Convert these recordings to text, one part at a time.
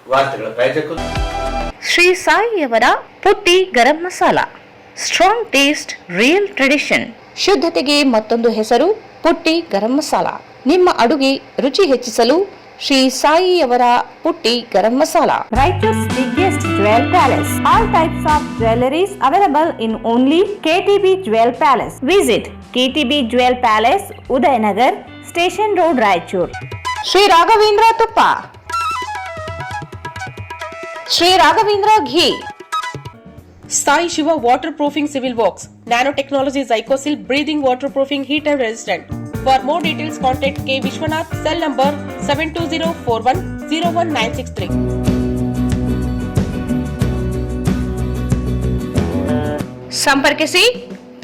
ವಾರ್ತೆಗಳ ಪ್ರಾಯೋಜಕರು ಶ್ರೀ ಸಾಯಿಯವರ Putti garam masala. Strong taste, real tradition. ಶುದ್ಧತೆಗೆ ಮತ್ತೊಂದು ಹೆಸರು ಪುಟ್ಟಿ ಗರಂ ಮಸಾಲ. ನಿಮ್ಮ ಅಡುಗೆ ರುಚಿ ಹೆಚ್ಚಿಸಲು ಶ್ರೀ ಸಾಯಿಯವರ Putti garam masala. Raichur's biggest jewel palace. All types of jewelries available in only KTB Jewel Palace. Visit KTB Jewel Palace, Udayanagar, Station Road, Raichur. Shri Raghavendra ತುಪ್ಪ, ಶ್ರೀ ರಾಘವೇಂದ್ರ ಘೀ, Sai Shiva Waterproofing Civil Works, Nanotechnology Zycosil Breathing Waterproofing Heat and Resistant. For more details, contact K. Vishwanath, cell number 72041019663. ಸಂಪರ್ಕಿಸಿ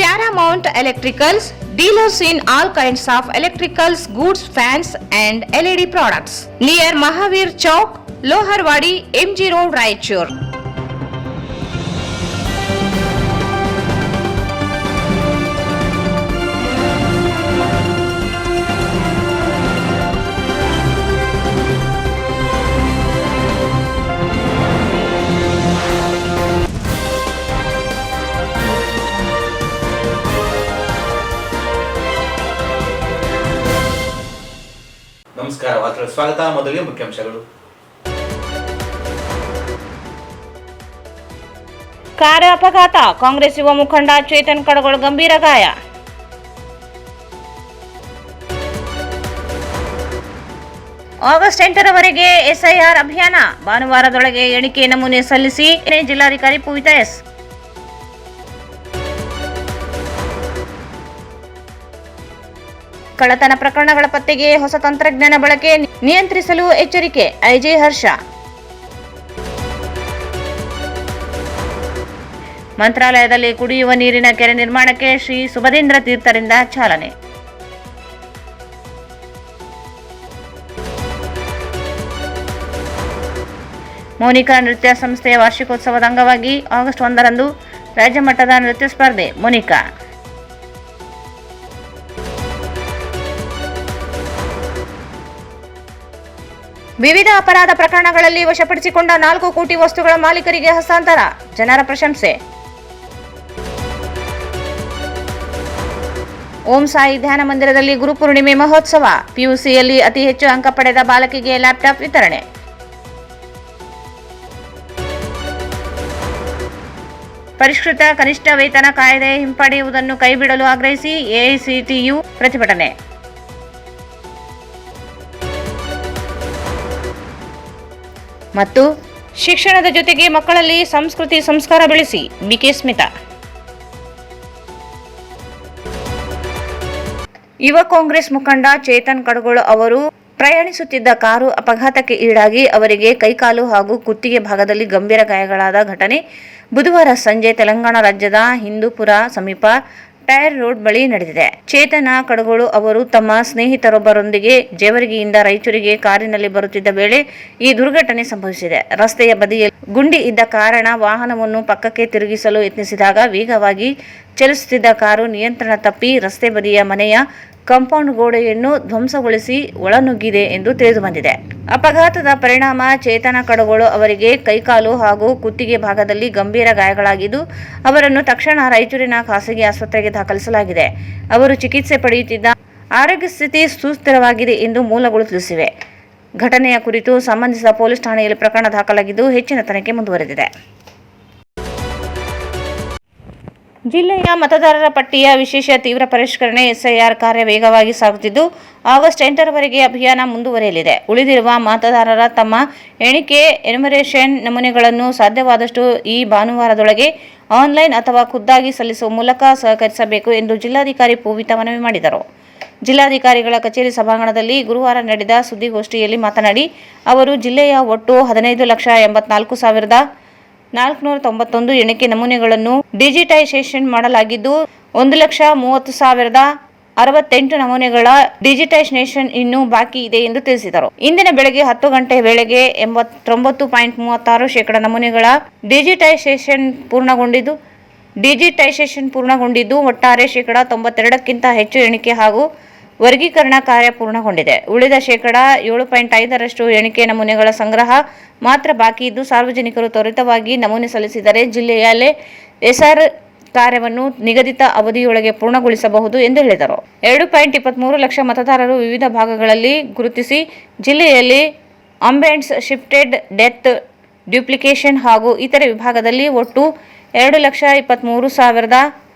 Paramount electricals, dealers in all kinds of electricals goods, fans and LED products, near Mahavir Chowk, Loharwadi, MG road, Raichur. ನಮಸ್ಕಾರ. ವಾರ್ತೆಗಳ ಸ್ವಾಗತ. ಮೊದಲಿಗೆ ಮುಖ್ಯಾಂಶಗಳು. Car ಅಪಘಾತ, ಕಾಂಗ್ರೆಸ್ ಯುವ ಮುಖಂಡ ಚೇತನ್ ಕಡಗೋಳ್ ಗಂಭೀರ ಗಾಯ. ಆಗಸ್ಟ್ 8ರವರೆಗೆ SIR ಅಭಿಯಾನ, ಭಾನುವಾರದೊಳಗೆ ಎಣಿಕೆ ನಮೂನೆ ಸಲ್ಲಿಸಿ ಜಿಲ್ಲಾಧಿಕಾರಿ ಪೂವಿತಾ ಎಸ್. ಕಳ್ಳತನ ಪ್ರಕರಣಗಳ ಪತ್ತೆಗೆ ಹೊಸ ತಂತ್ರಜ್ಞಾನ ಬಳಕೆ, ನಿಯಂತ್ರಿಸಲು ಎಚ್ಚರಿಕೆ, ಐಜಿ ಹರ್ಷ. ಮಂತ್ರಾಲಯದಲ್ಲಿ ಕುಡಿಯುವ ನೀರಿನ ಕೆರೆ ನಿರ್ಮಾಣಕ್ಕೆ ಶ್ರೀ ಸುಬದೇಂದ್ರ ತೀರ್ಥರಿಂದ ಚಾಲನೆ. ಮೋನಿಕಾ ನೃತ್ಯ ಸಂಸ್ಥೆಯ ವಾರ್ಷಿಕೋತ್ಸವದ ಅಂಗವಾಗಿ ಆಗಸ್ಟ್ 1ರಂದು ರಾಜ್ಯ ಮಟ್ಟದ ನೃತ್ಯ ಸ್ಪರ್ಧೆ. ಮೋನಿಕಾ ವಿವಿಧ ಅಪರಾಧ ಪ್ರಕರಣಗಳಲ್ಲಿ ವಶಪಡಿಸಿಕೊಂಡ 4 ಕೋಟಿ ವಸ್ತುಗಳ ಮಾಲೀಕರಿಗೆ ಹಸ್ತಾಂತರ, ಜನರ ಪ್ರಶಂಸೆ. ಓಂ ಸಾಯಿ ಧ್ಯಾನ ಮಂದಿರದಲ್ಲಿ ಗುರುಪೂರ್ಣಿಮೆ ಮಹೋತ್ಸವ, PUCಯಲ್ಲಿ ಅತಿ ಹೆಚ್ಚು ಅಂಕ ಪಡೆದ ಬಾಲಕಿಗೆ ಲ್ಯಾಪ್ಟಾಪ್ ವಿತರಣೆ. ಪರಿಷ್ಕೃತ ಕನಿಷ್ಠ ವೇತನ ಕಾಯ್ದೆ ಹಿಂಪಡೆಯುವುದನ್ನು ಕೈಬಿಡಲು ಆಗ್ರಹಿಸಿ AICTU ಪ್ರತಿಭಟನೆ. ಮತ್ತು ಶಿಕ್ಷಣದ ಜೊತೆಗೆ ಮಕ್ಕಳಲ್ಲಿ ಸಂಸ್ಕೃತಿ ಸಂಸ್ಕಾರ ಬೆಳೆಸಿ, BK ಸ್ಮಿತಾ. ಯುವ ಕಾಂಗ್ರೆಸ್ ಮುಖಂಡ ಚೇತನ್ ಕಡಗೋಳ್ ಅವರು ಪ್ರಯಾಣಿಸುತ್ತಿದ್ದ ಕಾರು ಅಪಘಾತಕ್ಕೆ ಈಡಾಗಿ ಅವರಿಗೆ ಕೈಕಾಲು ಹಾಗೂ ಕುತ್ತಿಗೆ ಭಾಗದಲ್ಲಿ ಗಂಭೀರ ಗಾಯಗಳಾದ ಘಟನೆ ಬುಧವಾರ ಸಂಜೆ ತೆಲಂಗಾಣ ರಾಜ್ಯದ ಹಿಂದೂಪುರ ಸಮೀಪ ಟೈರ್ ರೋಡ್ ಬಳಿ ನಡೆದಿದೆ. ಚೇತನ ಕಡಗೋಳು ಅವರು ತಮ್ಮ ಸ್ನೇಹಿತರೊಬ್ಬರೊಂದಿಗೆ ಜೇವರ್ಗಿಯಿಂದ ರಾಯಚೂರಿಗೆ ಕಾರಿನಲ್ಲಿ ಬರುತ್ತಿದ್ದ ವೇಳೆ ಈ ದುರ್ಘಟನೆ ಸಂಭವಿಸಿದೆ. ರಸ್ತೆಯ ಬದಿಯಲ್ಲಿ ಗುಂಡಿ ಇದ್ದ ಕಾರಣ ವಾಹನವನ್ನು ಪಕ್ಕಕ್ಕೆ ತಿರುಗಿಸಲು ಯತ್ನಿಸಿದಾಗ ವೇಗವಾಗಿ ಚಲಿಸುತ್ತಿದ್ದ ಕಾರು ನಿಯಂತ್ರಣ ತಪ್ಪಿ ರಸ್ತೆ ಬದಿಯ ಮನೆಯ ಕಾಂಪೌಂಡ್ ಗೋಡೆಯನ್ನು ಧ್ವಂಸಗೊಳಿಸಿ ಒಳನುಗ್ಗಿದೆ ಎಂದು ತಿಳಿದುಬಂದಿದೆ. ಅಪಘಾತದ ಪರಿಣಾಮ ಚೇತನ ಕಡಗೋಳು ಅವರಿಗೆ ಕೈಕಾಲು ಹಾಗೂ ಕುತ್ತಿಗೆ ಭಾಗದಲ್ಲಿ ಗಂಭೀರ ಗಾಯಗಳಾಗಿದ್ದು ಅವರನ್ನು ತಕ್ಷಣ ರಾಯಚೂರಿನ ಖಾಸಗಿ ಆಸ್ಪತ್ರೆಗೆ ದಾಖಲಿಸಲಾಗಿದೆ. ಅವರು ಚಿಕಿತ್ಸೆ ಪಡೆಯುತ್ತಿದ್ದ ಆರೋಗ್ಯ ಸ್ಥಿತಿ ಸುಸ್ಥಿರವಾಗಿದೆ ಎಂದು ಮೂಲಗಳು ತಿಳಿಸಿವೆ. ಘಟನೆಯ ಕುರಿತು ಸಂಬಂಧಿಸಿದ ಪೊಲೀಸ್ ಠಾಣೆಯಲ್ಲಿ ಪ್ರಕರಣ ದಾಖಲಾಗಿದ್ದು ಹೆಚ್ಚಿನ ತನಿಖೆ ಮುಂದುವರೆದಿದೆ. ಜಿಲ್ಲೆಯ ಮತದಾರರ ಪಟ್ಟಿಯ ವಿಶೇಷ ತೀವ್ರ ಪರಿಷ್ಕರಣೆ SIR ಕಾರ್ಯ ವೇಗವಾಗಿ ಸಾಗುತ್ತಿದ್ದು ಆಗಸ್ಟ್ 8ರವರೆಗೆ ಅಭಿಯಾನ ಮುಂದುವರಿಯಲಿದೆ. ಉಳಿದಿರುವ ಮತದಾರರ ತಮ್ಮ ಎಣಿಕೆ ಎನ್ಯುಮರೇಷನ್ ನಮೂನೆಗಳನ್ನು ಸಾಧ್ಯವಾದಷ್ಟು ಈ ಭಾನುವಾರದೊಳಗೆ ಆನ್ಲೈನ್ ಅಥವಾ ಖುದ್ದಾಗಿ ಸಲ್ಲಿಸುವ ಮೂಲಕ ಸಹಕರಿಸಬೇಕು ಎಂದು ಜಿಲ್ಲಾಧಿಕಾರಿ ಪೂವಿತಾ ಮನವಿ ಮಾಡಿದರು. ಜಿಲ್ಲಾಧಿಕಾರಿಗಳ ಕಚೇರಿ ಸಭಾಂಗಣದಲ್ಲಿ ಗುರುವಾರ ನಡೆದ ಸುದ್ದಿಗೋಷ್ಠಿಯಲ್ಲಿ ಮಾತನಾಡಿ ಅವರು ಜಿಲ್ಲೆಯ ಒಟ್ಟು 15,84,491 ಎಣಿಕೆ ನಮೂನೆಗಳನ್ನು ಡಿಜಿಟೈಸೇಷನ್ ಮಾಡಲಾಗಿದ್ದು 1,30,68 ನಮೂನೆಗಳ ಡಿಜಿಟೈಸೇಷನ್ ಇನ್ನೂ ಬಾಕಿ ಇದೆ ಎಂದು ತಿಳಿಸಿದರು. ಇಂದಿನ ಬೆಳಗ್ಗೆ 10 ಗಂಟೆ ವೇಳೆಗೆ 89.36% ನಮೂನೆಗಳ ಡಿಜಿಟೈಸೇಷನ್ ಪೂರ್ಣಗೊಂಡಿದ್ದು ಒಟ್ಟಾರೆ 92ಕ್ಕಿಂತ ಹೆಚ್ಚು ಎಣಿಕೆ ಹಾಗೂ ವರ್ಗೀಕರಣ ಕಾರ್ಯ ಪೂರ್ಣಗೊಂಡಿದೆ. ಉಳಿದ ಶೇಕಡಾ 7.5ರಷ್ಟು ಎಣಿಕೆ ನಮೂನೆಗಳ ಸಂಗ್ರಹ ಮಾತ್ರ ಬಾಕಿ ಇದ್ದು, ಸಾರ್ವಜನಿಕರು ತ್ವರಿತವಾಗಿ ನಮೂನೆ ಸಲ್ಲಿಸಿದರೆ ಜಿಲ್ಲೆಯಲ್ಲೇ ಎಸ್ಆರ್ ಕಾರ್ಯವನ್ನು ನಿಗದಿತ ಅವಧಿಯೊಳಗೆ ಪೂರ್ಣಗೊಳಿಸಬಹುದು ಎಂದು ಹೇಳಿದರು. 2.23 ಲಕ್ಷ ಮತದಾರರು ವಿವಿಧ ಭಾಗಗಳಲ್ಲಿ ಗುರುತಿಸಿ ಜಿಲ್ಲೆಯಲ್ಲಿ ಅಂಬೇಡ್ಸ್, ಶಿಫ್ಟೆಡ್ ಡೆತ್, ಡ್ಯೂಪ್ಲಿಕೇಶನ್ ಹಾಗೂ ಇತರೆ ವಿಭಾಗದಲ್ಲಿ ಒಟ್ಟು 2,23,737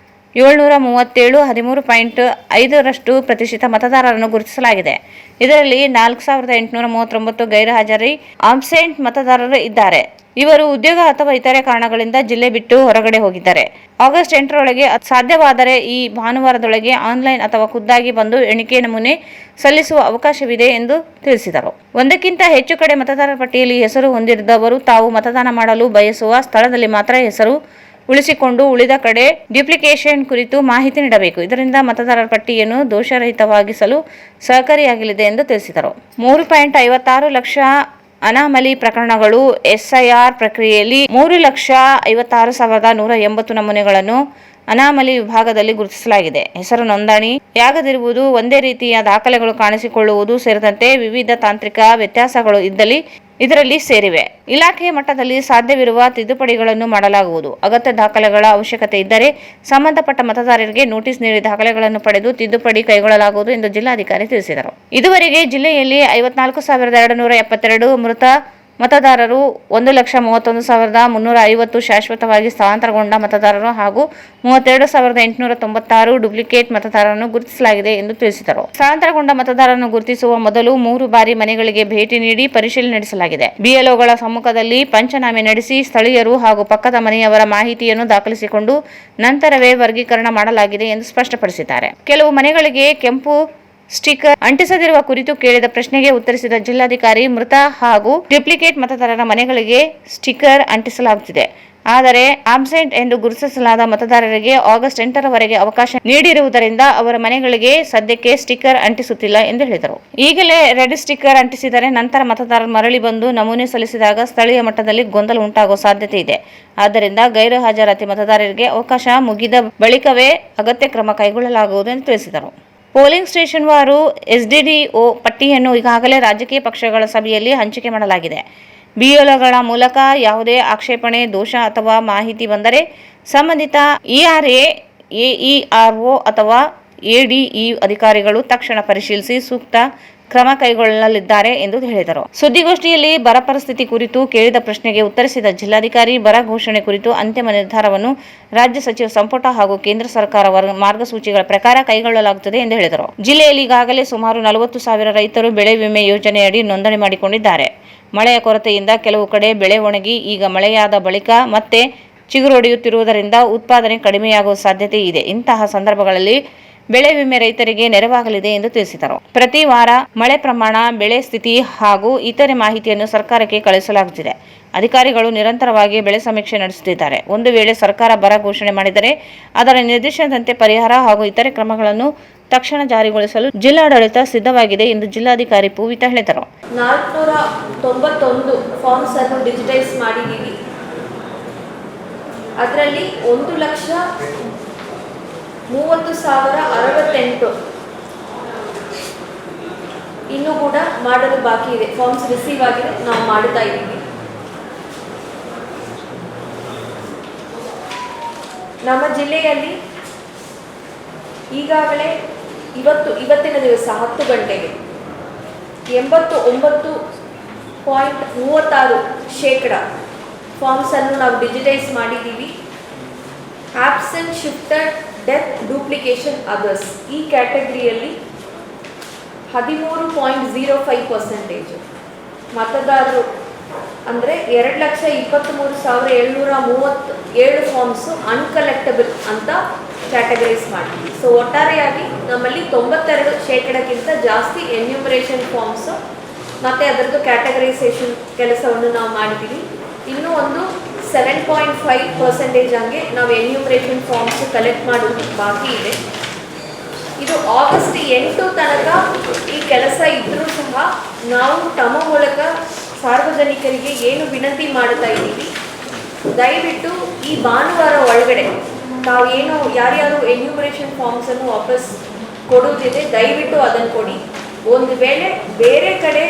13.5% ಪ್ರತಿಶತ ಮತದಾರರನ್ನು ಗುರುತಿಸಲಾಗಿದೆ. ಇದರಲ್ಲಿ 4,839 ಗೈರುಹಾಜರಿ ಆಬ್ಸೆಂಟ್ ಮತದಾರರು ಇದ್ದಾರೆ. ಇವರು ಉದ್ಯೋಗ ಅಥವಾ ಇತರೆ ಕಾರಣಗಳಿಂದ ಜಿಲ್ಲೆ ಬಿಟ್ಟು ಹೊರಗಡೆ ಹೋಗಿದ್ದಾರೆ. ಆಗಸ್ಟ್ 8ರೊಳಗೆ ಸಾಧ್ಯವಾದರೆ ಈ ಭಾನುವಾರದೊಳಗೆ ಆನ್ಲೈನ್ ಅಥವಾ ಖುದ್ದಾಗಿ ಬಂದು ಎಣಿಕೆ ನಮೂನೆ ಸಲ್ಲಿಸುವ ಅವಕಾಶವಿದೆ ಎಂದು ತಿಳಿಸಿದರು. ಒಂದಕ್ಕಿಂತ ಹೆಚ್ಚು ಕಡೆ ಮತದಾರರ ಪಟ್ಟಿಯಲ್ಲಿ ಹೆಸರು ಹೊಂದಿದ್ದವರು ತಾವು ಮತದಾನ ಮಾಡಲು ಬಯಸುವ ಸ್ಥಳದಲ್ಲಿ ಮಾತ್ರ ಹೆಸರು ಉಳಿಸಿಕೊಂಡು ಉಳಿದ ಕಡೆ ಡ್ಯೂಪ್ಲಿಕೇಶನ್ ಕುರಿತು ಮಾಹಿತಿ ನೀಡಬೇಕು. ಇದರಿಂದ ಮತದಾರರ ಪಟ್ಟಿಯನ್ನು ದೋಷರಹಿತವಾಗಿಸಲು ಸಹಕಾರಿಯಾಗಲಿದೆ ಎಂದು ತಿಳಿಸಿದರು. 3.56 ಲಕ್ಷ ಅನಾಮಲಿ ಪ್ರಕರಣಗಳು. ಎಸ್ಐಆರ್ ಪ್ರಕ್ರಿಯೆಯಲ್ಲಿ 3,56,180 ನಮೂನೆಗಳನ್ನು ಅನಾಮಲಿ ವಿಭಾಗದಲ್ಲಿ ಗುರುತಿಸಲಾಗಿದೆ. ಹೆಸರು ನೋಂದಣಿಯಾಗದಿರುವುದು, ಒಂದೇ ರೀತಿಯ ದಾಖಲೆಗಳು ಕಾಣಿಸಿಕೊಳ್ಳುವುದು ಸೇರಿದಂತೆ ವಿವಿಧ ತಾಂತ್ರಿಕ ವ್ಯತ್ಯಾಸಗಳು ಇದರಲ್ಲಿ ಸೇರಿವೆ. ಇಲಾಖೆಯ ಮಟ್ಟದಲ್ಲಿ ಸಾಧ್ಯವಿರುವ ತಿದ್ದುಪಡಿಗಳನ್ನು ಮಾಡಲಾಗುವುದು. ಅಗತ್ಯ ದಾಖಲೆಗಳ ಅವಶ್ಯಕತೆ ಇದ್ದರೆ ಸಂಬಂಧಪಟ್ಟ ಮತದಾರರಿಗೆ ನೋಟಿಸ್ ನೀಡಿ ದಾಖಲೆಗಳನ್ನು ಪಡೆದು ತಿದ್ದುಪಡಿ ಕೈಗೊಳ್ಳಲಾಗುವುದು ಎಂದು ಜಿಲ್ಲಾಧಿಕಾರಿ ತಿಳಿಸಿದರು. ಇದುವರೆಗೆ ಜಿಲ್ಲೆಯಲ್ಲಿ 54,272 ಮೃತ ಮತದಾರರು, 1,31,350 ಶಾಶ್ವತವಾಗಿ ಸ್ಥಳಾಂತರಗೊಂಡ ಮತದಾರರು ಹಾಗೂ 32,896 ಡುಪ್ಲಿಕೇಟ್ ಮತದಾರರನ್ನು ಗುರುತಿಸಲಾಗಿದೆ ಎಂದು ತಿಳಿಸಿದರು. ಸ್ಥಳಾಂತರಗೊಂಡ ಮತದಾರರನ್ನು ಗುರುತಿಸುವ ಮೊದಲು 3 ಬಾರಿ ಮನೆಗಳಿಗೆ ಭೇಟಿ ನೀಡಿ ಪರಿಶೀಲನೆ ನಡೆಸಲಾಗಿದೆ. ಬಿಎಲ್ಒಗಳ ಸಮ್ಮುಖದಲ್ಲಿ ಪಂಚನಾಮೆ ನಡೆಸಿ ಸ್ಥಳೀಯರು ಹಾಗೂ ಪಕ್ಕದ ಮನೆಯವರ ಮಾಹಿತಿಯನ್ನು ದಾಖಲಿಸಿಕೊಂಡು ನಂತರವೇ ವರ್ಗೀಕರಣ ಮಾಡಲಾಗಿದೆ ಎಂದು ಸ್ಪಷ್ಟಪಡಿಸಿದ್ದಾರೆ. ಕೆಲವು ಮನೆಗಳಿಗೆ ಕೆಂಪು ಸ್ಟಿಕ್ಕರ್ ಅಂಟಿಸದಿರುವ ಕುರಿತು ಕೇಳಿದ ಪ್ರಶ್ನೆಗೆ ಉತ್ತರಿಸಿದ ಜಿಲ್ಲಾಧಿಕಾರಿ, ಮೃತ ಹಾಗೂ ಡ್ಯೂಪ್ಲಿಕೇಟ್ ಮತದಾರರ ಮನೆಗಳಿಗೆ ಸ್ಟಿಕ್ಕರ್ ಅಂಟಿಸಲಾಗುತ್ತಿದೆ. ಆದರೆ ಆಬ್ಸೆಂಟ್ ಎಂದು ಗುರುತಿಸಲಾದ ಮತದಾರರಿಗೆ ಆಗಸ್ಟ್ 8ರವರೆಗೆ ಅವಕಾಶ ನೀಡಿರುವುದರಿಂದ ಅವರ ಮನೆಗಳಿಗೆ ಸದ್ಯಕ್ಕೆ ಸ್ಟಿಕ್ಕರ್ ಅಂಟಿಸುತ್ತಿಲ್ಲ ಎಂದು ಹೇಳಿದರು. ಈಗಲೇ ರೆಡ್ ಸ್ಟಿಕ್ಕರ್ ಅಂಟಿಸಿದರೆ ನಂತರ ಮತದಾರರು ಮರಳಿ ಬಂದು ನಮೂನೆ ಸಲ್ಲಿಸಿದಾಗ ಸ್ಥಳೀಯ ಮಟ್ಟದಲ್ಲಿ ಗೊಂದಲ ಉಂಟಾಗುವ ಸಾಧ್ಯತೆ ಇದೆ. ಆದ್ದರಿಂದ ಗೈರು ಹಾಜರಾತಿ ಮತದಾರರಿಗೆ ಅವಕಾಶ ಮುಗಿದ ಬಳಿಕವೇ ಅಗತ್ಯ ಕ್ರಮ ಕೈಗೊಳ್ಳಲಾಗುವುದು ಎಂದು ತಿಳಿಸಿದರು. ಪೋಲಿಂಗ್ ಸ್ಟೇಷನ್ ವಾರು ಎಸ್ಡಿಡಿಒ ಪಟ್ಟಿಯನ್ನು ಈಗಾಗಲೇ ರಾಜಕೀಯ ಪಕ್ಷಗಳ ಸಭೆಯಲ್ಲಿ ಹಂಚಿಕೆ ಮಾಡಲಾಗಿದೆ. ಬಿಎಲ್ಒಗಳ ಮೂಲಕ ಯಾವುದೇ ಆಕ್ಷೇಪಣೆ, ದೋಷ ಅಥವಾ ಮಾಹಿತಿ ಬಂದರೆ ಸಂಬಂಧಿತ ಇಆರ್ಎ, ಎಇಆರ್ಒ ಅಥವಾ ಎಡಿಇ ಅಧಿಕಾರಿಗಳು ತಕ್ಷಣ ಪರಿಶೀಲಿಸಿ ಸೂಕ್ತ ಕ್ರಮ ಕೈಗೊಳ್ಳಲಿದ್ದಾರೆ ಎಂದು ಹೇಳಿದರು. ಸುದ್ದಿಗೋಷ್ಠಿಯಲ್ಲಿ ಬರ ಪರಿಸ್ಥಿತಿ ಕುರಿತು ಕೇಳಿದ ಪ್ರಶ್ನೆಗೆ ಉತ್ತರಿಸಿದ ಜಿಲ್ಲಾಧಿಕಾರಿ, ಬರ ಘೋಷಣೆ ಕುರಿತು ಅಂತಿಮ ನಿರ್ಧಾರವನ್ನು ರಾಜ್ಯ ಸಚಿವ ಸಂಪುಟ ಹಾಗೂ ಕೇಂದ್ರ ಸರ್ಕಾರ ಮಾರ್ಗಸೂಚಿಗಳ ಪ್ರಕಾರ ಕೈಗೊಳ್ಳಲಾಗುತ್ತದೆ ಎಂದು ಹೇಳಿದರು. ಜಿಲ್ಲೆಯಲ್ಲಿ ಈಗಾಗಲೇ ಸುಮಾರು 40,000 ರೈತರು ಬೆಳೆ ವಿಮೆ ಯೋಜನೆಯಡಿ ನೋಂದಣಿ ಮಾಡಿಕೊಂಡಿದ್ದಾರೆ. ಮಳೆಯ ಕೊರತೆಯಿಂದ ಕೆಲವು ಕಡೆ ಬೆಳೆ ಒಣಗಿ ಈಗ ಮಳೆಯಾದ ಬಳಿಕ ಮತ್ತೆ ಚಿಗುರೊಡೆಯುತ್ತಿರುವುದರಿಂದ ಉತ್ಪಾದನೆ ಕಡಿಮೆಯಾಗುವ ಸಾಧ್ಯತೆ ಇದೆ. ಇಂತಹ ಸಂದರ್ಭಗಳಲ್ಲಿ ಬೆಳೆ ವಿಮೆ ರೈತರಿಗೆ ನೆರವಾಗಲಿದೆ ಎಂದು ತಿಳಿಸಿದರು. ಪ್ರತಿ ವಾರ ಮಳೆ ಪ್ರಮಾಣ, ಬೆಳೆ ಸ್ಥಿತಿ ಹಾಗೂ ಇತರೆ ಮಾಹಿತಿಯನ್ನು ಸರ್ಕಾರಕ್ಕೆ ಕಳುಹಿಸಲಾಗುತ್ತಿದೆ. ಅಧಿಕಾರಿಗಳು ನಿರಂತರವಾಗಿ ಬೆಳೆ ಸಮೀಕ್ಷೆ ನಡೆಸುತ್ತಿದ್ದಾರೆ. ಒಂದು ವೇಳೆ ಸರ್ಕಾರ ಬರ ಘೋಷಣೆ ಮಾಡಿದರೆ ಅದರ ನಿರ್ದೇಶನದಂತೆ ಪರಿಹಾರ ಹಾಗೂ ಇತರೆ ಕ್ರಮಗಳನ್ನು ತಕ್ಷಣ ಜಾರಿಗೊಳಿಸಲು ಜಿಲ್ಲಾಡಳಿತ ಸಿದ್ಧವಾಗಿದೆ ಎಂದು ಜಿಲ್ಲಾಧಿಕಾರಿ ಪೂವಿತಾ ಹೇಳಿದರು. 491 ಫಾರ್ಮ್ಸ್ ಅನ್ನು ಡಿಜಿಟೈಸ್ ಮಾಡಿದ್ದೀವಿ. ಅದರಲ್ಲಿ 1,30,068 ಇನ್ನೂ ಕೂಡ ಮಾಡಲು ಬಾಕಿ ಇದೆ. ಫಾರ್ಮ್ಸ್ ರಿಸೀವ್ ಆಗಿದೆ, ನಾವು ಮಾಡ್ತಾ ಇದ್ದೀವಿ. ನಮ್ಮ ಜಿಲ್ಲೆಯಲ್ಲಿ ಈಗಾಗಲೇ ಇವತ್ತಿನ ದಿವಸ 10 ಗಂಟೆಗೆ 89.36% ಫಾರ್ಮ್ಸ್ ಅನ್ನು ನಾವು ಡಿಜಿಟೈಸ್ ಮಾಡಿದ್ದೀವಿ. Absent, shifted, death, duplication, others ಈ ಕ್ಯಾಟಗರಿಯಲ್ಲಿ 13.05% ಮತದಾರರು ಅಂದರೆ 2,23,737 ಫಾರ್ಮ್ಸು ಅನ್ಕಲೆಕ್ಟಬಲ್ ಅಂತ ಕ್ಯಾಟಗರೈಸ್ ಮಾಡಿದ್ವಿ. ಸೊ ಒಟ್ಟಾರೆಯಾಗಿ ನಮ್ಮಲ್ಲಿ 92% ಜಾಸ್ತಿ ಎನ್ಯೂಮರೇಷನ್ ಫಾರ್ಮ್ಸು ಮತ್ತು ಅದರದ್ದು ಕ್ಯಾಟಗರೈಸೇಷನ್ ಕೆಲಸವನ್ನು ನಾವು ಮಾಡಿದ್ದೀವಿ. ಇನ್ನೂ ಒಂದು 7.5% ಹಂಗೆ ನಾವು ಎನ್ಯೂಮರೇಷನ್ ಫಾರ್ಮ್ಸು ಕಲೆಕ್ಟ್ ಮಾಡೋದು ಬಾಕಿ ಇದೆ. ಇದು ಆಗಸ್ಟ್ 8 ತನಕ ಈ ಕೆಲಸ ಇದ್ದರೂ ಸಹ ನಾವು ತಮ್ಮ ಮೂಲಕ ಸಾರ್ವಜನಿಕರಿಗೆ ಏನು ವಿನಂತಿ ಮಾಡ್ತಾ ಇದ್ದೀವಿ, ದಯವಿಟ್ಟು ಈ ಭಾನುವಾರ ಒಳಗಡೆ ತಾವು ಏನು ಯಾರ್ಯಾರು ಎನ್ಯೂಮರೇಷನ್ ಫಾರ್ಮ್ಸನ್ನು ವಾಪಸ್ ಕೊಡುವುದಿದೆ, ದಯವಿಟ್ಟು ಅದನ್ನು ಕೊಡಿ. ಒಂದು ವೇಳೆ ಬೇರೆ ಕಡೆ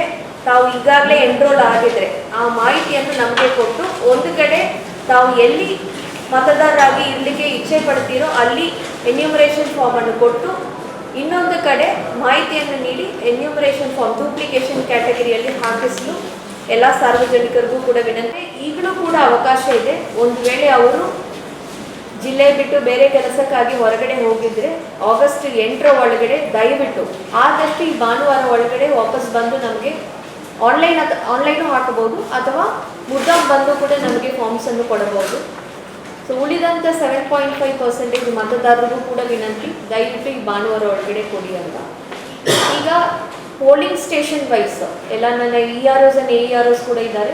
ತಾವು ಈಗಾಗಲೇ ಎನ್ರೋಲ್ ಆಗಿದ್ರೆ ಆ ಮಾಹಿತಿಯನ್ನು ನಮಗೆ ಕೊಟ್ಟು, ಒಂದು ಕಡೆ ತಾವು ಎಲ್ಲಿ ಮತದಾರರಾಗಿ ಇರಲಿಕ್ಕೆ ಇಚ್ಛೆ ಪಡ್ತೀರೋ ಅಲ್ಲಿ ಎನ್ಯೂಮರೇಷನ್ ಫಾರ್ಮನ್ನು ಕೊಟ್ಟು, ಇನ್ನೊಂದು ಕಡೆ ಮಾಹಿತಿಯನ್ನು ನೀಡಿ ಎನ್ಯೂಮರೇಷನ್ ಫಾರ್ಮ್ ಡೂಪ್ಲಿಕೇಶನ್ ಕ್ಯಾಟಗರಿಯಲ್ಲಿ ಹಾಕಿಸಲು ಎಲ್ಲ ಸಾರ್ವಜನಿಕರಿಗೂ ಕೂಡ ವಿನಂತಿ. ಈಗಲೂ ಕೂಡ ಅವಕಾಶ ಇದೆ. ಒಂದು ವೇಳೆ ಅವರು ಜಿಲ್ಲೆ ಬಿಟ್ಟು ಬೇರೆ ಕೆಲಸಕ್ಕಾಗಿ ಹೊರಗಡೆ ಹೋಗಿದ್ರೆ ಆಗಸ್ಟ್ 8ರ ಒಳಗಡೆ ದಯವಿಟ್ಟು ಆದಷ್ಟು ಈ ಭಾನುವಾರ ಒಳಗಡೆ ವಾಪಸ್ ಬಂದು ನಮಗೆ ಆನ್ಲೈನು ಹಾಕಬಹುದು, ಅಥವಾ ಮುದ್ದಾಗಿ ಬಂದು ಕೂಡ ನಮಗೆ ಫಾರ್ಮ್ಸನ್ನು ಕೊಡಬಹುದು. ಸೊ ಉಳಿದಂಥ 7.5% ಮತದಾರರಿಗೂ ಕೂಡ ವಿನಂತಿ, ದಯವಿಟ್ಟು ಈ ಭಾನುವಾರ ಒಳಗಡೆ ಕೊಡಿ ಅಂತ. ಈಗ ಪೋಲಿಂಗ್ ಸ್ಟೇಷನ್ ವೈಸ್ ಎಲ್ಲ ನನ್ನ EROs and AEROs ಕೂಡ ಇದ್ದಾರೆ.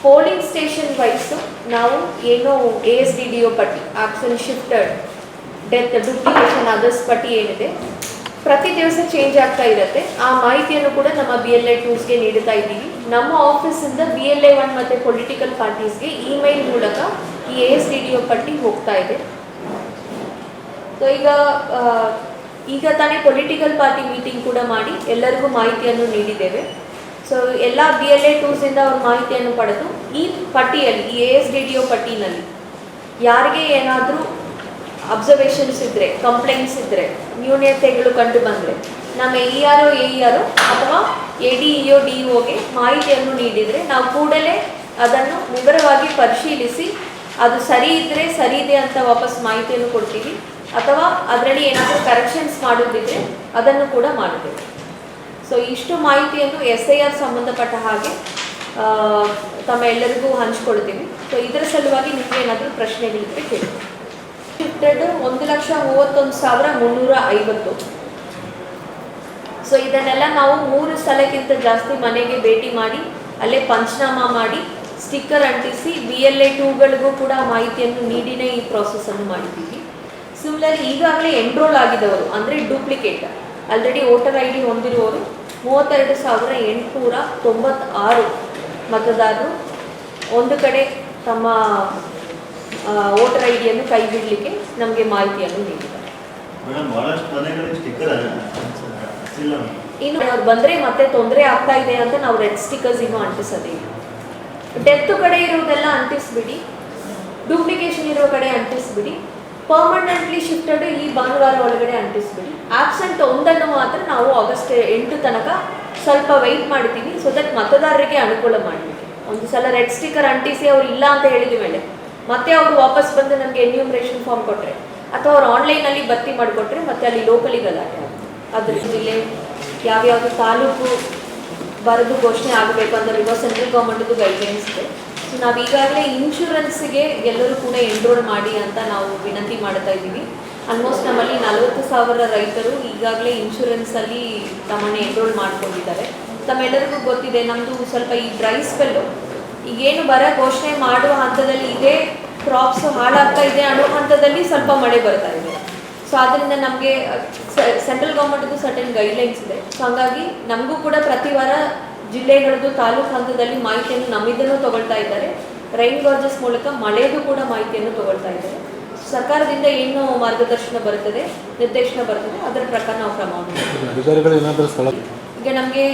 ಪೋಲಿಂಗ್ ಸ್ಟೇಷನ್ ವೈಸು ನಾವು ಏನೋ ASDDO ಪಟ್ಟಿ, absent, shifted, death, duplication, others ಪಟ್ಟಿ ಏನಿದೆ ಪ್ರತಿ ದಿವಸ ಚೇಂಜ್ ಆಗ್ತಾ ಇರುತ್ತೆ. ಆ ಮಾಹಿತಿಯನ್ನು ಕೂಡ ನಮ್ಮ BLA ಟೂಲ್ಸ್ಗೆ ನೀಡ್ತಾ ಇದ್ದೀವಿ. ನಮ್ಮ ಆಫೀಸಿಂದ BLA 1 ಮತ್ತು ಪೊಲಿಟಿಕಲ್ ಪಾರ್ಟೀಸ್ಗೆ ಇಮೇಲ್ ಮೂಲಕ ಈ ASDDO ಪಟ್ಟಿ ಹೋಗ್ತಾ ಇದೆ. ಸೊ ಈಗ ತಾನೇ ಪೊಲಿಟಿಕಲ್ ಪಾರ್ಟಿ ಮೀಟಿಂಗ್ ಕೂಡ ಮಾಡಿ ಎಲ್ಲರಿಗೂ ಮಾಹಿತಿಯನ್ನು ನೀಡಿದ್ದೇವೆ. ಸೊ ಎಲ್ಲ BLA ಟೂಲ್ಸಿಂದ ಅವ್ರ ಮಾಹಿತಿಯನ್ನು ಪಡೆದು ಈ ಪಟ್ಟಿಯಲ್ಲಿ, ಈ ASDDO ಪಟ್ಟಿನಲ್ಲಿ ಯಾರಿಗೆ ಏನಾದರೂ ಅಬ್ಸರ್ವೇಷನ್ಸ್ ಇದ್ದರೆ, ಕಂಪ್ಲೇಂಟ್ಸ್ ಇದ್ದರೆ, ನ್ಯೂನತೆಗಳು ಕಂಡು ಬಂದರೆ ನಮ್ಮ ERO, AERO ಅಥವಾ ADEO, DEOಗೆ ಮಾಹಿತಿಯನ್ನು ನೀಡಿದರೆ ನಾವು ಕೂಡಲೇ ಅದನ್ನು ವಿವರವಾಗಿ ಪರಿಶೀಲಿಸಿ ಅದು ಸರಿ ಇದ್ದರೆ ಸರಿ ಇದೆ ಅಂತ ವಾಪಸ್ ಮಾಹಿತಿಯನ್ನು ಕೊಡ್ತೀವಿ, ಅಥವಾ ಅದರಲ್ಲಿ ಏನಾದರೂ ಕರೆಕ್ಷನ್ಸ್ ಮಾಡೋದಿದ್ರೆ ಅದನ್ನು ಕೂಡ ಮಾಡುತ್ತೇವೆ. ಸೊ ಇಷ್ಟು ಮಾಹಿತಿಯನ್ನು SIR ಸಂಬಂಧಪಟ್ಟ ಹಾಗೆ ತಮ್ಮ ಎಲ್ಲರಿಗೂ ಹಂಚ್ಕೊಳ್ತೀವಿ. ಸೊ ಇದರ ಸಲುವಾಗಿ ನಿಮಗೆ ಏನಾದರೂ ಪ್ರಶ್ನೆಗಳಿದ್ರೆ ಕೇಳಿ. ಶಿಫ್ಟೆಡ್ 1,31,350. ಸೊ ಇದನ್ನೆಲ್ಲ ನಾವು 3 ಸಲಕ್ಕಿಂತ ಜಾಸ್ತಿ ಮನೆಗೆ ಭೇಟಿ ಮಾಡಿ ಅಲ್ಲೇ ಪಂಚನಾಮ ಮಾಡಿ ಸ್ಟಿಕ್ಕರ್ ಅಂಟಿಸಿ BLA 2ಗಳಿಗೂ ಕೂಡ ಮಾಹಿತಿಯನ್ನು ನೀಡಿನೇ ಈ ಪ್ರಾಸೆಸನ್ನು ಮಾಡಿದ್ದೀವಿ. ಸಿಮಿಲರ್ಲಿ ಈಗಾಗಲೇ ಎನ್ರೋಲ್ ಆಗಿದ್ದವರು ಅಂದರೆ ಡೂಪ್ಲಿಕೇಟ್ ಆಲ್ರೆಡಿ ವೋಟರ್ ID ಹೊಂದಿರುವವರು 32,896 ಮತದಾರರು ಒಂದು ಕಡೆ ತಮ್ಮ ವೋಟರ್ IDಯನ್ನು ಕೈ ಬಿಡಲಿಕ್ಕೆ ನಮಗೆ ಮಾಹಿತಿಯನ್ನು ನೀಡಿದ್ದಾರೆ. ಇನ್ನು ಅವ್ರು ಬಂದರೆ ಮತ್ತೆ ತೊಂದರೆ ಆಗ್ತಾ ಇದೆ ಅಂತ ನಾವು ರೆಡ್ ಸ್ಟಿಕ್ಕರ್ಸ್ ಇನ್ನೂ ಅಂಟಿಸೋದಿಲ್ಲ. ಡೆತ್ ಕಡೆ ಇರೋದೆಲ್ಲ ಅಂಟಿಸ್ಬಿಡಿ, ಡೂಪ್ಲಿಕೇಶನ್ ಇರೋ ಕಡೆ ಅಂಟಿಸ್ಬಿಡಿ, ಪರ್ಮನೆಂಟ್ಲಿ ಶಿಫ್ಟೆಡ್ ಈ ಭಾನುವಾರ ಒಳಗಡೆ ಅಂಟಿಸ್ಬಿಡಿ. ಆಬ್ಸೆಂಟ್ ಒಂದನ್ನು ಮಾತ್ರ ನಾವು ಆಗಸ್ಟ್ 8 ತನಕ ಸ್ವಲ್ಪ ವೆಯ್ಟ್ ಮಾಡ್ತೀವಿ, ಸೊ ದಟ್ ಮತದಾರರಿಗೆ ಅನುಕೂಲ ಮಾಡಲಿಕ್ಕೆ. ಒಂದು ಸಲ ರೆಡ್ ಸ್ಟಿಕ್ಕರ್ ಅಂಟಿಸಿ ಅವ್ರು ಇಲ್ಲ ಅಂತ ಹೇಳಿದ ಮೇಲೆ ಮತ್ತೆ ಅವರು ವಾಪಸ್ ಬಂದು ನಮಗೆ ಎನ್ಯೂಮರೇಷನ್ ಫಾರ್ಮ್ ಕೊಟ್ಟರೆ ಅಥವಾ ಅವ್ರು ಆನ್ಲೈನಲ್ಲಿ ಭರ್ತಿ ಮಾಡಿಕೊಟ್ರೆ ಮತ್ತೆ ಅಲ್ಲಿ ಲೋಕಲಿ ಗಲಾಟೆ ಆಗುತ್ತೆ. ಅದ್ರ ಜಿಲ್ಲೆ ಯಾವ್ಯಾವುದು ತಾಲೂಕು ಬರೆದು ಘೋಷಣೆ ಆಗಬೇಕು ಅಂತ ಸೆಂಟ್ರಲ್ ಗೌರ್ಮೆಂಟ್ದು ಗೈಡ್ಲೈನ್ಸ್ ಇದೆ. ಸೊ ನಾವು ಈಗಾಗಲೇ ಇನ್ಶೂರೆನ್ಸ್ಗೆ ಎಲ್ಲರೂ ಕೂಡ ಎನ್ರೋಲ್ ಮಾಡಿ ಅಂತ ನಾವು ವಿನಂತಿ ಮಾಡ್ತಾ ಇದ್ದೀವಿ. ಆಲ್ಮೋಸ್ಟ್ ನಮ್ಮಲ್ಲಿ 40,000 ರೈತರು ಈಗಾಗಲೇ ಇನ್ಶೂರೆನ್ಸಲ್ಲಿ ತಮ್ಮನ್ನು ಎನ್ರೋಲ್ ಮಾಡ್ಕೊಂಡಿದ್ದಾರೆ. ತಮ್ಮೆಲ್ಲರಿಗೂ ಗೊತ್ತಿದೆ, ನಮ್ಮದು ಸ್ವಲ್ಪ ಈ ಡ್ರೈ ಸ್ಪೆಲ್ಲು ಈಗೇನು ಬರ ಘೋಷಣೆ ಮಾಡುವ ಹಂತದಲ್ಲಿ ಇದೆ, ಕ್ರಾಪ್ಸ್ ಹಾಳಾಗ್ತಾ ಇದೆ ಅನ್ನೋ ಹಂತದಲ್ಲಿ ಸ್ವಲ್ಪ ಮಳೆ ಬರ್ತಾ ಇದೆ. ಸೊ ಆದ್ದರಿಂದ ನಮಗೆ ಸೆಂಟ್ರಲ್ ಗೌರ್ಮೆಂಟ್ದು ಸರ್ಟನ್ ಗೈಡ್ಲೈನ್ಸ್ ಇದೆ. ಸೊ ಹಾಗಾಗಿ ನಮಗೂ ಕೂಡ ಪ್ರತಿ ವಾರ ಜಿಲ್ಲೆಗಳದ್ದು ತಾಲೂಕು ಹಂತದಲ್ಲಿ ಮಾಹಿತಿಯನ್ನು ನಮ್ಮಿಂದಲೂ ತಗೊಳ್ತಾ ಇದ್ದಾರೆ. ರೈನ್ ಗಾರ್ಜಸ್ ಮೂಲಕ ಮಳೆಯದು ಕೂಡ ಮಾಹಿತಿಯನ್ನು ತಗೊಳ್ತಾ ಇದ್ದಾರೆ. ಸರ್ಕಾರದಿಂದ ಏನು ಮಾರ್ಗದರ್ಶನ ಬರುತ್ತದೆ, ನಿರ್ದೇಶನ ಬರ್ತದೆ, ಅದರ ಪ್ರಕಾರ ನಾವು ಕ್ರಮ ಮಾಡ್ತೀವಿ. ಈಗ ನಮಗೆ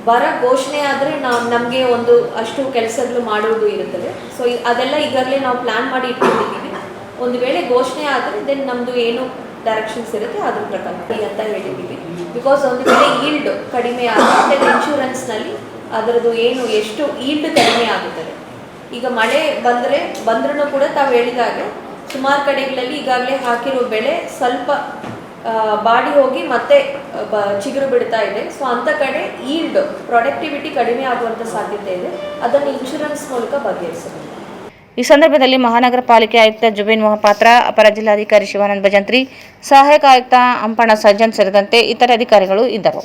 ಬರ ಘೋಷಣೆ ಆದರೆ ನಮಗೆ ಒಂದು ಅಷ್ಟು ಕೆಲಸಗಳು ಮಾಡುವುದು ಇರುತ್ತದೆ. ಸೊ ಅದೆಲ್ಲ ಈಗಾಗಲೇ ನಾವು ಪ್ಲ್ಯಾನ್ ಮಾಡಿ ಇಟ್ಕೊಂಡಿದ್ದೀವಿ. ಒಂದು ವೇಳೆ ಘೋಷಣೆ ಆದರೆ ದೆನ್ ನಮ್ಮದು ಏನು ಡೈರೆಕ್ಷನ್ಸ್ ಇರುತ್ತೆ ಅದ್ರ ಪ್ರಕಾರ ಅಂತ ಹೇಳಿದ್ದೀವಿ. ಬಿಕಾಸ್ ಒಂದು ವೇಳೆ ಈಲ್ಡ್ ಕಡಿಮೆ ಆಗುತ್ತೆ ಇನ್ಶೂರೆನ್ಸ್ನಲ್ಲಿ ಅದರದ್ದು ಏನು ಎಷ್ಟು ಈಲ್ಡ್ ಕಡಿಮೆ ಆಗುತ್ತದೆ. ಈಗ ಮಳೆ ಬಂದ್ರೂ ಕೂಡ ತಾವು ಹೇಳಿದಾಗೆ ಸುಮಾರು ಕಡೆಗಳಲ್ಲಿ ಈಗಾಗಲೇ ಹಾಕಿರೋ ಬೆಳೆ ಸ್ವಲ್ಪ ಬಾಡಿ ಹೋಗಿ ಮತ್ತೆ ಚಿಗುರು ಬಿಡ್ತಾ ಇದೆ. ಸೊ ಅಂಥ ಕಡೆ ಈಲ್ಡ್ ಪ್ರೊಡಕ್ಟಿವಿಟಿ ಕಡಿಮೆ ಆಗುವಂಥ ಸಾಧ್ಯತೆ ಇದೆ. ಅದನ್ನು ಇನ್ಶೂರೆನ್ಸ್ ಮೂಲಕ ಬಗೆಹರಿಸಬೇಕು. ಈ ಸಂದರ್ಭದಲ್ಲಿ ಮಹಾನಗರ ಪಾಲಿಕೆ ಆಯುಕ್ತ ಜುಬಿನ್ ಮೊಹಪಾತ್ರ, ಅಪರ ಜಿಲ್ಲಾಧಿಕಾರಿ ಶಿವಾನಂದ ಭಜಂತ್ರಿ, ಸಹಾಯಕ ಆಯುಕ್ತ ಅಂಪಣ ಸಜ್ಜನ್ ಸೇರಿದಂತೆ ಇತರೆ ಅಧಿಕಾರಿಗಳು ಇದ್ದರು.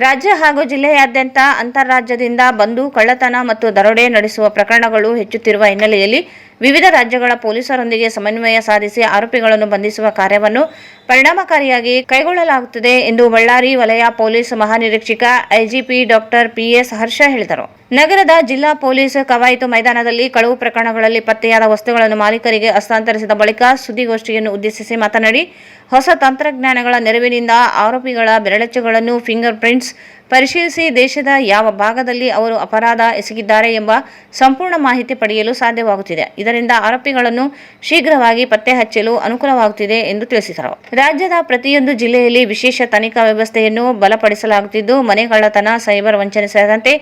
ರಾಜ್ಯ ಹಾಗೂ ಜಿಲ್ಲೆಯಾದ್ಯಂತ ಅಂತಾರಾಜ್ಯದಿಂದ ಬಂದು ಕಳ್ಳತನ ಮತ್ತು ದರೋಡೆ ನಡೆಸುವ ಪ್ರಕರಣಗಳು ಹೆಚ್ಚುತ್ತಿರುವ ಹಿನ್ನೆಲೆಯಲ್ಲಿ ವಿವಿಧ ರಾಜ್ಯಗಳ ಪೊಲೀಸರೊಂದಿಗೆ ಸಮನ್ವಯ ಸಾಧಿಸಿ ಆರೋಪಿಗಳನ್ನು ಬಂಧಿಸುವ ಕಾರ್ಯವನ್ನು ಪರಿಣಾಮಕಾರಿಯಾಗಿ ಕೈಗೊಳ್ಳಲಾಗುತ್ತದೆ ಎಂದು ಬಳ್ಳಾರಿ ವಲಯ ಪೊಲೀಸ್ ಮಹಾನಿರೀಕ್ಷಕ ಐಜಿಪಿ ಡಾಕ್ಟರ್ ಪಿಎಸ್ ಹರ್ಷ ಹೇಳಿದರು. ನಗರದ ಜಿಲ್ಲಾ ಪೊಲೀಸ್ ಕವಾಯತು ಮೈದಾನದಲ್ಲಿ ಕಳವು ಪ್ರಕರಣಗಳಲ್ಲಿ ಪತ್ತೆಯಾದ ವಸ್ತುಗಳನ್ನು ಮಾಲೀಕರಿಗೆ ಹಸ್ತಾಂತರಿಸಿದ ಬಳಿಕ ಸುದ್ದಿಗೋಷ್ಠಿಯನ್ನು ಉದ್ದೇಶಿಸಿ ಮಾತನಾಡಿ, ಹೊಸ ತಂತ್ರಜ್ಞಾನಗಳ ನೆರವಿನಿಂದ ಆರೋಪಿಗಳ ಬೆರಳಚ್ಚುಗಳನ್ನು ಫಿಂಗರ್ ಪ್ರಿಂಟ್ಸ್ ಪರಿಶೀಲಿಸಿ ದೇಶದ ಯಾವ ಭಾಗದಲ್ಲಿ ಅವರು ಅಪರಾಧ ಎಸಗಿದ್ದಾರೆ ಎಂಬ ಸಂಪೂರ್ಣ ಮಾಹಿತಿ ಪಡೆಯಲು ಸಾಧ್ಯವಾಗುತ್ತಿದೆ. ಇದರಿಂದ ಆರೋಪಿಗಳನ್ನು ಶೀಘ್ರವಾಗಿ ಪತ್ತೆ ಹಚ್ಚಲು ಅನುಕೂಲವಾಗುತ್ತಿದೆ ಎಂದು ತಿಳಿಸಿದರು. ರಾಜ್ಯದ ಪ್ರತಿಯೊಂದು ಜಿಲ್ಲೆಯಲ್ಲಿ ವಿಶೇಷ ತನಿಖಾ ವ್ಯವಸ್ಥೆಯನ್ನು ಬಲಪಡಿಸಲಾಗುತ್ತಿದ್ದು, ಮನೆ ಕಳ್ಳತನ, ಸೈಬರ್ ವಂಚನೆ ಸೇರಿದಂತೆ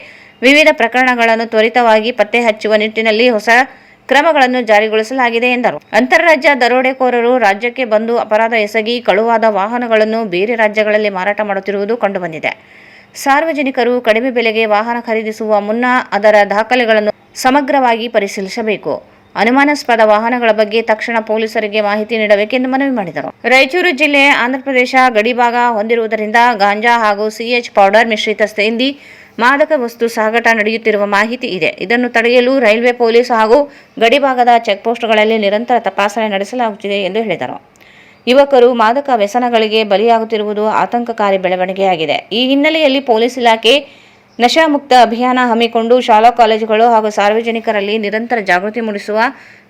ವಿವಿಧ ಪ್ರಕರಣಗಳನ್ನು ತ್ವರಿತವಾಗಿ ಪತ್ತೆ ಹಚ್ಚುವ ನಿಟ್ಟಿನಲ್ಲಿ ಹೊಸ ಕ್ರಮಗಳನ್ನು ಜಾರಿಗೊಳಿಸಲಾಗಿದೆ ಎಂದರು. ಅಂತಾರಾಜ್ಯ ದರೋಡೆಕೋರರು ರಾಜ್ಯಕ್ಕೆ ಬಂದು ಅಪರಾಧ ಎಸಗಿ ಕಳುವಾದ ವಾಹನಗಳನ್ನು ಬೇರೆ ರಾಜ್ಯಗಳಲ್ಲಿ ಮಾರಾಟ ಮಾಡುತ್ತಿರುವುದು ಕಂಡುಬಂದಿದೆ. ಸಾರ್ವಜನಿಕರು ಕಡಿಮೆ ಬೆಲೆಗೆ ವಾಹನ ಖರೀದಿಸುವ ಮುನ್ನ ಅದರ ದಾಖಲೆಗಳನ್ನು ಸಮಗ್ರವಾಗಿ ಪರಿಶೀಲಿಸಬೇಕು. ಅನುಮಾನಾಸ್ಪದ ವಾಹನಗಳ ಬಗ್ಗೆ ತಕ್ಷಣ ಪೊಲೀಸರಿಗೆ ಮಾಹಿತಿ ನೀಡಬೇಕೆಂದು ಮನವಿ ಮಾಡಿದರು. ರಾಯಚೂರು ಜಿಲ್ಲೆ ಆಂಧ್ರಪ್ರದೇಶ ಗಡಿಭಾಗ ಹೊಂದಿರುವುದರಿಂದ ಗಾಂಜಾ ಹಾಗೂ ಸಿಎಚ್ ಪೌಡರ್ ಮಿಶ್ರಿತ ಸೇಂದಿ ಮಾದಕ ವಸ್ತು ಸಾಗಾಟ ನಡೆಯುತ್ತಿರುವ ಮಾಹಿತಿ ಇದೆ. ಇದನ್ನು ತಡೆಯಲು ರೈಲ್ವೆ ಪೊಲೀಸ್ ಹಾಗೂ ಗಡಿಭಾಗದ ಚೆಕ್ಪೋಸ್ಟ್ಗಳಲ್ಲಿ ನಿರಂತರ ತಪಾಸಣೆ ನಡೆಸಲಾಗುತ್ತಿದೆ ಎಂದು ಹೇಳಿದರು. ಯುವಕರು ಮಾದಕ ವ್ಯಸನಗಳಿಗೆ ಬಲಿಯಾಗುತ್ತಿರುವುದು ಆತಂಕಕಾರಿ ಬೆಳವಣಿಗೆಯಾಗಿದೆ. ಈ ಹಿನ್ನೆಲೆಯಲ್ಲಿ ಪೊಲೀಸ್ ಇಲಾಖೆ ನಶಾಮುಕ್ತ ಅಭಿಯಾನ ಹಮ್ಮಿಕೊಂಡು ಶಾಲಾ ಕಾಲೇಜುಗಳು ಹಾಗೂ ಸಾರ್ವಜನಿಕರಲ್ಲಿ ನಿರಂತರ ಜಾಗೃತಿ ಮೂಡಿಸುವ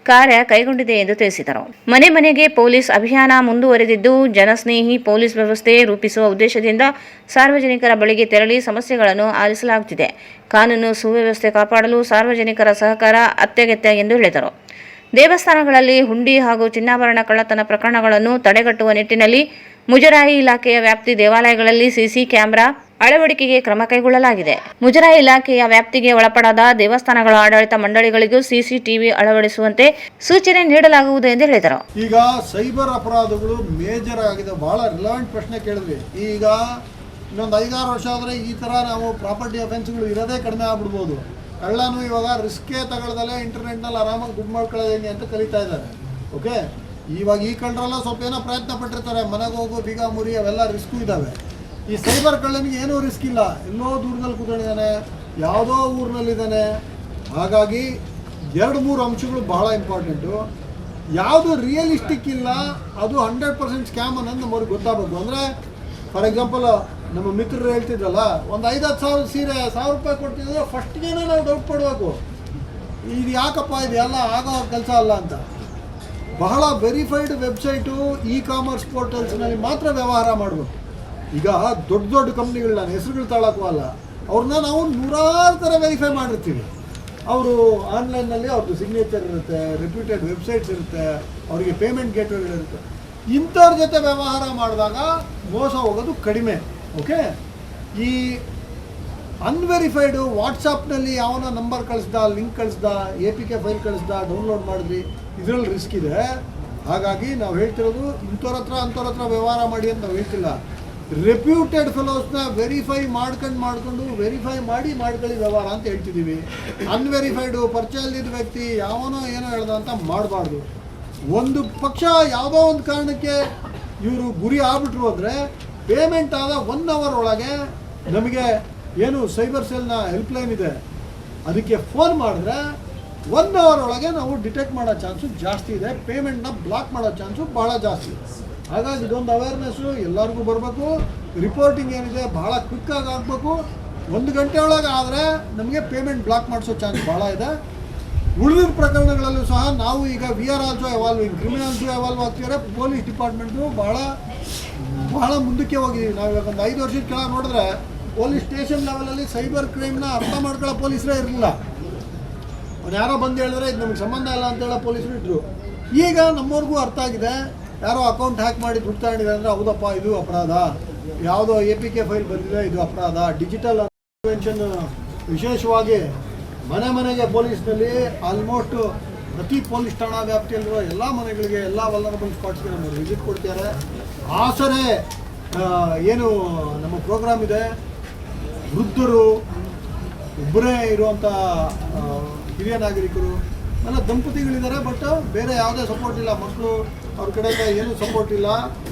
ಕಾರ್ಯ ಕೈಗೊಂಡಿದೆ ಎಂದು ತಿಳಿಸಿದರು. ಮನೆ ಮನೆಗೆ ಪೊಲೀಸ್ ಅಭಿಯಾನ ಮುಂದುವರೆದಿದ್ದು, ಜನಸ್ನೇಹಿ ಪೊಲೀಸ್ ವ್ಯವಸ್ಥೆ ರೂಪಿಸುವ ಉದ್ದೇಶದಿಂದ ಸಾರ್ವಜನಿಕರ ಬಳಿಗೆ ತೆರಳಿ ಸಮಸ್ಯೆಗಳನ್ನು ಆಲಿಸಲಾಗುತ್ತಿದೆ. ಕಾನೂನು ಸುವ್ಯವಸ್ಥೆ ಕಾಪಾಡಲು ಸಾರ್ವಜನಿಕರ ಸಹಕಾರ ಅತ್ಯಗತ್ಯ ಎಂದು ಹೇಳಿದರು. ದೇವಸ್ಥಾನಗಳಲ್ಲಿ ಹುಂಡಿ ಹಾಗೂ ಚಿನ್ನಾಭರಣ ಕಳ್ಳತನ ಪ್ರಕರಣಗಳನ್ನು ತಡೆಗಟ್ಟುವ ನಿಟ್ಟಿನಲ್ಲಿ ಮುಜರಾಯಿ ಇಲಾಖೆಯ ವ್ಯಾಪ್ತಿ ದೇವಾಲಯಗಳಲ್ಲಿ ಸಿಸಿ ಕ್ಯಾಮೆರಾ ಅಳವಡಿಕೆಗೆ ಕ್ರಮ ಕೈಗೊಳ್ಳಲಾಗಿದೆ. ಮುಜರಾಯಿ ಇಲಾಖೆಯ ವ್ಯಾಪ್ತಿಗೆ ಒಳಪಡದ ದೇವಸ್ಥಾನಗಳ ಆಡಳಿತ ಮಂಡಳಿಗಳಿಗೂ ಸಿಸಿಟಿವಿ ಅಳವಡಿಸುವಂತೆ ಸೂಚನೆ ನೀಡಲಾಗುವುದು ಎಂದು ಹೇಳಿದರು. ಈಗ ಸೈಬರ್ ಅಪರಾಧಗಳು ಮೇಜರ್ ಆಗಿದೆ. ಬಹಳ ರಿಲೆವೆಂಟ್ ಪ್ರಶ್ನೆ ಕೇಳಿದ್ವಿ. ಈಗ ಇನ್ನೊಂದು 5-6 ವರ್ಷ ಆದರೆ ಈ ಥರ ನಾವು ಪ್ರಾಪರ್ಟಿ ಅಫೆನ್ಸ್ಗಳು ಇರೋದೇ ಕಡಿಮೆ ಆಗ್ಬಿಡ್ಬೋದು. ಕಳ್ಳನು ಇವಾಗ ರಿಸ್ಕೇ ತಗೊಳ್ದಲ್ಲೇ ಇಂಟರ್ನೆಟ್ನಲ್ಲಿ ಆರಾಮಾಗಿ ದುಡ್ಡು ಮಾಡ್ಕೊಳ್ಳೋದೇನೆ ಅಂತ ಕಲಿತಾ ಇದ್ದಾರೆ. ಓಕೆ, ಇವಾಗ ಈ ಕಳ್ಳರೆಲ್ಲ ಸ್ವಲ್ಪ ಏನೋ ಪ್ರಯತ್ನ ಪಟ್ಟಿರ್ತಾರೆ, ಮನೆಗೆ ಹೋಗು, ಬೀಗ ಮುರಿ, ಅವೆಲ್ಲ ರಿಸ್ಕು ಇದ್ದಾವೆ. ಈ ಸೈಬರ್ ಕಳ್ಳನಿಗೆ ಏನೂ ರಿಸ್ಕ್ ಇಲ್ಲ, ಎಲ್ಲೋ ದೂರದಲ್ಲಿ ಕೂತ್ಕೊಂಡಿದ್ದಾನೆ, ಯಾವುದೋ ಊರಿನಲ್ಲಿದ್ದಾನೆ. ಹಾಗಾಗಿ 2-3 ಅಂಶಗಳು ಬಹಳ ಇಂಪಾರ್ಟೆಂಟು. ಯಾವುದು ರಿಯಲಿಸ್ಟಿಕ್ ಇಲ್ಲ ಅದು 100% ಸ್ಕ್ಯಾಮ್ ಅನ್ನೋದು ನಮ್ಮವ್ರಿಗೆ ಗೊತ್ತಾಗಬೇಕು. ಅಂದರೆ ಫಾರ್ ಎಕ್ಸಾಂಪಲ್ ನಮ್ಮ ಮಿತ್ರರು ಹೇಳ್ತಿದ್ರಲ್ಲ, ಒಂದು 5-10 ಸಾವಿರ ಸೀರೆ 1000 ರೂಪಾಯಿ ಕೊಡ್ತಿದ್ರೆ ಫಸ್ಟ್ಗೇನೆ ನಾವು ಡೌಟ್ ಪಡಬೇಕು, ಇದು ಯಾಕಪ್ಪ ಇದು ಎಲ್ಲ ಆಗೋ ಕೆಲಸ ಅಲ್ಲ ಅಂತ. ಬಹಳ ವೆರಿಫೈಡ್ ವೆಬ್ಸೈಟು, ಇ-ಕಾಮರ್ಸ್ ಪೋರ್ಟಲ್ಸ್ನಲ್ಲಿ ಮಾತ್ರ ವ್ಯವಹಾರ ಮಾಡಬೇಕು. ಈಗ ದೊಡ್ಡ ದೊಡ್ಡ ಕಂಪ್ನಿಗಳನ್ನ ಹೆಸರುಗಳು ತಾಳಕ್ಕೂ ಅಲ್ಲ, ಅವ್ರನ್ನ ನಾವು 100 ಥರ ವೆರಿಫೈ ಮಾಡಿರ್ತೀವಿ. ಅವರು ಆನ್ಲೈನ್ನಲ್ಲಿ ಅವ್ರದ್ದು ಸಿಗ್ನೇಚರ್ ಇರುತ್ತೆ, ರೆಪ್ಯೂಟೆಡ್ ವೆಬ್ಸೈಟ್ಸ್ ಇರುತ್ತೆ, ಅವರಿಗೆ ಪೇಮೆಂಟ್ ಗೇಟ್ವೇಗಳಿರುತ್ತೆ. ಇಂಥವ್ರ ಜೊತೆ ವ್ಯವಹಾರ ಮಾಡಿದಾಗ ಮೋಸ ಹೋಗೋದು ಕಡಿಮೆ. ಓಕೆ, ಈ ಅನ್ವೆರಿಫೈಡು ವಾಟ್ಸಪ್ನಲ್ಲಿ ಯಾವನೋ ನಂಬರ್ ಕಳಿಸ್ದ, ಲಿಂಕ್ ಕಳಿಸ್ದ, APK ಫೈಲ್ ಕಳಿಸ್ದ, ಡೌನ್ಲೋಡ್ ಮಾಡಿದ್ರಿ, ಇದರಲ್ಲಿ ರಿಸ್ಕ್ ಇದೆ. ಹಾಗಾಗಿ ನಾವು ಹೇಳ್ತಿರೋದು ಇಂಥವ್ರ ಹತ್ರ ವ್ಯವಹಾರ ಮಾಡಿ ಅಂತ ನಾವು ಹೇಳ್ತಿಲ್ಲ. ರೆಪ್ಯೂಟೆಡ್ ಫೆಲೋಸ್ನ ವೆರಿಫೈ ಮಾಡ್ಕೊಂಡು ವೆರಿಫೈ ಮಾಡ್ಕೊಳ್ಳಿ ವ್ಯವಹಾರ ಅಂತ ಹೇಳ್ತಿದ್ದೀವಿ. ಅನ್ವೆರಿಫೈಡು ಪರಿಚಯ ಇಲ್ಲದ ವ್ಯಕ್ತಿ ಯಾವನೋ ಏನೋ ಹೇಳ್ದ ಅಂತ ಮಾಡಬಾರ್ದು. ಒಂದು ಪಕ್ಷ ಯಾವುದೋ ಒಂದು ಕಾರಣಕ್ಕೆ ಇವರು ಗುರಿ ಆಗ್ಬಿಟ್ರು ಅಂದರೆ ಪೇಮೆಂಟ್ ಆದ 1 ಅವರ್ ಒಳಗೆ ನಮಗೆ ಏನು ಸೈಬರ್ ಸೆಲ್ನ ಹೆಲ್ಪ್ಲೈನ್ ಇದೆ ಅದಕ್ಕೆ ಫೋನ್ ಮಾಡಿದ್ರೆ 1 ಅವರ್ ಒಳಗೆ ನಾವು ಡಿಟೆಕ್ಟ್ ಮಾಡೋ ಚಾನ್ಸು ಜಾಸ್ತಿ ಇದೆ, ಪೇಮೆಂಟ್ನ ಬ್ಲಾಕ್ ಮಾಡೋ ಚಾನ್ಸು ಭಾಳ ಜಾಸ್ತಿ ಇದೆ. ಹಾಗಾಗಿ ಇದೊಂದು ಅವೇರ್ನೆಸ್ಸು ಎಲ್ಲರಿಗೂ ಬರಬೇಕು. ರಿಪೋರ್ಟಿಂಗ್ ಏನಿದೆ ಭಾಳ ಕ್ವಿಕ್ಕಾಗಿ ಆಗಬೇಕು. 1 ಗಂಟೆ ಒಳಗೆ ಆದರೆ ನಮಗೆ ಪೇಮೆಂಟ್ ಬ್ಲಾಕ್ ಮಾಡಿಸೋ ಚಾನ್ಸ್ ಭಾಳ ಇದೆ. ಉಳಿದ ಪ್ರಕರಣಗಳಲ್ಲೂ ಸಹ ನಾವು ಈಗ we are also evolving, criminals evolve ಆಗ್ತಿದ್ದಾರೆ. ಪೊಲೀಸ್ ಡಿಪಾರ್ಟ್ಮೆಂಟು ಭಾಳ ಮುಂದಕ್ಕೆ ಹೋಗಿದ್ದೀವಿ. ನಾವು ಇವಾಗ ಒಂದು 5 ವರ್ಷದ ಕೆಳಗೆ ನೋಡಿದ್ರೆ ಪೊಲೀಸ್ ಸ್ಟೇಷನ್ ಲೆವೆಲಲ್ಲಿ ಸೈಬರ್ ಕ್ರೈಮ್ನ ಅರ್ಥ ಮಾಡ್ಕೊಳ್ಳೋ ಪೊಲೀಸರೇ ಇರಲಿಲ್ಲ. ಅವ್ನು ಯಾರೋ ಬಂದು ಹೇಳಿದ್ರೆ ಇದು ನಮಗೆ ಸಂಬಂಧ ಇಲ್ಲ ಅಂತೇಳೋ ಪೊಲೀಸರು ಇದ್ದರು. ಈಗ ನಮ್ಮವ್ರಿಗೂ ಅರ್ಥ ಆಗಿದೆ, ಯಾರೋ ಅಕೌಂಟ್ ಹ್ಯಾಕ್ ಮಾಡಿ ದುಡ್ಡು ತಗೊಂಡಿದೆ ಅಂದರೆ ಹೌದಪ್ಪ ಇದು ಅಪರಾಧ, ಯಾವುದೋ APK ಫೈಲ್ ಬಂದಿದೆ ಇದು ಅಪರಾಧ. ಡಿಜಿಟಲ್ ಇಂಟರ್ವೆನ್ಷನ್ ವಿಶೇಷವಾಗಿ ಮನೆಗೆ ಪೊಲೀಸ್ನಲ್ಲಿ ಆಲ್ಮೋಸ್ಟ್ ಪ್ರತಿ ಪೊಲೀಸ್ ಠಾಣಾ ವ್ಯಾಪ್ತಿಯಲ್ಲಿರೋ ಎಲ್ಲ ಮನೆಗಳಿಗೆ, ಎಲ್ಲ ವಲ್ನರಬಲ್ ಸ್ಪಾಟ್ಸ್ಗೆ ನಮ್ಮ ವಿಸಿಟ್ ಕೊಡ್ತಾರೆ. ಆಸರೆ ಏನು ನಮ್ಮ ಪ್ರೋಗ್ರಾಮ್ ಇದೆ, ವೃದ್ಧರು, ಒಬ್ಬರೇ ಇರುವಂಥ ಹಿರಿಯ ನಾಗರಿಕರು, ಎಲ್ಲ ದಂಪತಿಗಳಿದ್ದಾರೆ, ಬಟ್ ಬೇರೆ ಯಾವುದೇ ಸಪೋರ್ಟ್ ಇಲ್ಲ, ಮಕ್ಕಳು ಅವ್ರ ಕಡೆಯಿಂದ ಏನೂ ಸಪೋರ್ಟ್ ಇಲ್ಲ.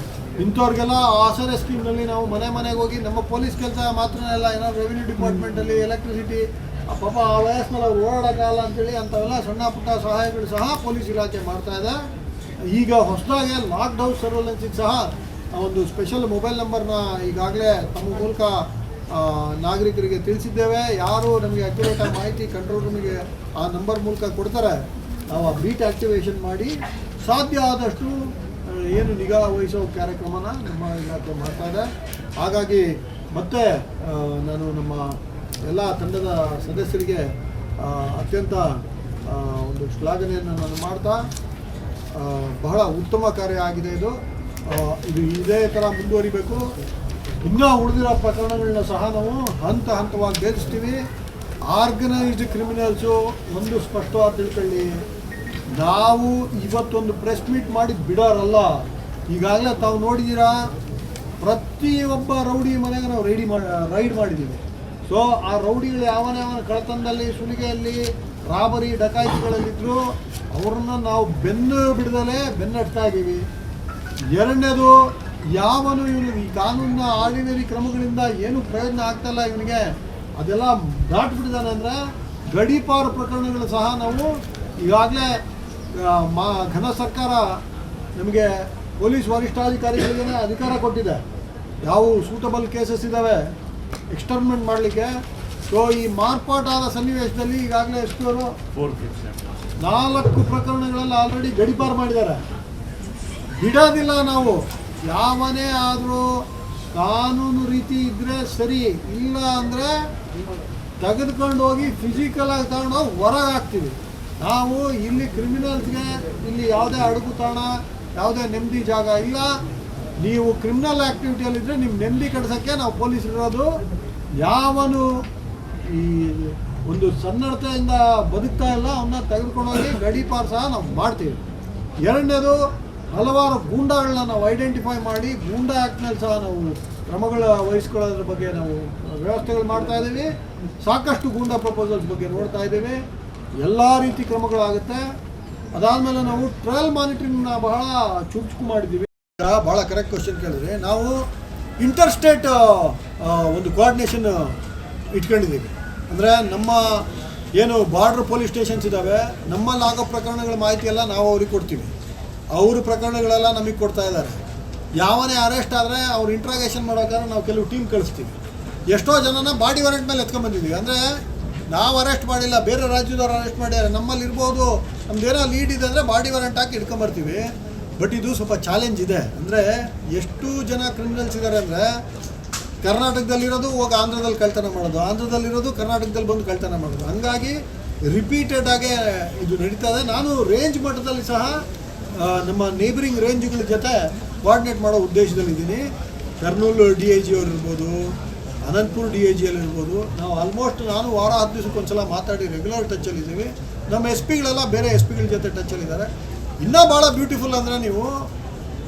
ಇಂಥವ್ರಿಗೆಲ್ಲ ಆಸರೆ ಸ್ಕೀಮ್ನಲ್ಲಿ ನಾವು ಮನೆಗೆ ಹೋಗಿ ನಮ್ಮ ಪೊಲೀಸ್ ಕೆಲಸ ಮಾತ್ರ ಅಲ್ಲ, ಏನೋ ರೆವಿನ್ಯೂ ಡಿಪಾರ್ಟ್ಮೆಂಟಲ್ಲಿ, ಎಲೆಕ್ಟ್ರಿಸಿಟಿ ಪಾಪ ಆ ವಯಸ್ಸಿನಲ್ಲಿ ಅವ್ರು ಓಡಾಡೋಕ್ಕಾಗಲ್ಲ ಅಂತೇಳಿ ಅಂಥವೆಲ್ಲ ಸಣ್ಣ ಪುಟ್ಟ ಸಹಾಯಗಳು ಸಹ ಪೊಲೀಸ್ ಇಲಾಖೆ ಮಾಡ್ತಾ ಇದೆ. ಈಗ ಹೊಸದಾಗಿ ಲಾಕ್ಡೌನ್ ಸರ್ವೆಲೆನ್ಸಿಗೆ ಸಹ ಒಂದು ಸ್ಪೆಷಲ್ ಮೊಬೈಲ್ ನಂಬರ್ನ ಈಗಾಗಲೇ ತಮ್ಮ ಮೂಲಕ ನಾಗರಿಕರಿಗೆ ತಿಳಿಸಿದ್ದೇವೆ. ಯಾರು ನಮಗೆ ಅಕ್ಯುರೇಟಾಗಿ ಮಾಹಿತಿ ಕಂಟ್ರೋಲ್ ರೂಮಿಗೆ ಆ ನಂಬರ್ ಮೂಲಕ ಕೊಡ್ತಾರೆ, ನಾವು ಆ ಬೀಟ್ ಆ್ಯಕ್ಟಿವೇಷನ್ ಮಾಡಿ ಸಾಧ್ಯ ಆದಷ್ಟು ಏನು ನಿಗಾ ವಹಿಸೋ ಕಾರ್ಯಕ್ರಮನ ನಮ್ಮ ಇಲಾಖೆ ಮಾಡ್ತಾ ಇದೆ. ಹಾಗಾಗಿ ಮತ್ತೆ ನಾನು ನಮ್ಮ ಎಲ್ಲ ತಂಡದ ಸದಸ್ಯರಿಗೆ ಅತ್ಯಂತ ಒಂದು ಶ್ಲಾಘನೆಯನ್ನು ನಾನು ಮಾಡ್ತಾ, ಬಹಳ ಉತ್ತಮ ಕಾರ್ಯ ಆಗಿದೆ ಇದು. ಇದೇ ಥರ ಮುಂದುವರಿಬೇಕು. ಇನ್ನೂ ಉಳಿದಿರೋ ಪ್ರಕರಣಗಳನ್ನ ಸಹ ನಾವು ಹಂತ ಹಂತವಾಗಿ ಭೇದಿಸ್ತೀವಿ. ಆರ್ಗನೈಸ್ಡ್ ಕ್ರಿಮಿನಲ್ಸು ಒಂದು ಸ್ಪಷ್ಟವಾಗಿ ತಿಳ್ಕೊಳ್ಳಿ, ನಾವು ಇವತ್ತೊಂದು ಪ್ರೆಸ್ ಮೀಟ್ ಮಾಡಿ ಬಿಡೋರಲ್ಲ. ಈಗಾಗಲೇ ತಾವು ನೋಡಿದ್ದೀರಾ, ಪ್ರತಿಯೊಬ್ಬ ರೌಡಿ ಮನೆಗೆ ನಾವು ರೈಡ್ ಮಾಡಿದ್ದೀವಿ. ಸೊ ಆ ರೌಡಿಗಳು ಯಾವನ ಕಳ್ಳತನದಲ್ಲಿ, ಸುಲಿಗೆಯಲ್ಲಿ, ರಾಬರಿ, ಡಕಾಯಿತಿಗಳಲ್ಲಿದ್ದರೂ ಅವ್ರನ್ನ ನಾವು ಬೆನ್ನಟ್ತಾ ಇದ್ದೀವಿ. ಎರಡನೇದು, ಯಾವನು ಇವನು ಈ ಕಾನೂನಿನ ಆರ್ಡಿನರಿ ಕ್ರಮಗಳಿಂದ ಏನು ಪ್ರಯೋಜನ ಆಗ್ತಾಯಿಲ್ಲ ಇವನಿಗೆ, ಅದೆಲ್ಲ ದಾಟ್ಬಿಟ್ಟಿದ್ದಾನೆ ಅಂದರೆ ಗಡೀಪಾರು ಪ್ರಕರಣಗಳು ಸಹ ನಾವು ಈಗಾಗಲೇ ಘನ ಸರ್ಕಾರ ನಮಗೆ ಪೊಲೀಸ್ ವರಿಷ್ಠಾಧಿಕಾರಿಗಳಿಗೆ ಅಧಿಕಾರ ಕೊಟ್ಟಿದೆ. ಯಾವ ಸೂಟಬಲ್ ಕೇಸಸ್ ಇದ್ದಾವೆ ಎಕ್ಸ್ಟರ್ಮೆಂಟ್ ಮಾಡಲಿಕ್ಕೆ. ಸೊ ಈ ಮಾರ್ಪಾಟಾದ ಸನ್ನಿವೇಶದಲ್ಲಿ ಈಗಾಗಲೇ ಎಷ್ಟು 4 ಪ್ರಕರಣಗಳಲ್ಲಿ ಆಲ್ರೆಡಿ ಗಡೀಪಾರು ಮಾಡಿದ್ದಾರೆ. ಬಿಡೋದಿಲ್ಲ ನಾವು. ಯಾವನೇ ಆದರೂ ಕಾನೂನು ರೀತಿ ಇದ್ದರೆ ಸರಿ, ಇಲ್ಲ ಅಂದರೆ ತೆಗೆದುಕೊಂಡು ಹೋಗಿ ಫಿಸಿಕಲಾಗಿ ತಗೊಂಡೋಗಿ ಹೊರಗೆ ಹಾಕ್ತೀವಿ. ನಾವು ಇಲ್ಲಿ ಕ್ರಿಮಿನಲ್ಸ್ಗೆ ಇಲ್ಲಿ ಯಾವುದೇ ಅಡಗುತಾಣ, ಯಾವುದೇ ನೆಮ್ಮದಿ ಜಾಗ ಇಲ್ಲ. ನೀವು ಕ್ರಿಮಿನಲ್ ಆ್ಯಕ್ಟಿವಿಟಿಯಲ್ಲಿದ್ದರೆ ನಿಮ್ಮ ನೆಮ್ಮದಿ ಕೆಡಿಸೋಕ್ಕೆ ನಾವು ಪೊಲೀಸರು ಇರೋದು. ಯಾವನು ಈ ಒಂದು ಸನ್ನಡತೆಯಿಂದ ಬದುಕ್ತಾ ಇಲ್ಲ ಅವನ್ನ ತೆಗೆದುಕೊಂಡೋಗಿ ಗಡೀಪಾರು ಸಹ ನಾವು ಮಾಡ್ತೀವಿ. ಎರಡನೇದು, ಹಲವಾರು ಗೂಂಡಾಗಳನ್ನ ನಾವು ಐಡೆಂಟಿಫೈ ಮಾಡಿ ಗೂಂಡಾ ಆ್ಯಕ್ಟ್ನಲ್ಲಿ ಸಹ ನಾವು ಕ್ರಮಗಳ ವಹಿಸ್ಕೊಳ್ಳೋದ್ರ ಬಗ್ಗೆ ನಾವು ವ್ಯವಸ್ಥೆಗಳು ಮಾಡ್ತಾ ಇದ್ದೀವಿ. ಸಾಕಷ್ಟು ಗೂಂಡಾ ಪ್ರಪೋಸಲ್ಸ್ ಬಗ್ಗೆ ನೋಡ್ತಾ ಇದ್ದೀವಿ. ಎಲ್ಲ ರೀತಿ ಕ್ರಮಗಳಾಗುತ್ತೆ. ಅದಾದಮೇಲೆ ನಾವು ಟ್ರಯಲ್ ಮಾನಿಟರಿಂಗ್ನ ಬಹಳ ಚುರುಕು ಮಾಡಿದ್ದೀವಿ. ಭಾಳ ಕರೆಕ್ಟ್ ಕ್ವಶನ್ ಕೇಳಿದ್ರೆ, ನಾವು ಇಂಟರ್ ಸ್ಟೇಟ್ ಒಂದು ಕೋಆರ್ಡಿನೇಷನ್ ಇಟ್ಕೊಂಡಿದ್ದೀವಿ. ಅಂದರೆ ನಮ್ಮ ಏನು ಬಾರ್ಡ್ರ್ ಪೊಲೀಸ್ ಸ್ಟೇಷನ್ಸ್ ಇದ್ದಾವೆ, ನಮ್ಮಲ್ಲಿ ಆಗೋ ಪ್ರಕರಣಗಳ ಮಾಹಿತಿ ಎಲ್ಲ ನಾವು ಅವ್ರಿಗೆ ಕೊಡ್ತೀವಿ. ಅವ್ರ ಪ್ರಕರಣಗಳೆಲ್ಲ ನಮಗೆ ಕೊಡ್ತಾ ಇದ್ದಾರೆ. ಯಾವನೇ ಅರೆಸ್ಟ್ ಆದರೆ ಅವ್ರು ಇಂಟ್ರಾಗೇಷನ್ ಮಾಡೋಕ್ಕಾದ್ರೆ ನಾವು ಕೆಲವು ಟೀಮ್ ಕಳಿಸ್ತೀವಿ. ಎಷ್ಟೋ ಜನನ ಬಾಡಿ ವಾರೆಂಟ್ ಮೇಲೆ ಎತ್ಕೊಂಡ್ಬಂದಿದ್ದೀವಿ. ಅಂದರೆ ನಾವು ಅರೆಸ್ಟ್ ಮಾಡಿಲ್ಲ, ಬೇರೆ ರಾಜ್ಯದವ್ರು ಅರೆಸ್ಟ್ ಮಾಡ್ಯಾರೆ, ನಮ್ಮಲ್ಲಿ ಇರ್ಬೋದು, ನಮ್ದೇನೋ ಲೀಡ್ ಇದೆ ಅಂದರೆ ಬಾಡಿ ವಾರೆಂಟ್ ಹಾಕಿ ಇಟ್ಕೊಂಬರ್ತೀವಿ. ಬಟ್ ಇದು ಸ್ವಲ್ಪ ಚಾಲೆಂಜ್ ಇದೆ. ಅಂದರೆ ಎಷ್ಟು ಜನ ಕ್ರಿಮಿನಲ್ಸ್ ಇದ್ದಾರೆ ಅಂದರೆ ಕರ್ನಾಟಕದಲ್ಲಿರೋದು ಹೋಗಿ ಆಂಧ್ರದಲ್ಲಿ ಕಳ್ತನ ಮಾಡೋದು, ಆಂಧ್ರದಲ್ಲಿರೋದು ಕರ್ನಾಟಕದಲ್ಲಿ ಬಂದು ಕಳ್ತನ ಮಾಡೋದು. ಹಂಗಾಗಿ ರಿಪೀಟೆಡ್ ಆಗಿ ಇದು ನಡೀತಾ ಇದೆ. ನಾನು ರೇಂಜ್ ಮಟ್ಟದಲ್ಲಿ ಸಹ ನಮ್ಮ ನೇಬರಿಂಗ್ ರೇಂಜ್ಗಳ ಜೊತೆ ಕೋಆರ್ಡಿನೇಟ್ ಮಾಡೋ ಉದ್ದೇಶದಲ್ಲಿದ್ದೀನಿ. ಕರ್ನೂಲು DIG ಅವ್ರು ಇರ್ಬೋದು, ಅನಂತಪುರ DIG ಇರ್ಬೋದು. ನಾವು ಆಲ್ಮೋಸ್ಟ್ ನಾನು ವಾರ 10 ದಿವಸಕ್ಕೆ ಒಂದ್ಸಲ ಮಾತಾಡಿ ರೆಗ್ಯುಲರ್ ಟಚ್ಚಲ್ಲಿದ್ದೀವಿ. ನಮ್ಮ SP ಗಳೆಲ್ಲ ಬೇರೆ SP ಗಳ ಜೊತೆ ಟಚ್ಚಲ್ಲಿದ್ದಾರೆ. ಇನ್ನೂ ಭಾಳ ಬ್ಯೂಟಿಫುಲ್ ಅಂದರೆ, ನೀವು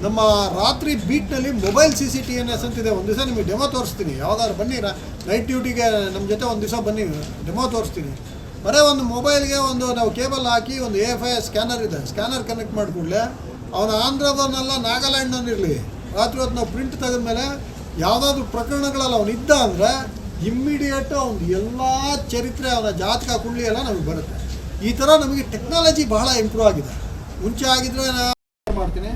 ನಮ್ಮ ರಾತ್ರಿ ಬೀಟ್ನಲ್ಲಿ ಮೊಬೈಲ್ CCTNS ಅಂತಿದೆ. ಒಂದು ದಿವಸ ನಿಮಗೆ ಡೆಮೋ ತೋರಿಸ್ತೀನಿ. ಯಾವ್ದಾದ್ರು ಬನ್ನಿ, ನೈಟ್ ಡ್ಯೂಟಿಗೆ ನಮ್ಮ ಜೊತೆ ಒಂದು ದಿವಸ ಬನ್ನಿ, ಡೆಮೋ ತೋರಿಸ್ತೀನಿ. ಬರೀ ಒಂದು ಮೊಬೈಲ್ಗೆ ಒಂದು ನಾವು ಕೇಬಲ್ ಹಾಕಿ ಒಂದು AFI ಸ್ಕ್ಯಾನರ್ ಇದೆ, ಸ್ಕ್ಯಾನರ್ ಕನೆಕ್ಟ್ ಮಾಡಿಕೊಡ್ಲೆ ಅವನ ಆಂಧ್ರದವನ್ನೆಲ್ಲ ನಾಗಾಲ್ಯಾಂಡ್ನಲ್ಲಿರಲಿ, ರಾತ್ರಿ ಹೊತ್ತು ನಾವು ಪ್ರಿಂಟ್ ತೆಗೆದ್ಮೇಲೆ ಯಾವುದಾದ್ರೂ ಪ್ರಕರಣಗಳಲ್ಲಿ ಅವನಿದ್ದ ಅಂದರೆ ಇಮ್ಮಿಡಿಯೇಟು ಅವ್ನು ಎಲ್ಲ ಚರಿತ್ರೆ, ಅವನ ಜಾತಕ ಕುಂಡ್ಲಿ ಎಲ್ಲ ನಮಗೆ ಬರುತ್ತೆ. ಈ ಥರ ನಮಗೆ ಟೆಕ್ನಾಲಜಿ ಬಹಳ ಇಂಪ್ರೂವ್ ಆಗಿದೆ. ಮುಂಚೆ ಆಗಿದ್ರೆ ನಾನು ಮಾಡ್ತೀನಿ.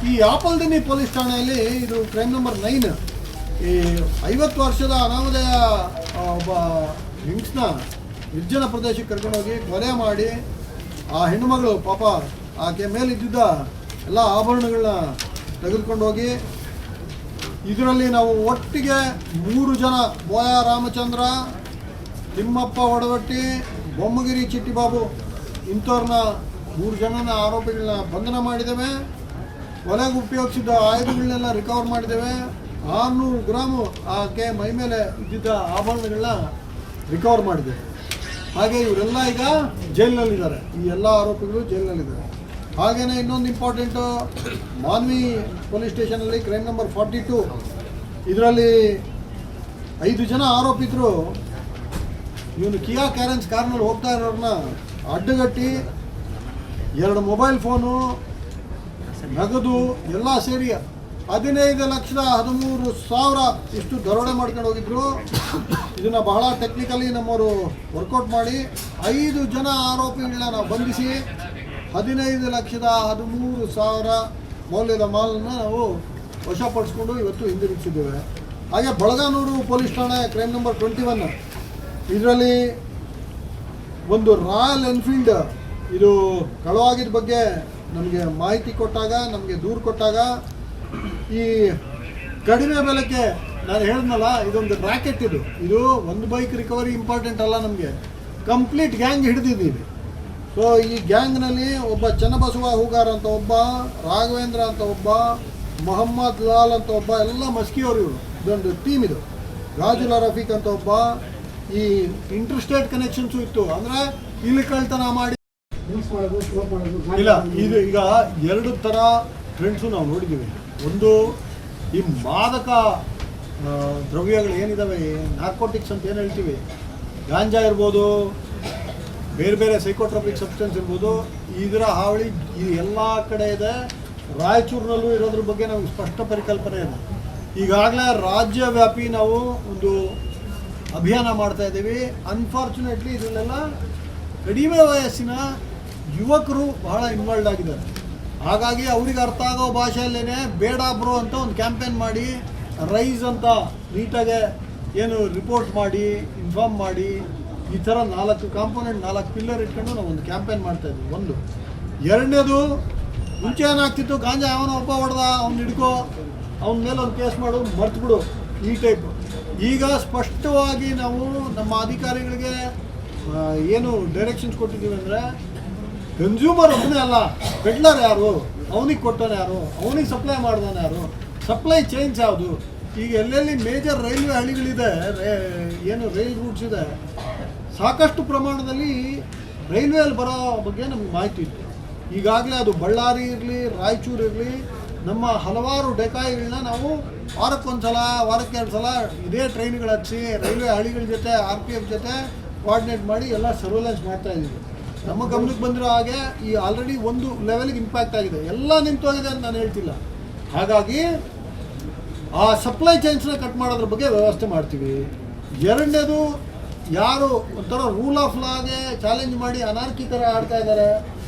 ಈ ಆಪಲ್ದಿನಿ ಪೊಲೀಸ್ ಠಾಣೆಯಲ್ಲಿ ಇದು ಕ್ರೈಮ್ ನಂಬರ್ 9. ಈ 50 ವರ್ಷದ ಅನಾಮಧೇಯ ಒಬ್ಬ ಹೆಂಗ್ಸ್ನ ನಿರ್ಜನ ಪ್ರದೇಶಕ್ಕೆ ಕರ್ಕೊಂಡೋಗಿ ಕೊಲೆ ಮಾಡಿ, ಆ ಹೆಣ್ಣುಮಗಳು ಪಾಪ ಆಕೆ ಮೇಲಿದ್ದ ಎಲ್ಲ ಆಭರಣಗಳನ್ನ ತೆಗೆದುಕೊಂಡು ಹೋಗಿ, ಇದರಲ್ಲಿ ನಾವು ಒಟ್ಟಿಗೆ 3 ಜನ, ಬೋಯ ರಾಮಚಂದ್ರ, ತಿಮ್ಮಪ್ಪ ಒಡವಟ್ಟಿ, ಬೊಮ್ಮಗಿರಿ ಚಿಟ್ಟಿಬಾಬು ಇಂಥವ್ರನ್ನ 3 ಜನನ ಆರೋಪಿಗಳನ್ನ ಬಂಧನ ಮಾಡಿದ್ದೇವೆ. ಕೊಲೆಗೆ ಉಪಯೋಗಿಸಿದ ಆಯುಧಗಳನ್ನೆಲ್ಲ ರಿಕವರ್ ಮಾಡಿದ್ದೇವೆ. 600 ಗ್ರಾಮು ಆಕೆ ಮೈ ಮೇಲೆ ಇದ್ದಿದ್ದ ಆಭರಣಗಳನ್ನ ರಿಕವರ್ ಮಾಡಿದ್ದೇವೆ. ಹಾಗೆ ಇವರೆಲ್ಲ ಈಗ ಜೈಲಿನಲ್ಲಿದ್ದಾರೆ. ಈ ಎಲ್ಲ ಆರೋಪಿಗಳು ಜೈಲಿನಲ್ಲಿದ್ದಾರೆ. ಹಾಗೆಯೇ ಇನ್ನೊಂದು ಇಂಪಾರ್ಟೆಂಟು, ಮಾನ್ವಿ ಪೊಲೀಸ್ ಸ್ಟೇಷನಲ್ಲಿ ಕ್ರೈಮ್ ನಂಬರ್ 42, ಇದರಲ್ಲಿ 5 ಜನ ಆರೋಪಿತರು ಇವನು ಕಿಯಾ ಕ್ಯಾರೆನ್ಸ್ ಕಾರ್ನಲ್ಲಿ ಹೋಗ್ತಾ ಇರೋರನ್ನ ಅಡ್ಡಗಟ್ಟಿ 2 ಮೊಬೈಲ್ ಫೋನು, ನಗದು ಎಲ್ಲ ಸೇರಿ 15,13,000 ಇಷ್ಟು ದರೋಡೆ ಮಾಡ್ಕೊಂಡು ಹೋಗಿದ್ರು. ಇದನ್ನು ಬಹಳ ಟೆಕ್ನಿಕಲಿ ನಮ್ಮವರು ವರ್ಕೌಟ್ ಮಾಡಿ 5 ಜನ ಆರೋಪಿಗಳನ್ನ ನಾವು ಬಂಧಿಸಿ 15,13,000 ಮೌಲ್ಯದ ಮಾಲನ್ನು ನಾವು ವಶಪಡಿಸ್ಕೊಂಡು ಇವತ್ತು ಹಿಂದಿರುಗಿಸಿದ್ದೇವೆ. ಹಾಗೆ ಬಳಗಾನೂರು ಪೊಲೀಸ್ ಠಾಣೆ ಕ್ರೈಮ್ ನಂಬರ್ 21 ಇದರಲ್ಲಿ ಒಂದು ರಾಯಲ್ ಎನ್ಫೀಲ್ಡ್ ಇದು ಕಳವಾಗಿದ್ದ ಬಗ್ಗೆ ನಮಗೆ ಮಾಹಿತಿ ಕೊಟ್ಟಾಗ, ನಮಗೆ ದೂರು ಕೊಟ್ಟಾಗ, ಈ ಕಡಿಮೆ ಬೆಲೆಗೆ ನಾನು ಹೇಳಿದ್ನಲ್ಲ, ಇದೊಂದು ರ್ಯಾಕೆಟ್ ಇದು ಒಂದು ಬೈಕ್ ರಿಕವರಿ ಇಂಪಾರ್ಟೆಂಟ್ ಅಲ್ಲ, ನಮಗೆ ಕಂಪ್ಲೀಟ್ ಗ್ಯಾಂಗ್ ಹಿಡಿದಿದ್ದೀವಿ. ಸೊ ಈ ಗ್ಯಾಂಗ್ನಲ್ಲಿ ಒಬ್ಬ ಚನ್ನಬಸವ ಹೂಗಾರ್ ಅಂತ ಒಬ್ಬ, ರಾಘವೇಂದ್ರ ಅಂತ ಒಬ್ಬ, ಮೊಹಮ್ಮದ್ ಲಾಲ್ ಅಂತ ಒಬ್ಬ, ಎಲ್ಲ ಮಸ್ಕಿಯವರು ಇವರು. ಇದೊಂದು ಟೀಮ್ ಇದು. ರಾಜುಲ ರಫೀಕ್ ಅಂತ ಒಬ್ಬ. ಈ ಇಂಟರ್ ಸ್ಟೇಟ್ ಕನೆಕ್ಷನ್ಸು ಇತ್ತು, ಅಂದರೆ ಇಲ್ಲಿ ಕಳ್ತನ ಮಾಡಿ ಇಲ್ಲ. ಇದು ಈಗ 2 ಥರ ಟ್ರೆಂಡ್ಸು ನಾವು ನೋಡಿದ್ದೀವಿ. ಒಂದು ಈ ಮಾದಕ ದ್ರವ್ಯಗಳು ಏನಿದ್ದಾವೆ, ನಾರ್ಕೋಟಿಕ್ಸ್ ಅಂತ ಏನು ಹೇಳ್ತೀವಿ, ಗಾಂಜಾ ಇರ್ಬೋದು, ಬೇರೆ ಬೇರೆ ಸೈಕೋಟ್ರೋಪಿಕ್ ಸಬ್ಸ್ಟೆನ್ಸ್ ಇರ್ಬೋದು, ಇದರ ಹಾವಳಿ ಇದು ಎಲ್ಲ ಕಡೆ ಇದೆ. ರಾಯಚೂರಿನಲ್ಲೂ ಇರೋದ್ರ ಬಗ್ಗೆ ನಮಗೆ ಸ್ಪಷ್ಟ ಪರಿಕಲ್ಪನೆ ಇದೆ. ಈಗಾಗಲೇ ರಾಜ್ಯವ್ಯಾಪಿ ನಾವು ಒಂದು ಅಭಿಯಾನ ಮಾಡ್ತಾ ಇದ್ದೀವಿ. ಅನ್ಫಾರ್ಚುನೇಟ್ಲಿ ಇದರಲ್ಲೆಲ್ಲ ಕಡಿಮೆ ವಯಸ್ಸಿನ ಯುವಕರು ಬಹಳ ಇನ್ವಾಲ್ವ್ ಆಗಿದ್ದಾರೆ. ಹಾಗಾಗಿ ಅವ್ರಿಗೆ ಅರ್ಥ ಆಗೋ ಭಾಷೆಯಲ್ಲೇ ಬೇಡ ಬ್ರೋ ಅಂತ ಒಂದು ಕ್ಯಾಂಪೇನ್ ಮಾಡಿ, ರೈಸ್ ಅಂತ ನೀಟಾಗೆ ಏನು ರಿಪೋರ್ಟ್ ಮಾಡಿ, ಇನ್ಫಾರ್ಮ್ ಮಾಡಿ, ಈ ಥರ 4 ಕಾಂಪೋನೆಂಟ್ 4 ಪಿಲ್ಲರ್ ಇಟ್ಕೊಂಡು ನಾವು ಒಂದು ಕ್ಯಾಂಪೇನ್ ಮಾಡ್ತಾಯಿದ್ವಿ. ಒಂದು. ಎರಡನೇದು, ಮುಂಚೆ ಏನಾಗ್ತಿತ್ತು, ಗಾಂಜಾ ಅವನ ಒಬ್ಬ ಹೊಡೆದ, ಅವ್ನು ಹಿಡ್ಕೋ, ಅವನ ಮೇಲೆ ಒಂದು ಕೇಸ್ ಮಾಡು, ಮರ್ತು ಬಿಡು, ಈ ಟೈಪು. ಈಗ ಸ್ಪಷ್ಟವಾಗಿ ನಾವು ನಮ್ಮ ಅಧಿಕಾರಿಗಳಿಗೆ ಏನು ಡೈರೆಕ್ಷನ್ಸ್ ಕೊಟ್ಟಿದ್ದೀವಿ ಅಂದರೆ, ಕನ್ಸ್ಯೂಮರ್ ಒಬ್ಬನೇ ಅಲ್ಲ, ಪೆಡ್ಲರ್ ಯಾರು, ಅವನಿಗೆ ಕೊಟ್ಟೋನು ಯಾರು, ಅವನಿಗೆ ಸಪ್ಲೈ ಮಾಡಿದವನು ಯಾರು, ಸಪ್ಲೈ ಚೈನ್ಸ್ ಯಾವುದು. ಈಗ ಎಲ್ಲೆಲ್ಲಿ ಮೇಜರ್ ರೈಲ್ವೆ ಹಳಿಗಳಿದೆ, ಏನು ರೈಲ್ ರೂಟ್ಸ್ ಇದೆ, ಸಾಕಷ್ಟು ಪ್ರಮಾಣದಲ್ಲಿ ರೈಲ್ವೆಯಲ್ಲಿ ಬರೋ ಬಗ್ಗೆ ನಮಗೆ ಮಾಹಿತಿ ಇತ್ತು. ಈಗಾಗಲೇ ಅದು ಬಳ್ಳಾರಿ ಇರಲಿ, ರಾಯಚೂರು ಇರಲಿ, ನಮ್ಮ ಹಲವಾರು ಡೆಕಾಯಿಗಳನ್ನ ನಾವು ವಾರಕ್ಕೊಂದ್ಸಲ, ವಾರಕ್ಕೆ 2 ಸಲ ಇದೇ ಟ್ರೈನ್ಗಳು ಹಚ್ಚಿ ರೈಲ್ವೆ ಹಳಿಗಳ ಜೊತೆ RPF ಜೊತೆ ಕೋಆರ್ಡಿನೇಟ್ ಮಾಡಿ ಎಲ್ಲ ಸರ್ವೆಲೆನ್ಸ್ ಮಾಡ್ತಾಯಿದ್ದೀವಿ. ನಮ್ಮ ಗಮನಕ್ಕೆ ಬಂದಿರೋ ಹಾಗೆ ಈ ಆಲ್ರೆಡಿ ಒಂದು ಲೆವೆಲ್ಗೆ ಇಂಪ್ಯಾಕ್ಟ್ ಆಗಿದೆ. ಎಲ್ಲ ನಿಂತೋಗಿದೆ ಅಂತ ನಾನು ಹೇಳ್ತಿಲ್ಲ. ಹಾಗಾಗಿ ಆ ಸಪ್ಲೈ ಚೈನ್ಸ್ನ ಕಟ್ ಮಾಡೋದ್ರ ಬಗ್ಗೆ ವ್ಯವಸ್ಥೆ ಮಾಡ್ತೀವಿ. ಎರಡನೇದು, ಯಾರು ಒಂಥರ ರೂಲ್ ಆಫ್ ಲಾಗೆ ಚಾಲೆಂಜ್ ಮಾಡಿ ಅನಾರ್ಕಿ ಥರ ಆಡ್ತಾ ಇದ್ದಾರೆ,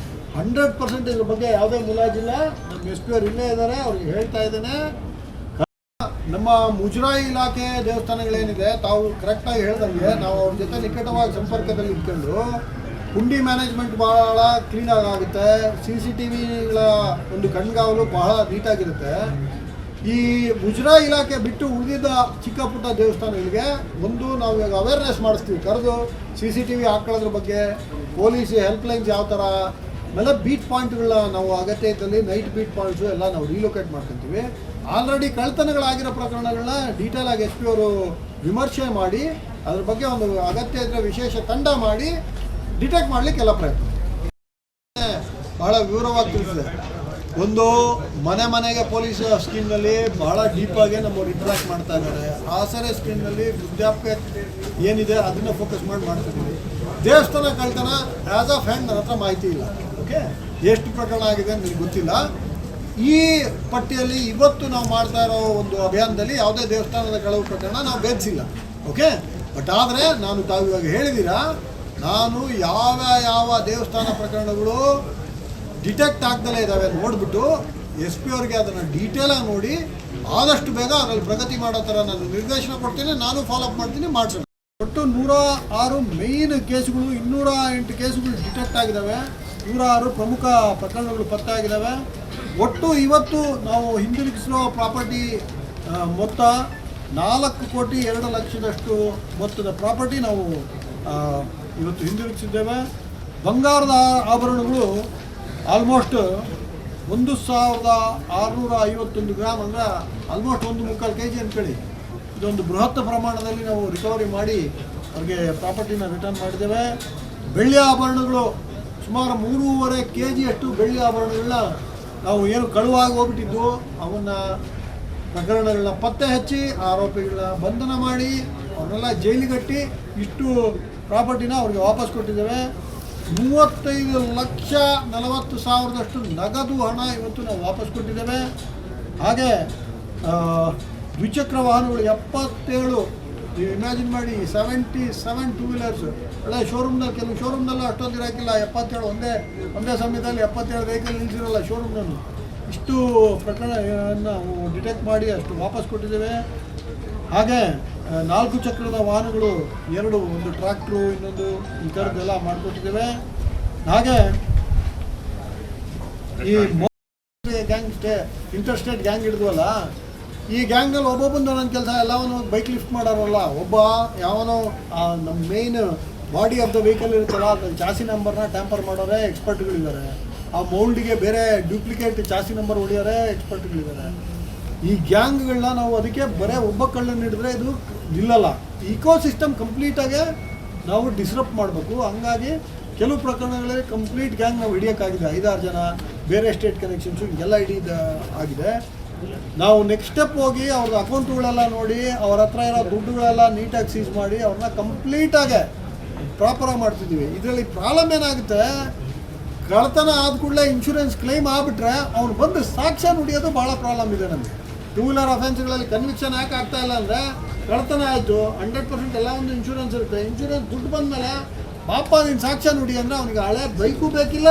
100% ಇದ್ರ ಬಗ್ಗೆ ಯಾವುದೇ ಮುಲಾಜಿಲ್ಲ. ನಮ್ಮ SP ಅವರು ಇಲ್ಲೇ ಇದ್ದಾರೆ, ಅವ್ರಿಗೆ ಹೇಳ್ತಾ ಇದ್ದೇನೆ. ನಮ್ಮ ಮುಜರಾಯಿ ಇಲಾಖೆ ದೇವಸ್ಥಾನಗಳೇನಿದೆ, ತಾವು ಕರೆಕ್ಟಾಗಿ ಹೇಳ್ದಂಗೆ ನಾವು ಅವ್ರ ಜೊತೆ ನಿಕಟವಾಗಿ ಸಂಪರ್ಕದಲ್ಲಿ ಇಟ್ಕೊಂಡು ಹುಂಡಿ ಮ್ಯಾನೇಜ್ಮೆಂಟ್ ಭಾಳ ಕ್ಲೀನಾಗಿ ಆಗುತ್ತೆ. CCTVಗಳ ಒಂದು ಕಣ್ಗಾವಲು ಬಹಳ ನೀಟಾಗಿರುತ್ತೆ. ಈ ಮುಜರಾಯಿ ಇಲಾಖೆ ಬಿಟ್ಟು ಉಳಿದಿದ್ದ ಚಿಕ್ಕ ಪುಟ್ಟ ದೇವಸ್ಥಾನಗಳಿಗೆ ಒಂದು ನಾವು ಇವಾಗ ಅವೇರ್ನೆಸ್ ಮಾಡಿಸ್ತೀವಿ, ಕರೆದು CCTV ಹಾಕೊಳ್ಳೋದ್ರ ಬಗ್ಗೆ, ಪೊಲೀಸ್ ಹೆಲ್ಪ್ಲೈನ್ಸ್ ಯಾವ ಥರ, ಆಮೇಲೆ ಬೀಟ್ ಪಾಯಿಂಟ್ಗಳನ್ನ ನಾವು ಅಗತ್ಯ ಇದ್ದಲ್ಲಿ ನೈಟ್ ಬೀಟ್ ಪಾಯಿಂಟ್ಸು ಎಲ್ಲ ನಾವು ರೀಲೊಕೇಟ್ ಮಾಡ್ಕೊತೀವಿ. ಆಲ್ರೆಡಿ ಕಳ್ತನಗಳಾಗಿರೋ ಪ್ರಕರಣಗಳನ್ನ ಡೀಟೇಲಾಗಿ SP ಅವರು ವಿಮರ್ಶೆ ಮಾಡಿ ಅದ್ರ ಬಗ್ಗೆ ಒಂದು ಅಗತ್ಯ ಇದ್ದರೆ ವಿಶೇಷ ತಂಡ ಮಾಡಿ ಡಿಟೆಕ್ಟ್ ಮಾಡಲಿಕ್ಕೆ ಎಲ್ಲ ಪ್ರಯತ್ನ ಬಹಳ ವಿವರವಾಗಿ ತಿಳಿಸಿದೆ. ಒಂದು ಮನೆಗೆ ಪೊಲೀಸ್ ಸ್ಕೀಮ್ನಲ್ಲಿ ಬಹಳ ಡೀಪಾಗಿ ನಮ್ಮವ್ರು ಇಂಟ್ರಾಕ್ಟ್ ಮಾಡ್ತಾ ಇದ್ದಾರೆ. ಆಸರೆ ಸ್ಕೀಮ್ನಲ್ಲಿ ವೃದ್ಧಾಪ್ಯ ಏನಿದೆ ಅದನ್ನು ಫೋಕಸ್ ಮಾಡ್ತಿದ್ದೀವಿ. ದೇವಸ್ಥಾನ ಕಳ್ತನ ಆ್ಯಸ್ ಆಫ್ ಹ್ಯಾಂಡ್ ನನ್ನ ಹತ್ರ ಮಾಹಿತಿ ಇಲ್ಲ. ಓಕೆ, ಎಷ್ಟು ಪ್ರಕರಣ ಆಗಿದೆ ಅಂತ ನನಗೆ ಗೊತ್ತಿಲ್ಲ. ಈ ಪಟ್ಟಿಯಲ್ಲಿ ಇವತ್ತು ನಾವು ಮಾಡ್ತಾ ಇರೋ ಒಂದು ಅಭಿಯಾನದಲ್ಲಿ ಯಾವುದೇ ದೇವಸ್ಥಾನದ ಕಳವು ಪ್ರಕರಣ ನಾವು ಭೇದಿಸಿಲ್ಲ. ಓಕೆ, ಬಟ್ ಆದರೆ ನಾನು ತಾವು ಇವಾಗ ಹೇಳಿದ್ದೀರಾ, ನಾನು ಯಾವ ದೇವಸ್ಥಾನ ಪ್ರಕರಣಗಳು ಡಿಟೆಕ್ಟ್ ಆಗ್ದಲೇ ಇದ್ದಾವೆ ನೋಡಿಬಿಟ್ಟು SP ಅವ್ರಿಗೆ ಅದನ್ನು ಡೀಟೇಲಾಗಿ ನೋಡಿ ಆದಷ್ಟು ಬೇಗ ಅದರಲ್ಲಿ ಪ್ರಗತಿ ಮಾಡೋ ಥರ ನಾನು ನಿರ್ದೇಶನ ಕೊಡ್ತೀನಿ. ನಾನು ಫಾಲೋಅಪ್ ಮಾಡ್ತೀನಿ, ಮಾಡಿಸೋಣ. ಒಟ್ಟು 106 ಮೇಯ್ನ್ ಕೇಸುಗಳು, 208 ಕೇಸುಗಳು ಡಿಟೆಕ್ಟ್ ಆಗಿದ್ದಾವೆ, 106 ಪ್ರಮುಖ ಪ್ರಕರಣಗಳು ಪತ್ತೆ ಆಗಿದ್ದಾವೆ. ಒಟ್ಟು ಇವತ್ತು ನಾವು ಹಿಂದಿರುಗಿಸಿರೋ ಪ್ರಾಪರ್ಟಿ ಮೊತ್ತ 4,02,00,000 ಮೊತ್ತದ ಪ್ರಾಪರ್ಟಿ ನಾವು ಇವತ್ತು ಹಿಂದಿರುಗಿಸಿದ್ದೇವೆ. ಬಂಗಾರದ ಆಭರಣಗಳು ಆಲ್ಮೋಸ್ಟ್ 1,651 ಗ್ರಾಮ್, ಅಂದರೆ ಆಲ್ಮೋಸ್ಟ್ 1.25 kg ಅಂದ್ಕೊಳ್ಳಿ. ಇದೊಂದು ಬೃಹತ್ ಪ್ರಮಾಣದಲ್ಲಿ ನಾವು ರಿಕವರಿ ಮಾಡಿ ಅವ್ರಿಗೆ ಪ್ರಾಪರ್ಟಿನ ರಿಟರ್ನ್ ಮಾಡಿದ್ದೇವೆ. ಬೆಳ್ಳಿ ಆಭರಣಗಳು ಸುಮಾರು 3.5 kg ಅಷ್ಟು ಬೆಳ್ಳಿ ಆಭರಣಗಳನ್ನ ನಾವು ಏನು ಕಳುವಾಗಿ ಹೋಗ್ಬಿಟ್ಟಿದ್ದು ಅವನ್ನ ಪ್ರಕರಣಗಳನ್ನ ಪತ್ತೆ ಹಚ್ಚಿ ಆರೋಪಿಗಳನ್ನ ಬಂಧನ ಮಾಡಿ ಅವನ್ನೆಲ್ಲ ಜೈಲಿಗಟ್ಟಿ ಇಷ್ಟು ಪ್ರಾಪರ್ಟಿನ ಅವ್ರಿಗೆ ವಾಪಸ್ ಕೊಟ್ಟಿದ್ದೇವೆ. 35,40,000 ನಗದು ಹಣ ಇವತ್ತು ನಾವು ವಾಪಸ್ ಕೊಟ್ಟಿದ್ದೇವೆ. ಹಾಗೆ ದ್ವಿಚಕ್ರ ವಾಹನಗಳು 77, ನೀವು ಇಮ್ಯಾಜಿನ್ ಮಾಡಿ 77 ಟೂ ವೀಲರ್ಸ್. ಒಳ್ಳೆ ಶೋರೂಮ್ನಲ್ಲಿ, ಕೆಲವು ಶೋರೂಮ್ನಲ್ಲೂ ಅಷ್ಟೊಂದು ಇರೋಕ್ಕಿಲ್ಲ. 77 ಒಂದೇ ಸಮಯದಲ್ಲಿ 77 ವೆಹಿಕಲ್ ನಿಲ್ಲಿಸಿರಲ್ಲ ಶೋರೂಮ್ನಲ್ಲಿ. ಇಷ್ಟು ಪ್ರಕರಣ ನಾವು ಡಿಟೆಕ್ಟ್ ಮಾಡಿ ಅಷ್ಟು ವಾಪಸ್ ಕೊಟ್ಟಿದ್ದೇವೆ. ಹಾಗೆ 4 ಚಕ್ರದ ವಾಹನಗಳು 2, ಒಂದು ಟ್ರ್ಯಾಕ್ಟ್ರು, ಇನ್ನೊಂದು ಈ ಥರದ್ದೆಲ್ಲ ಮಾಡಿಕೊಟ್ಟಿದ್ದೇವೆ. ಹಾಗೆ ಈ ಗ್ಯಾಂಗ್ ಇಂಟರ್ಸ್ಟೇಟ್ ಗ್ಯಾಂಗ್ ಹಿಡಿದ್ವಲ್ಲ, ಈ ಗ್ಯಾಂಗ್ನಲ್ಲಿ ಒಬ್ಬೊಬ್ಬಂದು ನನ್ನ ಕೆಲಸ. ಎಲ್ಲವನ್ನೂ ಬೈಕ್ ಲಿಫ್ಟ್ ಮಾಡೋರಲ್ಲ, ಒಬ್ಬ ಯಾವನೋ ನಮ್ಮ main body of the vehicle ಇರುತ್ತಲ್ಲ, ಅದು ಚಾಸಿ ನಂಬರ್ನ ಟ್ಯಾಂಪರ್ ಮಾಡೋರೆ ಎಕ್ಸ್ಪರ್ಟ್ಗಳಿದ್ದಾರೆ. ಆ ಮೌಲ್ಡಿಗೆ ಬೇರೆ ಡ್ಯೂಪ್ಲಿಕೇಟ್ ಚಾಸಿ ನಂಬರ್ ಹೊಡಿಯೋರೆ ಎಕ್ಸ್ಪರ್ಟ್ಗಳಿದ್ದಾರೆ. ಈ ಗ್ಯಾಂಗ್ಗಳನ್ನ ನಾವು ಅದಕ್ಕೆ ಬರೀ ಒಬ್ಬ ಕಳ್ಳನ್ನು ಹಿಡಿದ್ರೆ ಇದು ನಿಲ್ಲಲ್ಲ. ಇಕೋ ಸಿಸ್ಟಮ್ ಕಂಪ್ಲೀಟಾಗೆ ನಾವು ಡಿಸ್ರಪ್ಟ್ ಮಾಡಬೇಕು. ಹಂಗಾಗಿ ಕೆಲವು ಪ್ರಕರಣಗಳಲ್ಲಿ ಕಂಪ್ಲೀಟ್ ಗ್ಯಾಂಗ್ ನಾವು ಹಿಡಿಯೋಕ್ಕಾಗಿದೆ. 5-6 ಜನ ಬೇರೆ ಸ್ಟೇಟ್ ಕನೆಕ್ಷನ್ಸು ಹಿಂಗೆಲ್ಲ ಆಗಿದೆ. ನಾವು ನೆಕ್ಸ್ಟ್ ಸ್ಟೆಪ್ ಹೋಗಿ ಅವ್ರದ್ದು ಅಕೌಂಟ್ಗಳೆಲ್ಲ ನೋಡಿ, ಅವ್ರ ಹತ್ರ ಇರೋ ದುಡ್ಡುಗಳೆಲ್ಲ ನೀಟಾಗಿ ಸೀಸ್ ಮಾಡಿ ಅವ್ರನ್ನ ಕಂಪ್ಲೀಟಾಗೆ ಪ್ರಾಪರಾಗಿ ಮಾಡ್ತಿದ್ದೀವಿ. ಇದರಲ್ಲಿ ಪ್ರಾಬ್ಲಮ್ ಏನಾಗುತ್ತೆ, ಕಳ್ತನ ಆದ ಕೂಡಲೇ ಇನ್ಶೂರೆನ್ಸ್ ಕ್ಲೈಮ್ ಆಗಿಬಿಟ್ರೆ ಅವ್ನು ಬಂದು ಸಾಕ್ಷ್ಯ ನುಡಿಯೋದು ಭಾಳ ಪ್ರಾಬ್ಲಮ್ ಇದೆ ನಮಗೆ. 2 ವೀಲರ್ ಅಫೆನ್ಸ್ಗಳಲ್ಲಿ ಕನ್ವಿಕ್ಷನ್ ಯಾಕೆ ಆಗ್ತಾ ಇಲ್ಲ ಅಂದರೆ, ಕಳ್ತನ ಆಯಿತು 100% ಎಲ್ಲ ಒಂದು ಇನ್ಶೂರೆನ್ಸ್ ಇರುತ್ತೆ. ಇನ್ಶೂರೆನ್ಸ್ ದುಡ್ಡು ಬಂದಮೇಲೆ ಪಾಪ ನೀನು ಸಾಕ್ಷ್ಯ ನುಡಿ ಅಂದರೆ ಅವನಿಗೆ ಹಳೆ ಬೈಕು ಬೇಕಿಲ್ಲ,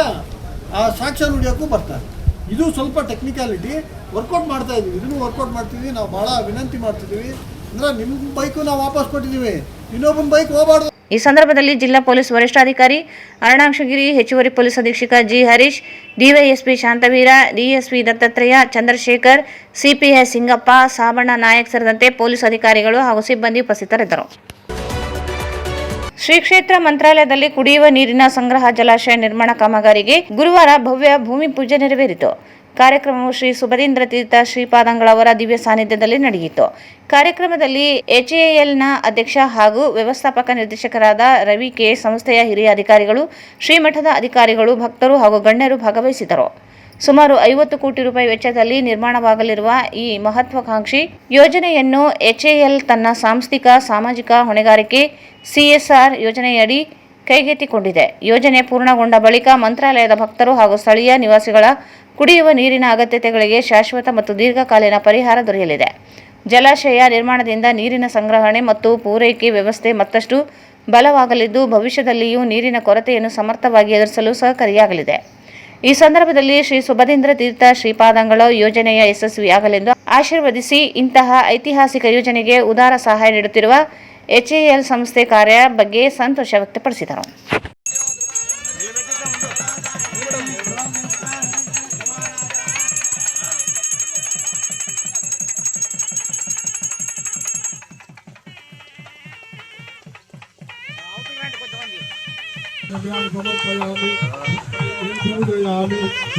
ಆ ಸಾಕ್ಷ್ಯ ನುಡಿಯೋಕ್ಕೂ ಬರ್ತಾರೆ. ಇದು ಸ್ವಲ್ಪ ಟೆಕ್ನಿಕಾಲಿಟಿ ವರ್ಕೌಟ್ ಮಾಡ್ತಾ ಇದ್ದೀವಿ. ಇದನ್ನು ವರ್ಕೌಟ್ ಮಾಡ್ತಿದ್ದೀವಿ. ನಾವು ಭಾಳ ವಿನಂತಿ ಮಾಡ್ತಿದ್ದೀವಿ. ಅಂದರೆ ನಿಮ್ಮ ಬೈಕು ನಾವು ವಾಪಸ್ ಕೊಟ್ಟಿದ್ದೀವಿ, ಇನ್ನೊಬ್ಬನ ಬೈಕ್ ಹೋಗಬಾರ್ದು. ಈ ಸಂದರ್ಭದಲ್ಲಿ ಜಿಲ್ಲಾ ಪೊಲೀಸ್ ವರಿಷ್ಠಾಧಿಕಾರಿ ಅರುಣಾಕ್ಷಗಿರಿ, ಹೆಚ್ಚುವರಿ ಪೊಲೀಸ್ ಅಧೀಕ್ಷಕ G Harish, DYSP Shantaveera, DSP Dattatreya, Chandrashekar, CPI Singappa, Sabanna Nayak ಸೇರಿದಂತೆ ಪೊಲೀಸ್ ಅಧಿಕಾರಿಗಳು ಹಾಗೂ ಸಿಬ್ಬಂದಿ ಉಪಸ್ಥಿತರಿದ್ದರು. ಶ್ರೀ ಕ್ಷೇತ್ರ ಮಂತ್ರಾಲಯದಲ್ಲಿ ಕುಡಿಯುವ ನೀರಿನ ಸಂಗ್ರಹ ಜಲಾಶಯ ನಿರ್ಮಾಣ ಕಾಮಗಾರಿಗೆ ಗುರುವಾರ ಭವ್ಯ ಭೂಮಿ ಪೂಜೆ ನೆರವೇರಿತು. ಕಾರ್ಯಕ್ರಮವು ಶ್ರೀ ಸುಬಧೀಂದ್ರ ತೀರ್ಥ ಶ್ರೀಪಾದಂಗಳವರ ದಿವ್ಯ ಸಾನ್ನಿಧ್ಯದಲ್ಲಿ ನಡೆಯಿತು. ಕಾರ್ಯಕ್ರಮದಲ್ಲಿ ಎಚ್ಎಎಲ್ನ ಅಧ್ಯಕ್ಷ ಹಾಗೂ ವ್ಯವಸ್ಥಾಪಕ ನಿರ್ದೇಶಕರಾದ ರವಿ ಕೆ, ಸಂಸ್ಥೆಯ ಹಿರಿಯ ಅಧಿಕಾರಿಗಳು, ಶ್ರೀಮಠದ ಅಧಿಕಾರಿಗಳು, ಭಕ್ತರು ಹಾಗೂ ಗಣ್ಯರು ಭಾಗವಹಿಸಿದರು. ಸುಮಾರು 50 ಕೋಟಿ ರೂಪಾಯಿ ವೆಚ್ಚದಲ್ಲಿ ನಿರ್ಮಾಣವಾಗಲಿರುವ ಈ ಮಹತ್ವಾಕಾಂಕ್ಷಿ ಯೋಜನೆಯನ್ನು ಎಚ್ಎಎಲ್ ತನ್ನ ಸಾಂಸ್ಥಿಕ ಸಾಮಾಜಿಕ ಹೊಣೆಗಾರಿಕೆ CSR ಯೋಜನೆಯಡಿ ಕೈಗೆತ್ತಿಕೊಂಡಿದೆ. ಯೋಜನೆ ಪೂರ್ಣಗೊಂಡ ಬಳಿಕ ಮಂತ್ರಾಲಯದ ಭಕ್ತರು ಹಾಗೂ ಸ್ಥಳೀಯ ನಿವಾಸಿಗಳ ಕುಡಿಯುವ ನೀರಿನ ಅಗತ್ಯತೆಗಳಿಗೆ ಶಾಶ್ವತ ಮತ್ತು ದೀರ್ಘಕಾಲೀನ ಪರಿಹಾರ ದೊರೆಯಲಿದೆ. ಜಲಾಶಯ ನಿರ್ಮಾಣದಿಂದ ನೀರಿನ ಸಂಗ್ರಹಣೆ ಮತ್ತು ಪೂರೈಕೆ ವ್ಯವಸ್ಥೆ ಮತ್ತಷ್ಟು ಬಲವಾಗಲಿದ್ದು, ಭವಿಷ್ಯದಲ್ಲಿಯೂ ನೀರಿನ ಕೊರತೆಯನ್ನು ಸಮರ್ಥವಾಗಿ ಎದುರಿಸಲು ಸಹಕಾರಿಯಾಗಲಿದೆ. ಈ ಸಂದರ್ಭದಲ್ಲಿ ಶ್ರೀ ಸುಬಧೀಂದ್ರ ತೀರ್ಥ ಶ್ರೀಪಾದಂಗಳ ಯೋಜನೆಯ ಯಶಸ್ವಿಯಾಗಲೆಂದು ಆಶೀರ್ವದಿಸಿ, ಇಂತಹ ಐತಿಹಾಸಿಕ ಯೋಜನೆಗೆ ಉದಾರ ಸಹಾಯ ನೀಡುತ್ತಿರುವ ಎಚ್ಎಎಲ್ ಸಂಸ್ಥೆ ಕಾರ್ಯ ಬಗ್ಗೆ ಸಂತೋಷ ವ್ಯಕ್ತಪಡಿಸಿದರು.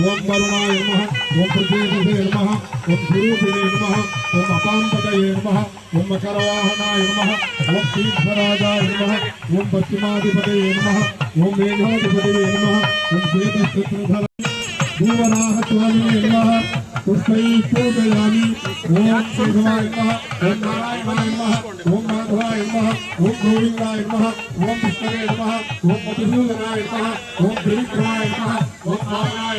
ओम वरुणाय नमः, ओम प्रतीशे नमः, ओम स्वरूपिणे नमः, ओम अपांतकये नमः, ओम मकरवाहनाय नमः, ओम तीर्थराजाय नमः, ओम पश्चिमाधिपतये नमः, ओम मेघाधिपतये नमः, ओम श्वेतशत्रुधर भूवराह स्वामिने नमः, पुष्पैः पूजयामि. ओम शिवाय नमः, ओम नारायणाय नमः, ओम माधवाय नमः, ओम गोविंदाय नमः, ओम विष्णवे नमः, ओम मधुसूदनाय नमः, ओम त्रिविक्रमाय नमः, ओम नारायणाय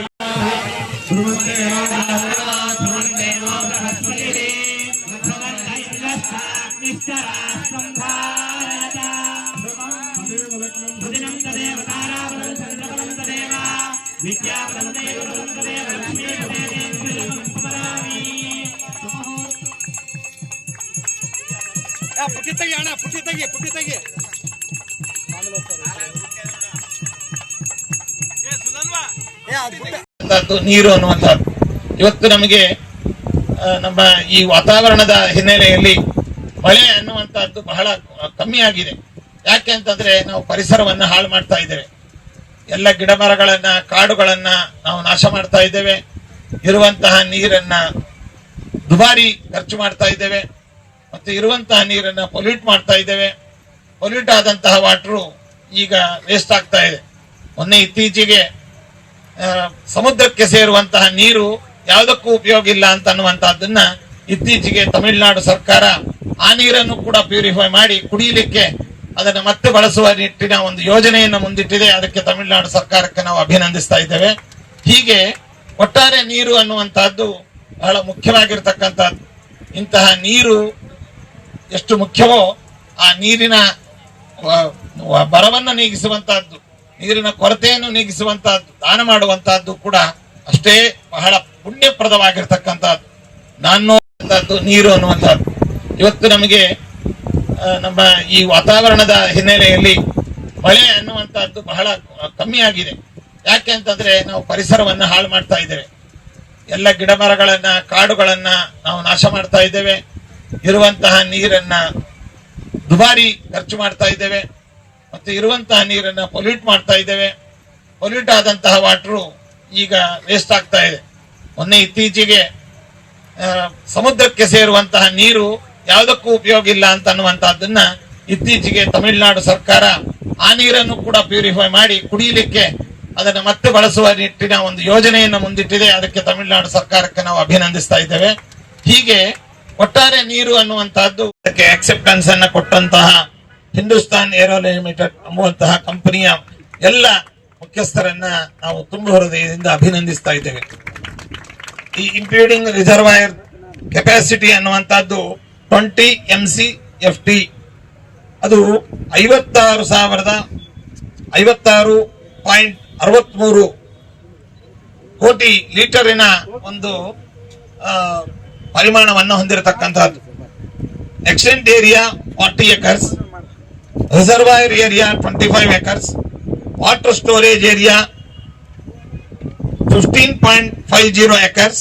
ನೀರು ಅನ್ನುವಂಥದ್ದು ಇವತ್ತು ನಮಗೆ ನಮ್ಮ ಈ ವಾತಾವರಣದ ಹಿನ್ನೆಲೆಯಲ್ಲಿ ಮಳೆ ಅನ್ನುವಂಥದ್ದು ಬಹಳ ಕಮ್ಮಿ ಆಗಿದೆ. ಯಾಕೆ ಅಂತಂದ್ರೆ ನಾವು ಪರಿಸರವನ್ನ ಹಾಳು ಮಾಡ್ತಾ ಇದ್ದೇವೆ. ಎಲ್ಲ ಗಿಡ ಮರಗಳನ್ನ, ಕಾಡುಗಳನ್ನ ನಾವು ನಾಶ ಮಾಡ್ತಾ ಇದ್ದೇವೆ. ಇರುವಂತಹ ನೀರನ್ನ ದುಬಾರಿ ಖರ್ಚು ಮಾಡ್ತಾ ಇದ್ದೇವೆ ಮತ್ತು ಇರುವಂತಹ ನೀರನ್ನ ಪೊಲ್ಯೂಟ್ ಮಾಡ್ತಾ ಇದ್ದೇವೆ. ಪೊಲ್ಯೂಟ್ ಆದಂತಹ ವಾಟರು ಈಗ ವೇಸ್ಟ್ ಆಗ್ತಾ ಇದೆ. ಮೊನ್ನೆ ಇತ್ತೀಚೆಗೆ ಸಮುದ್ರಕ್ಕೆ ಸೇರುವಂತಹ ನೀರು ಯಾವುದಕ್ಕೂ ಉಪಯೋಗ ಇಲ್ಲ ಅಂತ ಅನ್ನುವಂತಹದ್ದನ್ನ ಇತ್ತೀಚೆಗೆ ತಮಿಳುನಾಡು ಸರ್ಕಾರ ಆ ನೀರನ್ನು ಕೂಡ ಪ್ಯೂರಿಫೈ ಮಾಡಿ ಕುಡಿಯಲಿಕ್ಕೆ ಅದನ್ನು ಮತ್ತೆ ಬಳಸುವ ನಿಟ್ಟಿನ ಒಂದು ಯೋಜನೆಯನ್ನು ಮುಂದಿಟ್ಟಿದೆ. ಅದಕ್ಕೆ ತಮಿಳುನಾಡು ಸರ್ಕಾರಕ್ಕೆ ನಾವು ಅಭಿನಂದಿಸ್ತಾ ಇದ್ದೇವೆ. ಹೀಗೆ ಒಟ್ಟಾರೆ ನೀರು ಅನ್ನುವಂತಹದ್ದು ಬಹಳ ಮುಖ್ಯವಾಗಿರ್ತಕ್ಕಂಥದ್ದು. ಇಂತಹ ನೀರು ಎಷ್ಟು ಮುಖ್ಯವೋ ಆ ನೀರಿನ ಬರವನ್ನು ನೀಗಿಸುವಂತಹದ್ದು, ನೀರಿನ ಕೊರತೆಯನ್ನು ನೀಗಿಸುವಂತಹದ್ದು, ದಾನ ಮಾಡುವಂತಹದ್ದು ಕೂಡ ಅಷ್ಟೇ ಬಹಳ ಪುಣ್ಯಪ್ರದವಾಗಿರ್ತಕ್ಕಂಥದ್ದು. ನಾನು ನೀರು ಅನ್ನುವಂಥದ್ದು ಇವತ್ತು ನಮಗೆ ನಮ್ಮ ಈ ವಾತಾವರಣದ ಹಿನ್ನೆಲೆಯಲ್ಲಿ ಮಳೆ ಅನ್ನುವಂಥದ್ದು ಬಹಳ ಕಮ್ಮಿ ಆಗಿದೆ. ಯಾಕೆ ಅಂತಂದ್ರೆ ನಾವು ಪರಿಸರವನ್ನ ಹಾಳು ಮಾಡ್ತಾ ಇದ್ದೇವೆ. ಎಲ್ಲ ಗಿಡ ಮರಗಳನ್ನ, ಕಾಡುಗಳನ್ನ ನಾವು ನಾಶ ಮಾಡ್ತಾ ಇದ್ದೇವೆ. ಇರುವಂತಹ ನೀರನ್ನ ದುಬಾರಿ ಖರ್ಚು ಮಾಡ್ತಾ ಇದ್ದೇವೆ ಮತ್ತು ಇರುವಂತಹ ನೀರನ್ನ ಪೊಲ್ಯೂಟ್ ಮಾಡ್ತಾ ಇದ್ದೇವೆ. ಪೊಲ್ಯೂಟ್ ಆದಂತಹ ವಾಟರು ಈಗ ವೇಸ್ಟ್ ಆಗ್ತಾ ಇದೆ. ಮೊನ್ನೆ ಇತ್ತೀಚೆಗೆ ಸಮುದ್ರಕ್ಕೆ ಸೇರುವಂತಹ ನೀರು ಯಾವುದಕ್ಕೂ ಉಪಯೋಗ ಇಲ್ಲ ಅಂತ ಅನ್ನುವಂತಹದ್ದನ್ನ ಇತ್ತೀಚೆಗೆ ತಮಿಳುನಾಡು ಸರ್ಕಾರ ಆ ನೀರನ್ನು ಕೂಡ ಪ್ಯೂರಿಫೈ ಮಾಡಿ ಕುಡಿಯಲಿಕ್ಕೆ ಅದನ್ನು ಮತ್ತೆ ಬಳಸುವ ನಿಟ್ಟಿನ ಒಂದು ಯೋಜನೆಯನ್ನು ಮುಂದಿಟ್ಟಿದೆ. ಅದಕ್ಕೆ ತಮಿಳುನಾಡು ಸರ್ಕಾರಕ್ಕೆ ನಾವು ಅಭಿನಂದಿಸ್ತಾ ಇದ್ದೇವೆ. ಹೀಗೆ ಒಟ್ಟಾರೆ ನೀರು ಅನ್ನುವಂತಹದ್ದು ಅದಕ್ಕೆ ಅಕ್ಸೆಪ್ಟೆನ್ಸ್ ಅನ್ನ ಕೊಟ್ಟಂತಹ ಹಿಂದೂಸ್ತಾನ್ ಏರೋ ಲಿಮಿಟೆಡ್ ಎಂಬುವಂತಹ ಕಂಪನಿಯ ಎಲ್ಲ ಮುಖ್ಯಸ್ಥರನ್ನ ನಾವು ತುಂಬ ಹೃದಯದಿಂದ ಅಭಿನಂದಿಸ್ತಾ ಇದ್ದೇವೆ. ಈ ಇಂಕ್ಲೂಡಿಂಗ್ ರಿಸರ್ವಾಯರ್ ಕೆಪಾಸಿಟಿ ಅನ್ನುವಂತಹದ್ದು 20 MCFT, ಅದು 56,63 ಕೋಟಿ ಲೀಟರಿನ ಒಂದು ಪರಿಮಾಣವನ್ನು ಹೊಂದಿರತಕ್ಕಂಥದ್ದು. Extent area 40 acres, reservoir area 25 acres, water storage area 15.50 acres.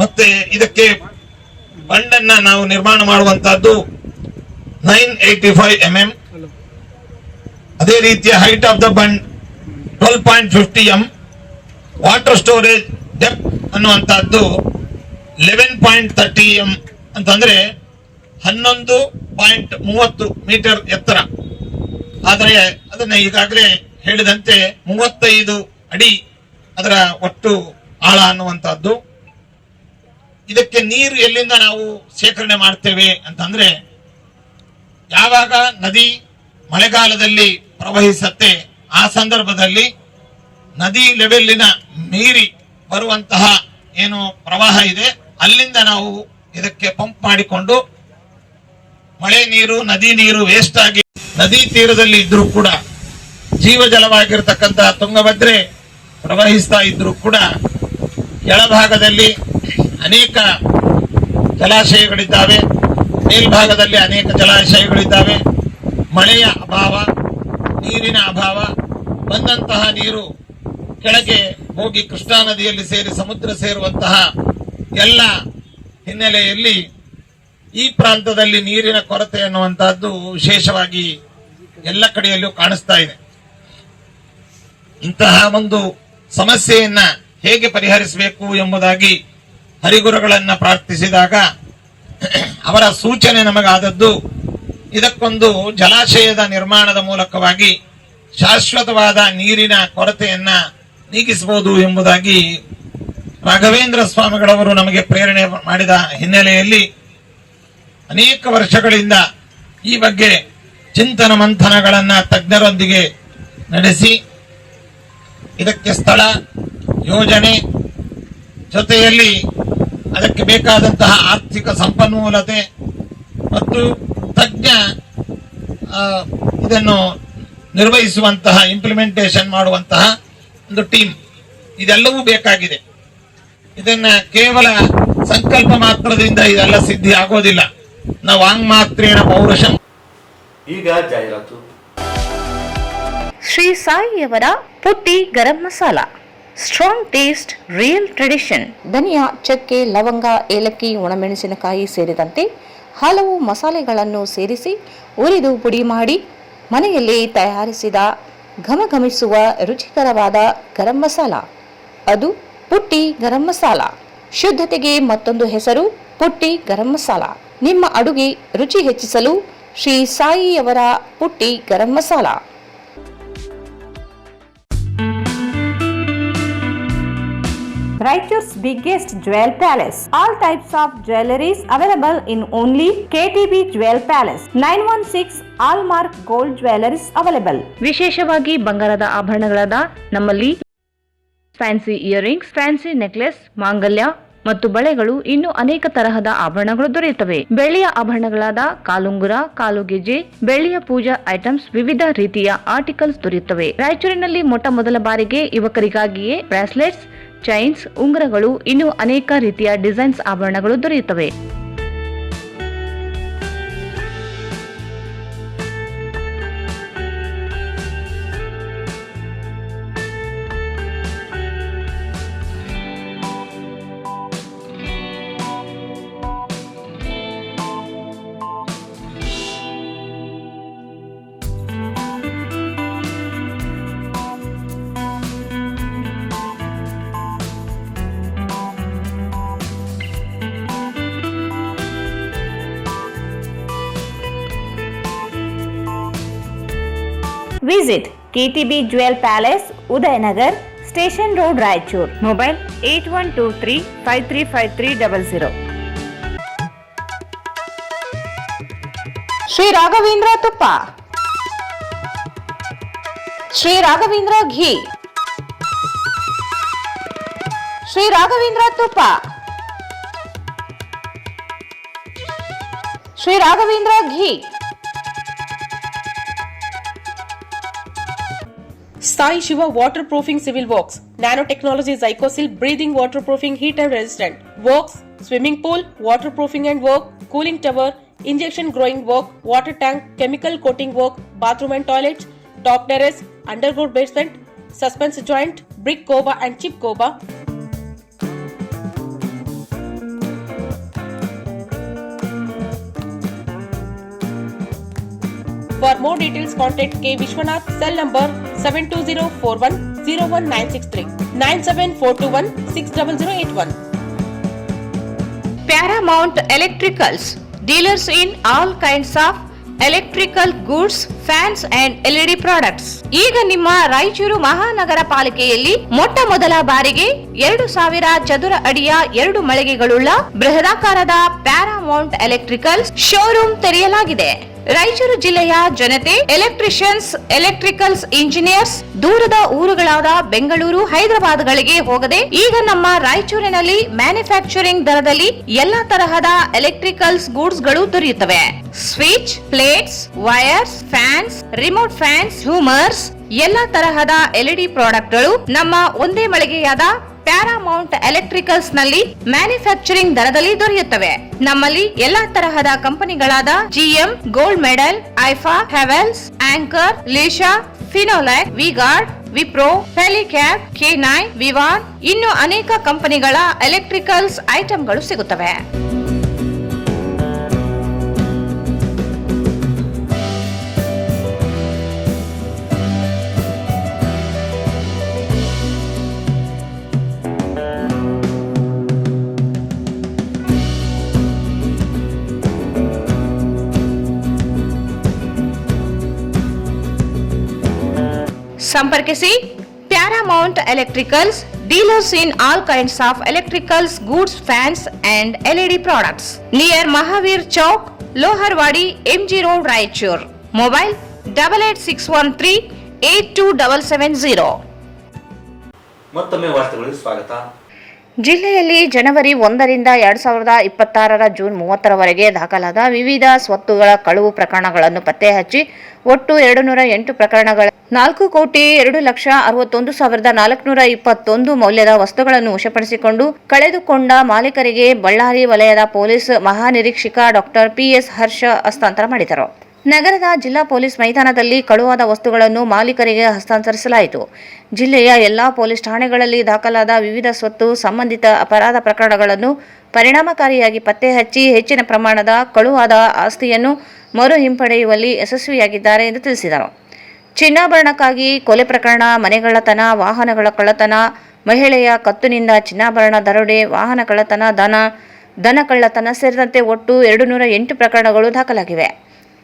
ಮತ್ತೆ ಇದಕ್ಕೆ ಬಂಡನ್ನ ನಾವು ನಿರ್ಮಾಣ ಮಾಡುವಂತಹದ್ದು 985 mm. ಅದೇ ರೀತಿಯ height of the bund 12.50 m. Water storage depth ಅನ್ನುವಂತಹದ್ದು 11.30 m ಅಂತಂದ್ರೆ 11.30 ಮೀಟರ್ ಎತ್ತರ. ಆದರೆ ಅದನ್ನ ಈಗಾಗಲೇ ಹೇಳಿದಂತೆ 35 ಅಡಿ ಅದರ ಒಟ್ಟು ಆಳ ಅನ್ನುವಂತಹದ್ದು. ಇದಕ್ಕೆ ನೀರು ಎಲ್ಲಿಂದ ನಾವು ಶೇಖರಣೆ ಮಾಡ್ತೇವೆ ಅಂತಂದ್ರೆ, ಯಾವಾಗ ನದಿ ಮಳೆಗಾಲದಲ್ಲಿ ಪ್ರವಹಿಸತ್ತೆ ಆ ಸಂದರ್ಭದಲ್ಲಿ ನದಿ ಲೆವೆಲ್ಲಿನ ಮೀರಿ ಬರುವಂತಹ ಏನು ಪ್ರವಾಹ ಇದೆ ಅಲ್ಲಿಂದ ನಾವು ಇದಕ್ಕೆ ಪಂಪ್ ಮಾಡಿಕೊಂಡು ಮಳೆ ನೀರು, ನದಿ ನೀರು ವೇಸ್ಟ್ ಆಗಿ ನದಿ ತೀರದಲ್ಲಿ ಇದ್ರೂ ಕೂಡ ಜೀವಜಲವಾಗಿರ್ತಕ್ಕಂತಹ ತುಂಗಭದ್ರೆ ಪ್ರವಹಿಸ್ತಾ ಇದ್ರೂ ಕೂಡ ಕೆಳಭಾಗದಲ್ಲಿ ಅನೇಕ ಜಲಾಶಯಗಳಿದ್ದಾವೆ, ಮೇಲ್ಭಾಗದಲ್ಲಿ ಅನೇಕ ಜಲಾಶಯಗಳಿದ್ದಾವೆ. ಮಳೆಯ ಅಭಾವ, ನೀರಿನ ಅಭಾವ, ಬಂದಂತಹ ನೀರು ಕೆಳಗೆ ಹೋಗಿ ಕೃಷ್ಣಾ ನದಿಯಲ್ಲಿ ಸೇರಿ ಸಮುದ್ರ ಸೇರುವಂತಹ ಎಲ್ಲ ಹಿನ್ನೆಲೆಯಲ್ಲಿ ಈ ಪ್ರಾಂತದಲ್ಲಿ ನೀರಿನ ಕೊರತೆ ಅನ್ನುವಂತಹದ್ದು ವಿಶೇಷವಾಗಿ ಎಲ್ಲ ಕಡೆಯಲ್ಲೂ ಕಾಣಿಸ್ತಾ ಇದೆ. ಇಂತಹ ಒಂದು ಸಮಸ್ಯೆಯನ್ನ ಹೇಗೆ ಪರಿಹರಿಸಬೇಕು ಎಂಬುದಾಗಿ ಹರಿಗುರುಗಳನ್ನ ಪ್ರಾರ್ಥಿಸಿದಾಗ ಅವರ ಸೂಚನೆ ನಮಗಾದದ್ದು, ಇದಕ್ಕೊಂದು ಜಲಾಶಯದ ನಿರ್ಮಾಣದ ಮೂಲಕವಾಗಿ ಶಾಶ್ವತವಾದ ನೀರಿನ ಕೊರತೆಯನ್ನ ನೀಗಿಸಬಹುದು ಎಂಬುದಾಗಿ ರಾಘವೇಂದ್ರ ಸ್ವಾಮಿಗಳವರು ನಮಗೆ ಪ್ರೇರಣೆ ಮಾಡಿದ ಹಿನ್ನೆಲೆಯಲ್ಲಿ ಅನೇಕ ವರ್ಷಗಳಿಂದ ಈ ಬಗ್ಗೆ ಚಿಂತನ ಮಂಥನಗಳನ್ನ ತಜ್ಞರೊಂದಿಗೆ ನಡೆಸಿ ಇದಕ್ಕೆ ಸ್ಥಳ, ಯೋಜನೆ ಜೊತೆಯಲ್ಲಿ ಅದಕ್ಕೆ ಬೇಕಾದಂತಹ ಆರ್ಥಿಕ ಸಂಪನ್ಮೂಲತೆ ಮತ್ತು ತಜ್ಞ ಇದನ್ನು ನಿರ್ವಹಿಸುವಂತಹ, ಇಂಪ್ಲಿಮೆಂಟೇಷನ್ ಮಾಡುವಂತಹ ಒಂದು ಟೀಮ್, ಇದೆಲ್ಲವೂ ಬೇಕಾಗಿದೆ. ಇದನ್ನ ಕೇವಲ ಸಂಕಲ್ಪ ಮಾತ್ರದಿಂದ ಇದೆಲ್ಲ ಸಿದ್ಧಿ ಆಗೋದಿಲ್ಲ. ನಾವು ವಾಂಗ್ಮಾತ್ರೇಣ ಪೌರುಷಂ. ಈಗ ಜಾಹೀರಾತು. ಶ್ರೀ ಸಾಯಿಯವರ Putti garam masala, strong taste, real tradition. ಧನಿಯಾ, ಚಕ್ಕೆ, ಲವಂಗ, ಏಲಕ್ಕಿ, ಒಣಮೆಣಸಿನಕಾಯಿ ಸೇರಿದಂತೆ ಹಲವು ಮಸಾಲೆಗಳನ್ನು ಸೇರಿಸಿ ಉರಿದು ಪುಡಿ ಮಾಡಿ ಮನೆಯಲ್ಲಿ ತಯಾರಿಸಿದ ಘಮಘಮಿಸುವ ರುಚಿಕರವಾದ ಗರಂ ಮಸಾಲ, ಅದು ಪುಟ್ಟಿ ಗರಂ ಮಸಾಲ. ಶುದ್ಧತೆಗೆ ಮತ್ತೊಂದು ಹೆಸರು ಪುಟ್ಟಿ ಗರಂ ಮಸಾಲ. ನಿಮ್ಮ ಅಡುಗೆ ರುಚಿ ಹೆಚ್ಚಿಸಲು ಶ್ರೀ ಸಾಯಿಯವರ Putti garam masala. Raichur's biggest jewel palace. All types of jewelries available in only KTB Jewel Palace. 916 Allmark Gold Jewelries available. ವಿಶೇಷವಾಗಿ ಬಂಗಾರದ ಆಭರಣಗಳಾದ ನಮ್ಮಲ್ಲಿ ಫ್ಯಾನ್ಸಿ ಇಯರಿಂಗ್ಸ್, ಫ್ಯಾನ್ಸಿ ನೆಕ್ಲೆಸ್, ಮಾಂಗಲ್ಯ, ಮತ್ತು ಬಳೆಗಳು ಇನ್ನು ಅನೇಕ ತರಹದ ಆಭರಣಗಳು ದೊರೆಯುತ್ತವೆ. ಬೆಳ್ಳಿಯ ಆಭರಣಗಳಾದ ಕಾಲುಂಗುರ, ಕಾಲುಗೆಜ್ಜೆ, ಬೆಳ್ಳಿಯ ಪೂಜಾ ಐಟಮ್ಸ್, ವಿವಿಧ ರೀತಿಯ ಆರ್ಟಿಕಲ್ಸ್ ದೊರೆಯುತ್ತವೆ. ರಾಯಚೂರಿನಲ್ಲಿ ಮೊದಲ ಬಾರಿಗೆ ಯುವಕರಿಗಾಗಿಯೇ ಬ್ರಾಸ್ಲೆಟ್ಸ್, ಚೈನ್ಸ್, ಉಂಗುರಗಳು, ಇನ್ನು ಅನೇಕ ರೀತಿಯ ಡಿಸೈನ್ಸ್ ಆಭರಣಗಳು ದೊರೆಯುತ್ತವೆ. Visit KTB Jewel Palace, Udayanagar, Station Road, Raichur. Mobile 8123535300. Shri Raghavendra ತುಪ್ಪ, ಶ್ರೀ ರಾಘವೇಂದ್ರ ಘೀ, ಶ್ರೀ ರಾಘವೇಂದ್ರ ತುಪ್ಪ, ಶ್ರೀ ರಾಘವೇಂದ್ರ ಘೀ. Sai Shiva Waterproofing Civil Works, Nanotechnology Zycosil Breathing Waterproofing Heat and Resistant, Works, Swimming Pool, Waterproofing and Work, Cooling Tower, Injection Growing Work, Water Tank, Chemical Coating Work, Bathroom and Toilets, Top Terrace, Underground Basement, Suspense Joint, Brick Coba and Chip Coba. For more details, contact K. Vishwanath, cell number 72041-01963, 97421-60081. Paramount Electricals, dealers in all kinds of electrical goods, fans and LED products. ಈಗ ನಿಮ್ಮ ರಾಯಚೂರು ಮಹಾನಗರ ಪಾಲಿಕೆಯಲ್ಲಿ ಮೊದಲ ಬಾರಿಗೆ 2000 ಚದುರ ಅಡಿಯ 2 ಮಳಿಗೆಗಳುಳ್ಳ ಬೃಹದಾಕಾರದ Paramount electricals showroom ತೆರೆಯಲಾಗಿದೆ. ರಾಯಚೂರು ಜಿಲ್ಲೆಯ ಜನತೆ, electricians, electricals engineers ದೂರದ ಊರುಗಳಾದ ಬೆಂಗಳೂರು, ಹೈದರಾಬಾದ್ಗಳಿಗೆ ಹೋಗದೆ ಈಗ ನಮ್ಮ ರಾಯಚೂರಿನಲ್ಲಿ ಮ್ಯಾನುಫ್ಯಾಕ್ಚರಿಂಗ್ ದರದಲ್ಲಿ ಎಲ್ಲಾ ತರಹದ ಎಲೆಕ್ಟ್ರಿಕಲ್ಸ್ ಗೂಡ್ಸ್ ಗಳು ದೊರೆಯುತ್ತವೆ. Switch, plates, wires, fans, remote fans, ಹ್ಯೂಮರ್ಸ್, ಎಲ್ಲಾ ತರಹದ LED ಪ್ರಾಡಕ್ಟ್ ಗಳು ನಮ್ಮ ಒಂದೇ ಮಳಿಗೆಯಾದ ಪ್ಯಾರಾಮೌಂಟ್ ಎಲೆಕ್ಟ್ರಿಕಲ್ಸ್ ನಲ್ಲಿ ಮ್ಯಾನುಫ್ಯಾಕ್ಚರಿಂಗ್ ದರದಲ್ಲಿ ದೊರೆಯುತ್ತವೆ. ನಮ್ಮಲ್ಲಿ ಎಲ್ಲಾ ತರಹದ ಕಂಪನಿಗಳಾದ GM, ಗೋಲ್ಡ್ ಮೆಡಲ್, ಐಫಾ, ಹೆವೆಲ್ಸ್, ಆಂಕರ್, ಲೀಶಾ, ಫಿನೋಲ್ಯಾಕ್, ವಿಗಾರ್ಡ್, ವಿಪ್ರೋ, ಫೆಲಿಕ್ಯಾಪ್, K9, ವಿವಾನ್, ಇನ್ನು ಅನೇಕ ಕಂಪನಿಗಳ ಎಲೆಕ್ಟ್ರಿಕಲ್ಸ್ ಐಟಂಗಳು ಸಿಗುತ್ತವೆ. ಸಂಪರ್ಕಿಸಿ Paramount electricals, dealers in all kinds of electricals goods, fans and LED products, near Mahavir Chowk, Loharwadi, MG road, Raichur. Mobile 8861382770. ಮತ್ತೊಮ್ಮೆ ವಾರ್ತೆಗಳಿಗೆ ಸ್ವಾಗತ. ಜಿಲ್ಲೆಯಲ್ಲಿ ಜನವರಿ 1ರಿಂದ 2026 ಜೂನ್ 30ರವರೆಗೆ ದಾಖಲಾದ ವಿವಿಧ ಸ್ವತ್ತುಗಳ ಕಳವು ಪ್ರಕರಣಗಳನ್ನು ಪತ್ತೆ ಹಚ್ಚಿ ಒಟ್ಟು 208 ಪ್ರಕರಣಗಳ 4,02,61,421 ಮೌಲ್ಯದ ವಸ್ತುಗಳನ್ನು ವಶಪಡಿಸಿಕೊಂಡು ಕಳೆದುಕೊಂಡ ಮಾಲೀಕರಿಗೆ ಬಳ್ಳಾರಿ ವಲಯದ ಪೊಲೀಸ್ ಮಹಾನಿರೀಕ್ಷಕ ಡಾಕ್ಟರ್ PS ಹರ್ಷ ಹಸ್ತಾಂತರ ಮಾಡಿದರು. ನಗರದ ಜಿಲ್ಲಾ ಪೊಲೀಸ್ ಮೈದಾನದಲ್ಲಿ ಕಳುವಾದ ವಸ್ತುಗಳನ್ನು ಮಾಲೀಕರಿಗೆ ಹಸ್ತಾಂತರಿಸಲಾಯಿತು. ಜಿಲ್ಲೆಯ ಎಲ್ಲಾ ಪೊಲೀಸ್ ಠಾಣೆಗಳಲ್ಲಿ ದಾಖಲಾದ ವಿವಿಧ ಸ್ವತ್ತು ಸಂಬಂಧಿತ ಅಪರಾಧ ಪ್ರಕರಣಗಳನ್ನು ಪರಿಣಾಮಕಾರಿಯಾಗಿ ಪತ್ತೆ ಹಚ್ಚಿ ಹೆಚ್ಚಿನ ಪ್ರಮಾಣದ ಕಳುವಾದ ಆಸ್ತಿಯನ್ನು ಮರು ಹಿಂಪಡೆಯುವಲ್ಲಿ ಯಶಸ್ವಿಯಾಗಿದ್ದಾರೆ ಎಂದು ತಿಳಿಸಿದರು. ಚಿನ್ನಾಭರಣಕ್ಕಾಗಿ ಕೊಲೆ ಪ್ರಕರಣ, ಮನೆಗಳ್ಳತನ, ವಾಹನಗಳ ಕಳ್ಳತನ, ಮಹಿಳೆಯ ಕತ್ತುನಿಂದ ಚಿನ್ನಾಭರಣ ದರೋಡೆ, ವಾಹನ ಕಳ್ಳತನ, ದನ ಕಳ್ಳತನ ಸೇರಿದಂತೆ ಒಟ್ಟು 208 ಪ್ರಕರಣಗಳು ದಾಖಲಾಗಿವೆ.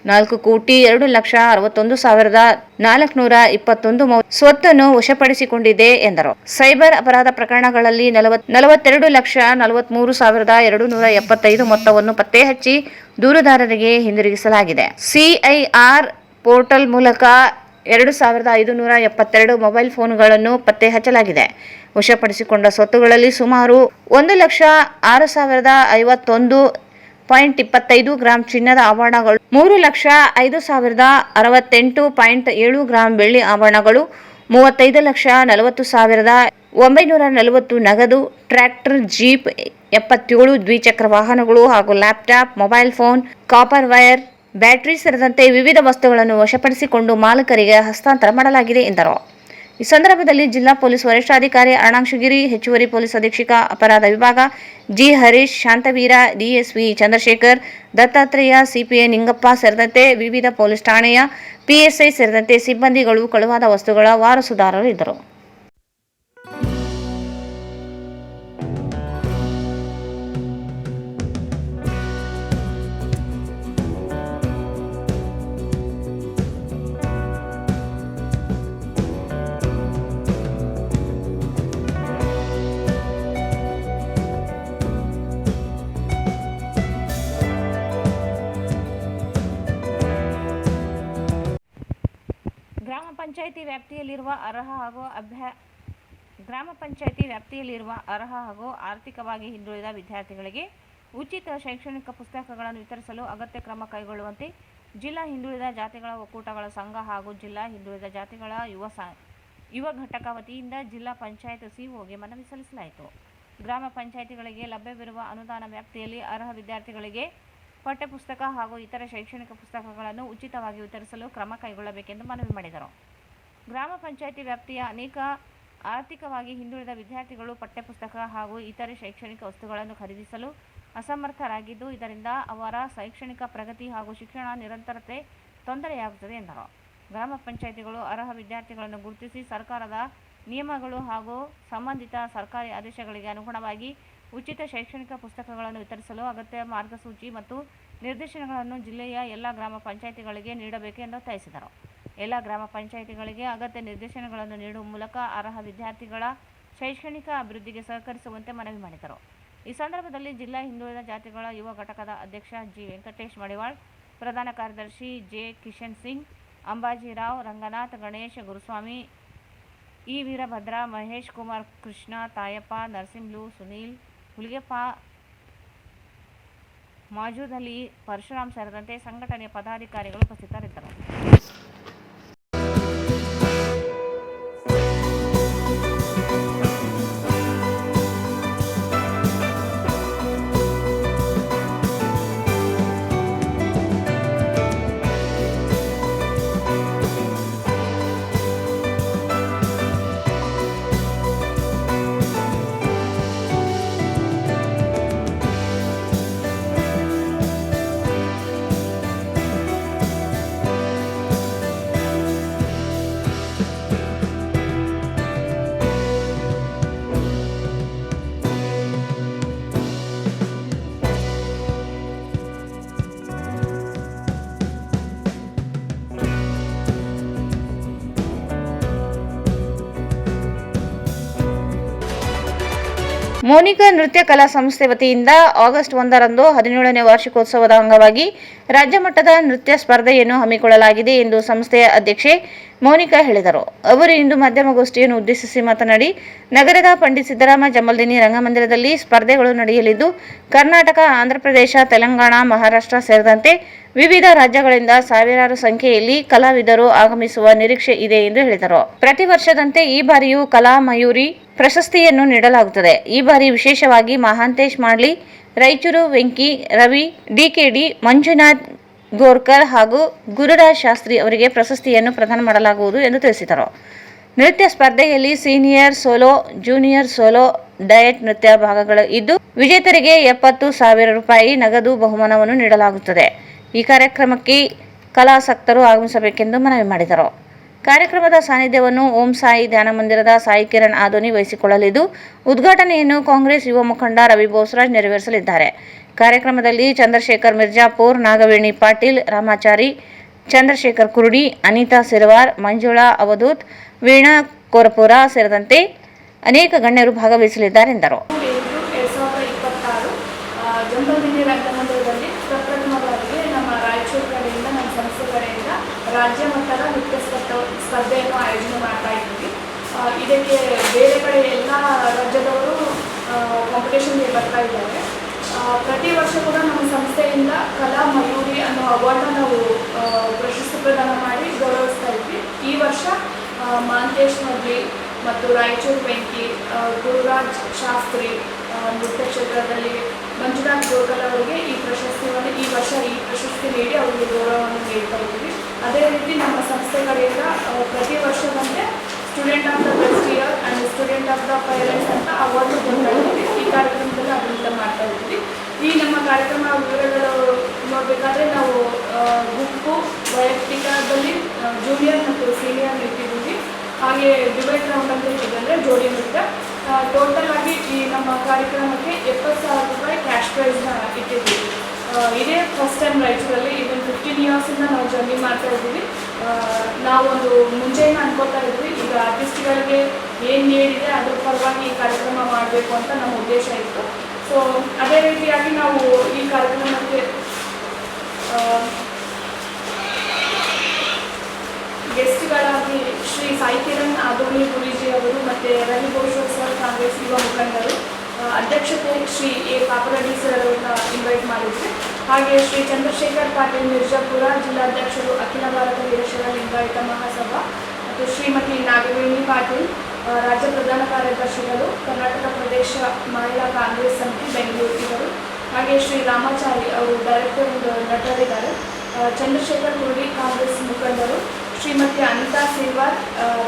4,61,421 ಸ್ವತ್ತನ್ನು ವಶಪಡಿಸಿಕೊಂಡಿದೆ ಎಂದರು. ಸೈಬರ್ ಅಪರಾಧ ಪ್ರಕರಣಗಳಲ್ಲಿ 42,43,275 ಮೊತ್ತವನ್ನು ಪತ್ತೆ ಹಚ್ಚಿ ದೂರುದಾರರಿಗೆ ಹಿಂದಿರುಗಿಸಲಾಗಿದೆ. CIR ಪೋರ್ಟಲ್ ಮೂಲಕ 2,572 ಮೊಬೈಲ್ ಫೋನ್ಗಳನ್ನು ಪತ್ತೆ ಹಚ್ಚಲಾಗಿದೆ. ವಶಪಡಿಸಿಕೊಂಡ ಸ್ವತ್ತುಗಳಲ್ಲಿ ಸುಮಾರು 1,06,051.25 ಗ್ರಾಂ ಚಿನ್ನದ ಆಭರಣಗಳು, 3,05,068.7 ಗ್ರಾಂ ಬೆಳ್ಳಿ ಆಭರಣಗಳು, 35,40,940 ನಗದು, ಟ್ರ್ಯಾಕ್ಟರ್, ಜೀಪ್ 77 ದ್ವಿಚಕ್ರ ವಾಹನಗಳು ಹಾಗೂ laptop, mobile phone, copper wire, battery ಸೇರಿದಂತೆ ವಿವಿಧ ವಸ್ತುಗಳನ್ನು ವಶಪಡಿಸಿಕೊಂಡು ಮಾಲೀಕರಿಗೆ ಹಸ್ತಾಂತರ ಮಾಡಲಾಗಿದೆ ಎಂದರು. ಈ ಸಂದರ್ಭದಲ್ಲಿ ಜಿಲ್ಲಾ ಪೊಲೀಸ್ ವರಿಷ್ಠಾಧಿಕಾರಿ ಅರುಣಾಕ್ಷಗಿರಿ, ಹೆಚ್ಚುವರಿ ಪೊಲೀಸ್ ಅಧೀಕ್ಷಕ ಅಪರಾಧ ವಿಭಾಗ G. Harish, Shantaveera, DSP Chandrashekar, Dattatreya, CPI Ningappa ಸೇರಿದಂತೆ ವಿವಿಧ ಪೊಲೀಸ್ ಠಾಣೆಯ ಪಿಎಸ್ಐ ಸೇರಿದಂತೆ ಸಿಬ್ಬಂದಿಗಳು ಕಳುವಾದ ವಸ್ತುಗಳ ವಾರಸುದಾರರು ಇದ್ದರು. ಗ್ರಾಮ ಪಂಚಾಯಿತಿ ವ್ಯಾಪ್ತಿಯಲ್ಲಿರುವ ಅರ್ಹ ಹಾಗೂ ಆರ್ಥಿಕವಾಗಿ ಹಿಂದುಳಿದ ವಿದ್ಯಾರ್ಥಿಗಳಿಗೆ ಉಚಿತ ಶೈಕ್ಷಣಿಕ ಪುಸ್ತಕಗಳನ್ನು ವಿತರಿಸಲು ಅಗತ್ಯ ಕ್ರಮ ಕೈಗೊಳ್ಳುವಂತೆ ಜಿಲ್ಲಾ ಹಿಂದುಳಿದ ಜಾತಿಗಳ ಒಕ್ಕೂಟಗಳ ಸಂಘ ಹಾಗೂ ಜಿಲ್ಲಾ ಹಿಂದುಳಿದ ಜಾತಿಗಳ ಯುವ ಘಟಕ ವತಿಯಿಂದ ಜಿಲ್ಲಾ ಪಂಚಾಯತ್ ಸಿಒಗೆ ಮನವಿ ಸಲ್ಲಿಸಲಾಯಿತು. ಗ್ರಾಮ ಪಂಚಾಯಿತಿಗಳಿಗೆ ಲಭ್ಯವಿರುವ ಅನುದಾನ ವ್ಯಾಪ್ತಿಯಲ್ಲಿ ಅರ್ಹ ವಿದ್ಯಾರ್ಥಿಗಳಿಗೆ ಪಠ್ಯಪುಸ್ತಕ ಹಾಗೂ ಇತರ ಶೈಕ್ಷಣಿಕ ಪುಸ್ತಕಗಳನ್ನು ಉಚಿತವಾಗಿ ವಿತರಿಸಲು ಕ್ರಮ ಕೈಗೊಳ್ಳಬೇಕೆಂದು ಮನವಿ ಮಾಡಿದರು. ಗ್ರಾಮ ಪಂಚಾಯಿತಿ ವ್ಯಾಪ್ತಿಯ ಅನೇಕ ಆರ್ಥಿಕವಾಗಿ ಹಿಂದುಳಿದ ವಿದ್ಯಾರ್ಥಿಗಳು ಪಠ್ಯಪುಸ್ತಕ ಹಾಗೂ ಇತರೆ ಶೈಕ್ಷಣಿಕ ವಸ್ತುಗಳನ್ನು ಖರೀದಿಸಲು ಅಸಮರ್ಥರಾಗಿದ್ದು, ಇದರಿಂದ ಅವರ ಶೈಕ್ಷಣಿಕ ಪ್ರಗತಿ ಹಾಗೂ ಶಿಕ್ಷಣ ನಿರಂತರತೆ ತೊಂದರೆಯಾಗುತ್ತದೆ ಎಂದರು. ಗ್ರಾಮ ಪಂಚಾಯಿತಿಗಳು ಅರ್ಹ ವಿದ್ಯಾರ್ಥಿಗಳನ್ನು ಗುರುತಿಸಿ ಸರ್ಕಾರದ ನಿಯಮಗಳು ಹಾಗೂ ಸಂಬಂಧಿತ ಸರ್ಕಾರಿ ಆದೇಶಗಳಿಗೆ ಅನುಗುಣವಾಗಿ ಉಚಿತ ಶೈಕ್ಷಣಿಕ ಪುಸ್ತಕಗಳನ್ನು ವಿತರಿಸಲು ಅಗತ್ಯ ಮಾರ್ಗಸೂಚಿ ಮತ್ತು ನಿರ್ದೇಶನಗಳನ್ನು ಜಿಲ್ಲೆಯ ಎಲ್ಲ ಗ್ರಾಮ ಪಂಚಾಯಿತಿಗಳಿಗೆ ನೀಡಬೇಕು ಎಂದು ಒತ್ತಾಯಿಸಿದರು. ಎಲ್ಲ ಗ್ರಾಮ ಪಂಚಾಯಿತಿಗಳಿಗೆ ಅಗತ್ಯ ನಿರ್ದೇಶನಗಳನ್ನು ನೀಡುವ ಮೂಲಕ ಅರ್ಹ ವಿದ್ಯಾರ್ಥಿಗಳ ಶೈಕ್ಷಣಿಕ ಅಭಿವೃದ್ಧಿಗೆ ಸಹಕರಿಸುವಂತೆ ಮನವಿ ಮಾಡಿದರು. ಈ ಸಂದರ್ಭದಲ್ಲಿ ಜಿಲ್ಲಾ ಹಿಂದುಳಿದ ಜಾತಿಗಳ ಯುವ ಘಟಕದ ಅಧ್ಯಕ್ಷ ಜಿ. ವೆಂಕಟೇಶ್ ಮಡಿವಾಳ್, ಪ್ರಧಾನ ಕಾರ್ಯದರ್ಶಿ ಜೆ. ಕಿಶನ್ ಸಿಂಗ್, ಅಂಬಾಜಿರಾವ್, ರಂಗನಾಥ್, ಗಣೇಶ್, ಗುರುಸ್ವಾಮಿ, ಇ. ವೀರಭದ್ರ, ಮಹೇಶ್ ಕುಮಾರ್, ಕೃಷ್ಣ, ತಾಯಪ್ಪ, ನರಸಿಂಹಲು, ಸುನೀಲ್, ಹುಲಿಗೆಪ್ಪ, ಮಾಜೂದ್ ಅಲಿ, ಪರಶುರಾಮ್ ಸೇರಿದಂತೆ ಸಂಘಟನೆಯ ಪದಾಧಿಕಾರಿಗಳು ಉಪಸ್ಥಿತರಿದ್ದರು. ಮೋನಿಕಾ ನೃತ್ಯ ಕಲಾ ಸಂಸ್ಥೆ ವತಿಯಿಂದ ಆಗಸ್ಟ್ 1ರಂದು 17ನೇ ವಾರ್ಷಿಕೋತ್ಸವದ ಅಂಗವಾಗಿ ರಾಜ್ಯ ಮಟ್ಟದ ನೃತ್ಯ ಸ್ಪರ್ಧೆಯನ್ನು ಹಮ್ಮಿಕೊಳ್ಳಲಾಗಿದೆ ಎಂದು ಸಂಸ್ಥೆಯ ಅಧ್ಯಕ್ಷೆ ಮೋನಿಕಾ ಹೇಳಿದರು. ಅವರು ಇಂದು ಮಾಧ್ಯಮಗೋಷ್ಠಿಯನ್ನು ಉದ್ದೇಶಿಸಿ ಮಾತನಾಡಿ, ನಗರದ ಪಂಡಿತ್ ಸಿದ್ದರಾಮ ಜಮಲ್ದಿನಿ ರಂಗಮಂದಿರದಲ್ಲಿ ಸ್ಪರ್ಧೆಗಳು ನಡೆಯಲಿದ್ದು, ಕರ್ನಾಟಕ, ಆಂಧ್ರಪ್ರದೇಶ, ತೆಲಂಗಾಣ, ಮಹಾರಾಷ್ಟ್ರ ಸೇರಿದಂತೆ ವಿವಿಧ ರಾಜ್ಯಗಳಿಂದ ಸಾವಿರಾರು ಸಂಖ್ಯೆಯಲ್ಲಿ ಕಲಾವಿದರು ಆಗಮಿಸುವ ನಿರೀಕ್ಷೆ ಇದೆ ಎಂದು ಹೇಳಿದರು. ಪ್ರತಿ ವರ್ಷದಂತೆ ಈ ಬಾರಿಯೂ ಕಲಾ ಮಯೂರಿ ಪ್ರಶಸ್ತಿಯನ್ನು ನೀಡಲಾಗುತ್ತದೆ. ಈ ಬಾರಿ ವಿಶೇಷವಾಗಿ ಮಹಾಂತೇಶ್ ಮಾಡ್ಲಿ, ರಾಯಚೂರು ವೆಂಕಿ, ರವಿ, ಡಿಕೆಡಿ, ಮಂಜುನಾಥ್ ಗೋರ್ಕರ್ ಹಾಗೂ ಗುರುರಾಜ್ ಶಾಸ್ತ್ರಿ ಅವರಿಗೆ ಪ್ರಶಸ್ತಿಯನ್ನು ಪ್ರದಾನ ಮಾಡಲಾಗುವುದು ಎಂದು ತಿಳಿಸಿದರು. ನೃತ್ಯ ಸ್ಪರ್ಧೆಯಲ್ಲಿ senior solo, junior solo, diet ನೃತ್ಯ ಭಾಗಗಳು ಇದ್ದು, ವಿಜೇತರಿಗೆ 70,000 ರೂಪಾಯಿ ನಗದು ಬಹುಮಾನವನ್ನು ನೀಡಲಾಗುತ್ತದೆ. ಈ ಕಾರ್ಯಕ್ರಮಕ್ಕೆ ಕಲಾಸಕ್ತರು ಆಗಮಿಸಬೇಕೆಂದು ಮನವಿ ಮಾಡಿದರು. ಕಾರ್ಯಕ್ರಮದ ಸಾನ್ನಿಧ್ಯವನ್ನು ಓಂ ಸಾಯಿ ಧ್ಯಾನ ಮಂದಿರದ ಸಾಯಿ ಕಿರಣ್ ಆದೋನಿ ವಹಿಸಿಕೊಳ್ಳಲಿದ್ದು, ಉದ್ಘಾಟನೆಯನ್ನು ಕಾಂಗ್ರೆಸ್ ಯುವ ಮುಖಂಡ ರವಿ ಬೋಸರಾಜ್ ನೆರವೇರಿಸಲಿದ್ದಾರೆ. ಕಾರ್ಯಕ್ರಮದಲ್ಲಿ ಚಂದ್ರಶೇಖರ್ ಮಿರ್ಜಾಪುರ್, ನಾಗವೇಣಿ ಪಾಟೀಲ್, ರಾಮಾಚಾರಿ, ಚಂದ್ರಶೇಖರ್ ಕುರುಡಿ, ಅನಿತಾ ಸಿರವಾರ್, ಮಂಜುಳಾ ಅವಧೂತ್, ವೀಣಾ ಕೋರಪುರ ಸೇರಿದಂತೆ ಅನೇಕ ಗಣ್ಯರು ಭಾಗವಹಿಸಲಿದ್ದಾರೆ ಎಂದರು. 2026 ಜಂಬಲ್ದಿನಿ ರಂಗಮಂದಿರದಲ್ಲಿ ಪ್ರಪ್ರಥಮ ಬಾರಿಗೆ ನಮ್ಮ ರಾಯಚೂರು ಕಡೆಯಿಂದ ನಮ್ಮ ಸಂಸ್ಥೆ ಕಡೆಯಿಂದ ರಾಜ್ಯ ಮಟ್ಟದ ನೃತ್ಯ ಕಲಾ ಮಯೂರಿ ಅನ್ನೋ ಅವಾರ್ಡ್ನ ನಾವು ಪ್ರಶಸ್ತಿ ಪ್ರದಾನ ಮಾಡಿ ಗೌರವಿಸ್ತಾ ಇದ್ವಿ. ಈ ವರ್ಷ ಮಾಂತೇಶ್ ಮದ್ವಿ ಮತ್ತು ರಾಯಚೂರು ವೆಂಕಿ, ಗುರುರಾಜ್ ಶಾಸ್ತ್ರಿ ನೃತ್ಯ ಕ್ಷೇತ್ರದಲ್ಲಿ ಮಂಜುನಾಥ್ ಗೋಕಲ್ ಅವರಿಗೆ ಈ ವರ್ಷ ಈ ಪ್ರಶಸ್ತಿ ನೀಡಿ ಅವರಿಗೆ ಗೌರವವನ್ನು ನೀಡ್ತಾ ಇದ್ದೀವಿ. ಅದೇ ರೀತಿ ನಮ್ಮ ಸಂಸ್ಥೆ ಕಡೆಯಿಂದ ಪ್ರತಿ ವರ್ಷದಂತೆ student of the best year and student of the parents ಅಂತ ಅವಾರ್ಡ್ ಕೊಂಡಾಡಿದ್ದೀವಿ. ಈ ಕಾರ್ಯಕ್ರಮದಲ್ಲಿ ಅದರಿಂದ ಮಾಡ್ತಾ ಇದ್ದೀವಿ. ಈ ನಮ್ಮ ಕಾರ್ಯಕ್ರಮ ವಿವರಗಳು ನೋಡಬೇಕಾದ್ರೆ ನಾವು ಗುಂಪು ವೈಯಕ್ತಿಕದಲ್ಲಿ ಜೂನಿಯರ್ ಮತ್ತು ಸೀನಿಯರ್ ಇಟ್ಟಿದ್ದೀವಿ. ಹಾಗೆ ಡಿಬೇಟ್ ರೌಂಡ್ ಅಂತ ಹೇಳಿದ್ರೆ ಜೋಡಿ ನೃತ್ಯ. ಟೋಟಲ್ ಆಗಿ ಈ ನಮ್ಮ ಕಾರ್ಯಕ್ರಮಕ್ಕೆ 70,000 ರೂಪಾಯಿ ಕ್ಯಾಶ್ ಪ್ರೈಸ್ನ ಇಟ್ಟಿದ್ದೀವಿ. ಇದೇ ಫಸ್ಟ್ ಟೈಮ್ ರಾಯಚೂರಲ್ಲಿ ಇವನ್ 15 ಇಯರ್ಸಿಂದ ನಾವು ಜರ್ನಿ ಮಾಡ್ತಾ ಇದ್ದೀವಿ. ನಾವೊಂದು ಮುಂಚೆಯಿಂದ ಅನ್ಕೋತಾ ಇದ್ವಿ, ಈಗ ಆರ್ಟಿಸ್ಟ್ಗಳಿಗೆ ಏನು ನೀಡಿದೆ ಅದ್ರ ಪರವಾಗಿ ಈ ಕಾರ್ಯಕ್ರಮ ಮಾಡಬೇಕು ಅಂತ ನಮ್ಮ ಉದ್ದೇಶ ಇತ್ತು. ಸೊ ಅದೇ ರೀತಿಯಾಗಿ ನಾವು ಈ ಕಾರ್ಯಕ್ರಮಕ್ಕೆ ಗೆಸ್ಟ್ಗಳಾಗಿ ಶ್ರೀ ಸಾಯಿ ಕಿರಣ್ ಆದೋನಿ ಗುರೂಜಿ ಅವರು ಮತ್ತು ರವಿ ಘೋಷ್ ಸರ್ ಕಾಂಗ್ರೆಸ್ ಯುವ ಮುಖಂಡರು, ಅಧ್ಯಕ್ಷತೆ ಶ್ರೀ ಎ ಪಾಪರೆಡ್ಡಿ ಸರ್ ಅವರನ್ನ ಇನ್ವೈಟ್ ಮಾಡಿದ್ವಿ. ಹಾಗೆ ಶ್ರೀ ಚಂದ್ರಶೇಖರ್ ಪಾಟೀಲ್ ಮಿರ್ಜಾಪುರ ಜಿಲ್ಲಾಧ್ಯಕ್ಷರು ಅಖಿಲ ಭಾರತ ವೀರಶೈವ ಲಿಂಗಾಯತ ಮಹಾಸಭಾ ಮತ್ತು ಶ್ರೀಮತಿ ನಾಗವೇಣಿ ಪಾಟೀಲ್ ರಾಜ್ಯ ಪ್ರಧಾನ ಕಾರ್ಯದರ್ಶಿಗಳು ಕರ್ನಾಟಕ ಪ್ರದೇಶ ಮಹಿಳಾ ಕಾಂಗ್ರೆಸ್ ಸಮಿತಿ ಬೆಂಗಳೂರು ಇವರು. ಹಾಗೆ ಶ್ರೀ ರಾಮಾಚಾರಿ ಅವರು ಡೈರೆಕ್ಟರ್ ನಟರಿದ್ದಾರೆ. ಚಂದ್ರಶೇಖರ್ ಕುರುಡಿ ಕಾಂಗ್ರೆಸ್ ಮುಖಂಡರು, ಶ್ರೀಮತಿ ಅನಿತಾ ಸಿಲ್ವಾರ್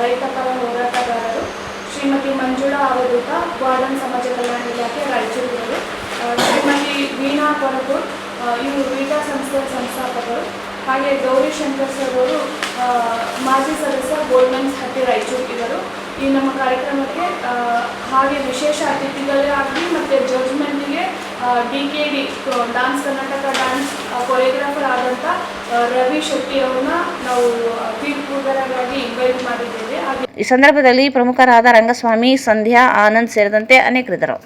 ರೈತ ಪರ ಹೋರಾಟಗಾರರು, ಶ್ರೀಮತಿ ಮಂಜುಳಾ ಅವಧೂತ ವಾರ್ಡನ್ ಸಮಾಜ ಕಲ್ಯಾಣ ಇಲಾಖೆ ರಾಯಚೂರು, ಶ್ರೀಮತಿ ವೀಣಾ ಕೊರಗೂರ್ ಇವರು ವೀಟಾ ಸಂಸ್ಥೆಯ ಸಂಸ್ಥಾಪಕರು. ಹಾಗೆ ಗೌರಿ ಶಂಕರ್ ಸರ್ ಅವರು ಮಾಜಿ ಸದಸ್ಯ ಗೋಲ್ಡ್ಮನ್ಸ್ ಹಟ್ಟಿ ರಾಯಚೂರು ಇವರು. ಈ ನಮ್ಮ ಕಾರ್ಯಕ್ರಮಕ್ಕೆ ಹಾಗೆ ವಿಶೇಷ ಅತಿಥಿಗಳೇ ಆಗಿ ಮತ್ತು ಜಡ್ಜ್ಮೆಂಟಿಗೆ DKD dance Karnataka dance choreographer ಆದಂಥ ರವಿ ಶೆಟ್ಟಿ ಅವ್ರನ್ನ ನಾವು ತೀರ್ಪುಗಾರರಾಗಿ ಇನ್ವೈಟ್ ಮಾಡಿದ್ದೇವೆ. ಈ ಸಂದರ್ಭದಲ್ಲಿ ಪ್ರಮುಖರಾದ ರಂಗಸ್ವಾಮಿ, ಸಂಧ್ಯಾ, ಆನಂದ್ ಸೇರಿದಂತೆ ಅನೇಕರಿದ್ದರು.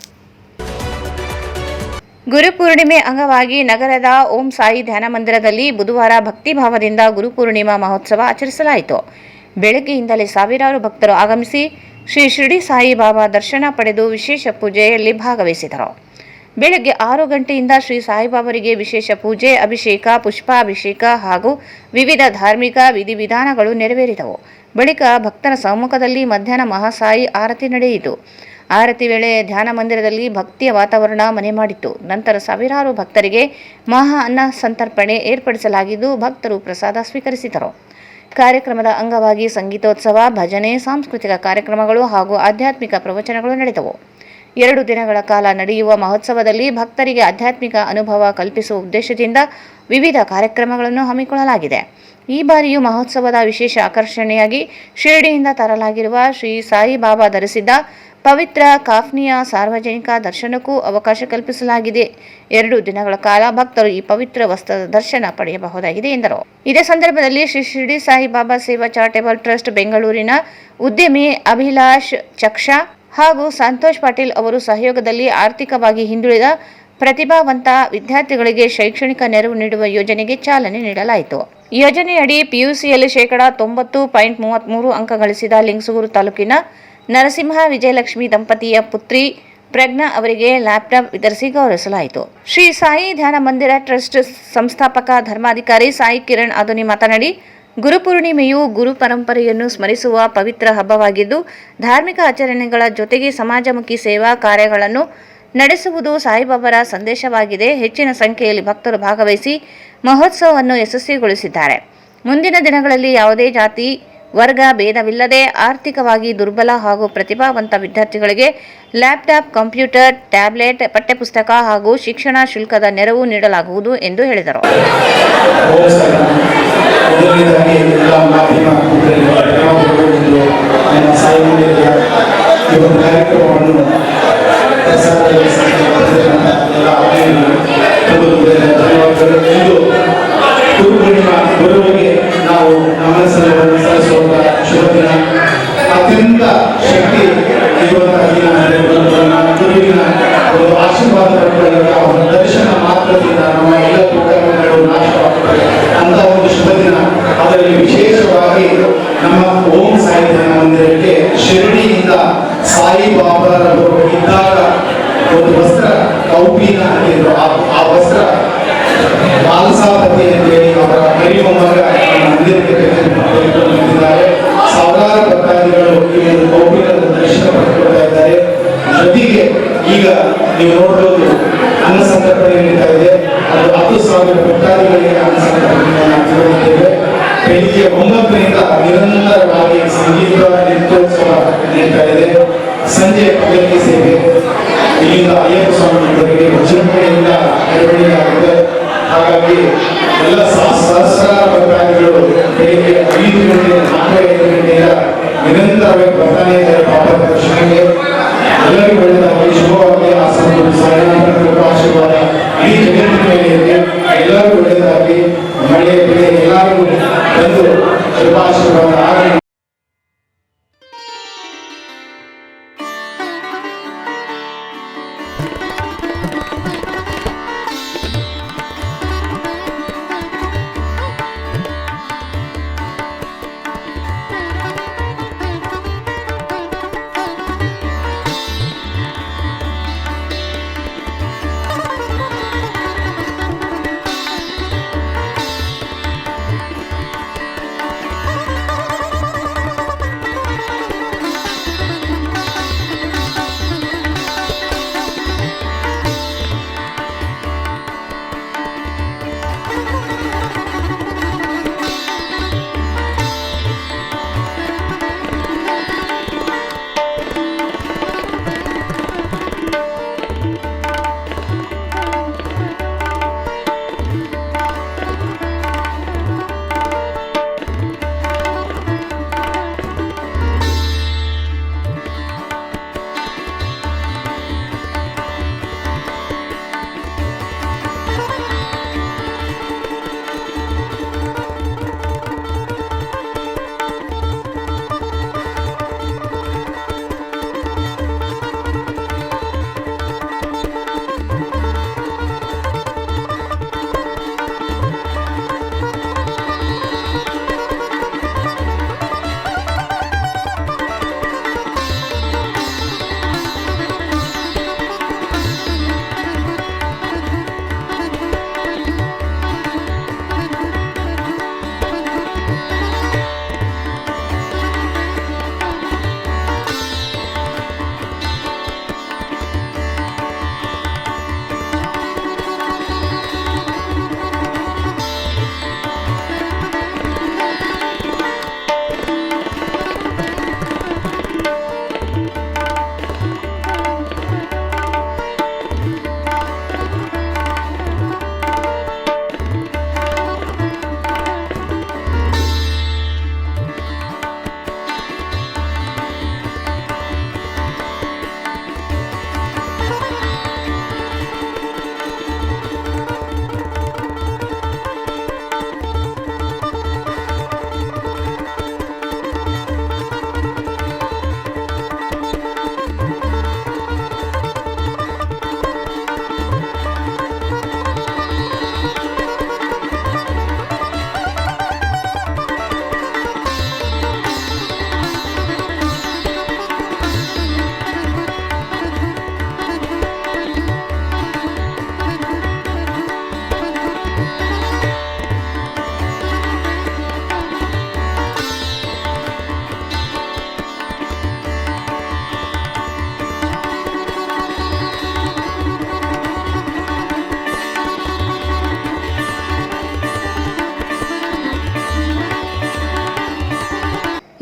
ಗುರುಪೂರ್ಣಿಮೆ ಅಂಗವಾಗಿ ನಗರದ ಓಂ ಸಾಯಿ ಧ್ಯಾನ ಮಂದಿರದಲ್ಲಿ ಬುಧವಾರ ಭಕ್ತಿಭಾವದಿಂದ ಗುರುಪೂರ್ಣಿಮಾ ಮಹೋತ್ಸವ ಆಚರಿಸಲಾಯಿತು. ಬೆಳಗ್ಗೆಯಿಂದಲೇ ಸಾವಿರಾರು ಭಕ್ತರು ಆಗಮಿಸಿ ಶ್ರೀ ಶಿರಡಿ ಸಾಯಿ ಬಾಬಾ ದರ್ಶನ ಪಡೆದು ವಿಶೇಷ ಪೂಜೆಯಲ್ಲಿ ಭಾಗವಹಿಸಿದರು. ಬೆಳಗ್ಗೆ 6 ಗಂಟೆಯಿಂದ ಶ್ರೀ ಸಾಯಿಬಾಬರಿಗೆ ವಿಶೇಷ ಪೂಜೆ, ಅಭಿಷೇಕ, ಪುಷ್ಪಾಭಿಷೇಕ ಹಾಗೂ ವಿವಿಧ ಧಾರ್ಮಿಕ ವಿಧಿವಿಧಾನಗಳು ನೆರವೇರಿದವು. ಬಳಿಕ ಭಕ್ತರ ಸಮ್ಮುಖದಲ್ಲಿ ಮಧ್ಯಾಹ್ನ ಮಹಾಸಾಯಿ ಆರತಿ ನಡೆಯಿತು. ಆರತಿ ವೇಳೆ ಧ್ಯಾನ ಮಂದಿರದಲ್ಲಿ ಭಕ್ತಿಯ ವಾತಾವರಣ ಮನೆ ಮಾಡಿತ್ತು. ನಂತರ ಸಾವಿರಾರು ಭಕ್ತರಿಗೆ ಮಹಾ ಅನ್ನ ಸಂತರ್ಪಣೆ ಏರ್ಪಡಿಸಲಾಗಿದ್ದು ಭಕ್ತರು ಪ್ರಸಾದ ಸ್ವೀಕರಿಸಿದರು. ಕಾರ್ಯಕ್ರಮದ ಅಂಗವಾಗಿ ಸಂಗೀತೋತ್ಸವ, ಭಜನೆ, ಸಾಂಸ್ಕೃತಿಕ ಕಾರ್ಯಕ್ರಮಗಳು ಹಾಗೂ ಆಧ್ಯಾತ್ಮಿಕ ಪ್ರವಚನಗಳು ನಡೆದವು. 2 ದಿನಗಳ ಕಾಲ ನಡೆಯುವ ಮಹೋತ್ಸವದಲ್ಲಿ ಭಕ್ತರಿಗೆ ಆಧ್ಯಾತ್ಮಿಕ ಅನುಭವ ಕಲ್ಪಿಸುವ ಉದ್ದೇಶದಿಂದ ವಿವಿಧ ಕಾರ್ಯಕ್ರಮಗಳನ್ನು ಹಮ್ಮಿಕೊಳ್ಳಲಾಗಿದೆ. ಈ ಬಾರಿಯೂ ಮಹೋತ್ಸವದ ವಿಶೇಷ ಆಕರ್ಷಣೆಯಾಗಿ ಶಿರಡಿಯಿಂದ ತರಲಾಗಿರುವ ಶ್ರೀ ಸಾಯಿ ಬಾಬಾ ಧರಿಸಿದ್ದ ಪವಿತ್ರ ಕಾಫ್ನಿಯ ಸಾರ್ವಜನಿಕ ದರ್ಶನಕ್ಕೂ ಅವಕಾಶ ಕಲ್ಪಿಸಲಾಗಿದೆ. 2 ದಿನಗಳ ಕಾಲ ಭಕ್ತರು ಈ ಪವಿತ್ರ ವಸ್ತ್ರದ ದರ್ಶನ ಪಡೆಯಬಹುದಾಗಿದೆ ಎಂದರು. ಇದೇ ಸಂದರ್ಭದಲ್ಲಿ ಶ್ರೀ ಶಿರಡಿ ಸಾಯಿ ಬಾಬಾ ಸೇವಾ ಚಾರಿಟೇಬಲ್ ಟ್ರಸ್ಟ್ ಬೆಂಗಳೂರಿನ ಉದ್ಯಮಿ ಅಭಿಲಾಷ್ ಚಕ್ಷಾ ಹಾಗೂ ಸಂತೋಷ್ ಪಾಟೀಲ್ ಅವರು ಸಹಯೋಗದಲ್ಲಿ ಆರ್ಥಿಕವಾಗಿ ಹಿಂದುಳಿದ ಪ್ರತಿಭಾವಂತ ವಿದ್ಯಾರ್ಥಿಗಳಿಗೆ ಶೈಕ್ಷಣಿಕ ನೆರವು ನೀಡುವ ಯೋಜನೆಗೆ ಚಾಲನೆ ನೀಡಲಾಯಿತು. ಯೋಜನೆಯಡಿ PUCಯಲ್ಲಿ 90.33 ಅಂಕ ಗಳಿಸಿದ ಲಿಂಗಸೂರು ತಾಲೂಕಿನ ನರಸಿಂಹ ವಿಜಯಲಕ್ಷ್ಮಿ ದಂಪತಿಯ ಪುತ್ರಿ ಪ್ರಜ್ಞಾ ಅವರಿಗೆ ಲ್ಯಾಪ್ಟಾಪ್ ವಿತರಿಸಿ ಗೌರವಿಸಲಾಯಿತು. ಶ್ರೀ ಸಾಯಿ ಧ್ಯಾನ ಮಂದಿರ ಟ್ರಸ್ಟ್ ಸಂಸ್ಥಾಪಕ ಧರ್ಮಾಧಿಕಾರಿ ಸಾಯಿ ಕಿರಣ್ ಆದೋನಿ ಮಾತನಾಡಿ, ಗುರುಪೂರ್ಣಿಮೆಯು ಗುರು ಪರಂಪರೆಯನ್ನು ಸ್ಮರಿಸುವ ಪವಿತ್ರ ಹಬ್ಬವಾಗಿದ್ದು ಧಾರ್ಮಿಕ ಆಚರಣೆಗಳ ಜೊತೆಗೆ ಸಮಾಜಮುಖಿ ಸೇವಾ ಕಾರ್ಯಗಳನ್ನು ನಡೆಸುವುದು ಸಾಯಿಬಾಬಾರ ಸಂದೇಶವಾಗಿದೆ. ಹೆಚ್ಚಿನ ಸಂಖ್ಯೆಯಲ್ಲಿ ಭಕ್ತರು ಭಾಗವಹಿಸಿ ಮಹೋತ್ಸವವನ್ನು ಯಶಸ್ವಿಗೊಳಿಸಿದ್ದಾರೆ. ಮುಂದಿನ ದಿನಗಳಲ್ಲಿ ಯಾವುದೇ ಜಾತಿ ವರ್ಗ ಭೇದವಿಲ್ಲದೆ ಆರ್ಥಿಕವಾಗಿ ದುರ್ಬಲ ಹಾಗೂ ಪ್ರತಿಭಾವಂತ ವಿದ್ಯಾರ್ಥಿಗಳಿಗೆ ಲ್ಯಾಪ್ಟಾಪ್, ಕಂಪ್ಯೂಟರ್, ಟ್ಯಾಬ್ಲೆಟ್, ಪಠ್ಯಪುಸ್ತಕ ಹಾಗೂ ಶಿಕ್ಷಣ ಶುಲ್ಕದ ನೆರವು ನೀಡಲಾಗುವುದು ಎಂದು ಹೇಳಿದರು. ನಾವು ನಮಸ್ಸನ್ನು ಸಲ್ಲಿಸುವಂತ ಶುಭ ದಿನ, ಅತ್ಯಂತ ಶಕ್ತಿ ಇರುವಂತಹ ದಿನ, ಗುರುವಿನ ಆಶೀರ್ವಾದ ಪಡೆದಾಗ ಅವರ ದರ್ಶನ ಮಾತ್ರದಿಂದ ನಮ್ಮ ಎಲ್ಲ ಕುಟುಂಬಗಳು ನಾಶವಾಗುತ್ತದೆ ಅಂತ ಒಂದು ಶುಭ ದಿನ. ಅದರಲ್ಲಿ ವಿಶೇಷವಾಗಿ ನಮ್ಮ ಓಂ ಸಾಯಿ ಧ್ಯಾನ ಮಂದಿರಕ್ಕೆ ಶಿರಡಿಯಿಂದ ಸಾಯಿ ಬಾಬಾರವರು ಇದ್ದಾಗ ಒಂದು ವಸ್ತ್ರ ಕೌಪಿನ ಅಂತಿದ್ರು. ಆ ವಸ್ತ್ರ ಮರಿ ಮೊಮ್ಮಗ ನಿಂತಿದ್ದಾರೆ. ಸಾವಿರಾರು ಭಕ್ತಾದಿಗಳು ಈ ಒಂದು ಗೋಪುರದ ದರ್ಶನ ಪಡೆದುಕೊಳ್ತಾ ಇದ್ದಾರೆ. ಜೊತೆಗೆ ಈಗ ನೀವು ನೋಡಬಹುದು ಅನ್ನ ಸಂತರ್ಪಣೆ ನಡೀತಾ ಇದೆ. ಅದು 10,000 ಭಕ್ತಾದಿಗಳಿಗೆ ಅನ್ನ ಸಂತರ್ಪಣೆಯನ್ನು ಹಮ್ಮಿಕೊಂಡಿದ್ದೇವೆ. ಬೆಳಿಗ್ಗೆ 9ರಿಂದ ನಿರಂತರವಾಗಿ ಸಂಗೀತ ನೃತ್ಯೋತ್ಸವ ನಡೀತಾ ಇದೆ. ಸಂಜೆ ಪಲ್ಲಕ್ಕಿ ಸೇವೆ ಇಲ್ಲಿಂದ ಅಯ್ಯಪ್ಪ ಸ್ವಾಮಿ ಮಂದಿರಕ್ಕೆ ವಿಜೃಂಭಣೆಯಿಂದ ನಿರ್ವಹಣೆಯಾಗಿದೆ. ಹಾಗಾಗಿ ಎಲ್ಲ ಸಹಸ್ರಾರು ಭಕ್ತಾದಿಗಳು ಬೆಳಿಗ್ಗೆ 5 ಗಂಟೆ 4-5 ಗಂಟೆಯ ನಿರಂತರವಾಗಿ ಬರ್ತಾನೆ ಇದ್ದಾರೆ ಬಾಬಾ ದರ್ಶನಕ್ಕೆ. ಎಲ್ಲರಿಗೂ ಒಳ್ಳೆಯದಾಗಿ ಶುಭವಾಗಿ ಆಶೀರ್ವಾದ ಈ ಜಗತ್ತಿನ ಮೇಲೆ ಇದೆ. ಎಲ್ಲರಿಗೂ ಒಳ್ಳೆಯದಾಗಿ ಮಳೆ ಬೆಳೆ ಎಲ್ಲರಿಗೂ ಬಂದು ಶುಭಾಶೀರ್ವಾದ ಆಗಲಿ.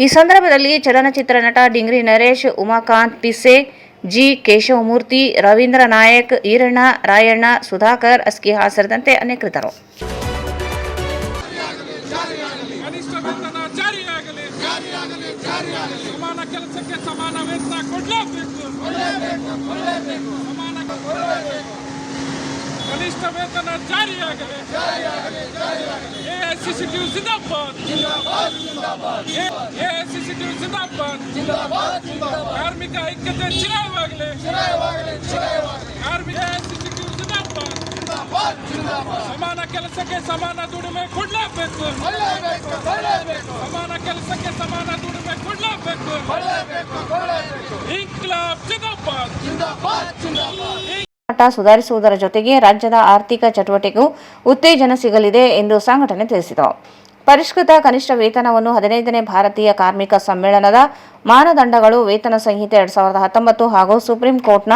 ಈ ಸಂದರ್ಭದಲ್ಲಿ ಚಲನಚಿತ್ರ ನಟ ಡಿಂಗ್ರಿ ನರೇಶ್, ಉಮಾಕಾಂತ್ ಪಿಸೆ, ಜಿ ಕೇಶವಮೂರ್ತಿ, ರವೀಂದ್ರ ನಾಯಕ್, ಈರಣ್ಣ, ರಾಯಣ್ಣ, ಸುಧಾಕರ್, ಅಸ್ಕಿಹಾ ಸೇರಿದಂತೆ ಅನೇಕರಿದ್ದರು. ಕನಿಷ್ಠ ವೇತನ ಜಾರಿಯಾಗಲಿ. ಎಐಸಿಸಿಟಿಯು ಜಿಂದಾಬಾದ್. ಎಐಸಿಸಿಟಿಯು ಜಿಂದಾಬಾದ್. ಕಾರ್ಮಿಕ ಐಕ್ಯತೆ ಚಿರವಾಗಲಿ. ಕಾರ್ಮಿಕ ಎಐಸಿಸಿಟಿಯು ಜಿಂದಾಬಾದ್. ಸಮಾನ ಕೆಲಸಕ್ಕೆ ಸಮಾನ ದುಡಿಮೆ ಕೊಡಲೇಬೇಕು. ಸಮಾನ ಕೆಲಸಕ್ಕೆ ಸಮಾನ ದುಡಿಮೆ ಕೊಡಲೇಬೇಕು. ಇನ್ಕ್ಲಾಬ್ ಜಿಂದಾಬಾದ್. ನಟ ಗುಣಮಟ್ಟ ಸುಧಾರಿಸುವುದರ ಜೊತೆಗೆ ರಾಜ್ಯದ ಆರ್ಥಿಕ ಚಟುವಟಿಕೆಗೂ ಉತ್ತೇಜನ ಸಿಗಲಿದೆ ಎಂದು ಸಂಘಟನೆ ತಿಳಿಸಿತು. ಪರಿಷ್ಕೃತ ಕನಿಷ್ಠ ವೇತನವನ್ನು 15ನೇ ಭಾರತೀಯ ಕಾರ್ಮಿಕ ಸಮ್ಮೇಳನದ ಮಾನದಂಡಗಳು, ವೇತನ ಸಂಹಿತೆ 2019 ಹಾಗೂ ಸುಪ್ರೀಂ ಕೋರ್ಟ್ನ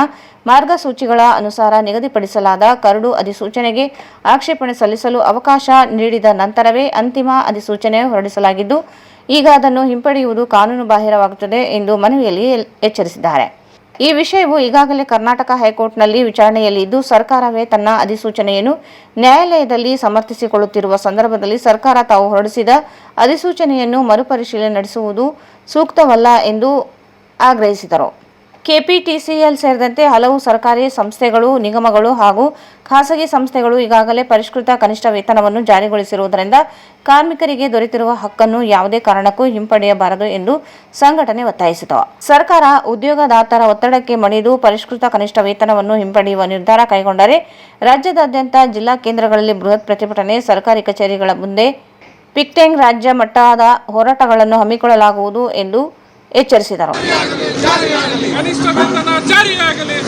ಮಾರ್ಗಸೂಚಿಗಳ ಅನುಸಾರ ನಿಗದಿಪಡಿಸಲಾದ ಕರಡು ಅಧಿಸೂಚನೆಗೆ ಆಕ್ಷೇಪಣೆ ಸಲ್ಲಿಸಲು ಅವಕಾಶ ನೀಡಿದ ನಂತರವೇ ಅಂತಿಮ ಅಧಿಸೂಚನೆ ಹೊರಡಿಸಲಾಗಿದ್ದು, ಈಗ ಅದನ್ನು ಹಿಂಪಡೆಯುವುದು ಕಾನೂನುಬಾಹಿರವಾಗುತ್ತದೆ ಎಂದು ಮನವಿಯಲ್ಲಿ ಎಚ್ಚರಿಸಿದ್ದಾರೆ. ಈ ವಿಷಯವು ಈಗಾಗಲೇ ಕರ್ನಾಟಕ ಹೈಕೋರ್ಟ್ನಲ್ಲಿ ವಿಚಾರಣೆಯಲ್ಲಿದ್ದು, ಸರ್ಕಾರವೇ ತನ್ನ ಅಧಿಸೂಚನೆಯನ್ನು ನ್ಯಾಯಾಲಯದಲ್ಲಿ ಸಮರ್ಥಿಸಿಕೊಳ್ಳುತ್ತಿರುವ ಸಂದರ್ಭದಲ್ಲಿ ಸರ್ಕಾರ ತಾವು ಹೊರಡಿಸಿದ ಅಧಿಸೂಚನೆಯನ್ನು ಮರುಪರಿಶೀಲನೆ ನಡೆಸುವುದು ಸೂಕ್ತವಲ್ಲ ಎಂದು ಆಗ್ರಹಿಸಿದರು. ಕೆಪಿಟಿಸಿಎಲ್ ಸೇರಿದಂತೆ ಹಲವು ಸರ್ಕಾರಿ ಸಂಸ್ಥೆಗಳು, ನಿಗಮಗಳು ಹಾಗೂ ಖಾಸಗಿ ಸಂಸ್ಥೆಗಳು ಈಗಾಗಲೇ ಪರಿಷ್ಕೃತ ಕನಿಷ್ಠ ವೇತನವನ್ನು ಜಾರಿಗೊಳಿಸಿರುವುದರಿಂದ ಕಾರ್ಮಿಕರಿಗೆ ದೊರೆತಿರುವ ಹಕ್ಕನ್ನು ಯಾವುದೇ ಕಾರಣಕ್ಕೂ ಹಿಂಪಡೆಯಬಾರದು ಎಂದು ಸಂಘಟನೆ ಒತ್ತಾಯಿಸಿತು. ಸರ್ಕಾರ ಉದ್ಯೋಗದಾತರ ಒತ್ತಡಕ್ಕೆ ಮಣಿದು ಪರಿಷ್ಕೃತ ಕನಿಷ್ಠ ವೇತನವನ್ನು ಹಿಂಪಡೆಯುವ ನಿರ್ಧಾರ ಕೈಗೊಂಡರೆ ರಾಜ್ಯದಾದ್ಯಂತ ಜಿಲ್ಲಾ ಕೇಂದ್ರಗಳಲ್ಲಿ ಬೃಹತ್ ಪ್ರತಿಭಟನೆ, ಸರ್ಕಾರಿ ಕಚೇರಿಗಳ ಮುಂದೆ ಪಿಕೆಟಿಂಗ್, ರಾಜ್ಯ ಮಟ್ಟದ ಹೋರಾಟಗಳನ್ನು ಹಮ್ಮಿಕೊಳ್ಳಲಾಗುವುದು ಎಂದು ಎಚ್ಚರಿಸಿದರು. ಕನಿಷ್ಠ ವೇತನ ಜಾರಿಯಾಗಲಿ,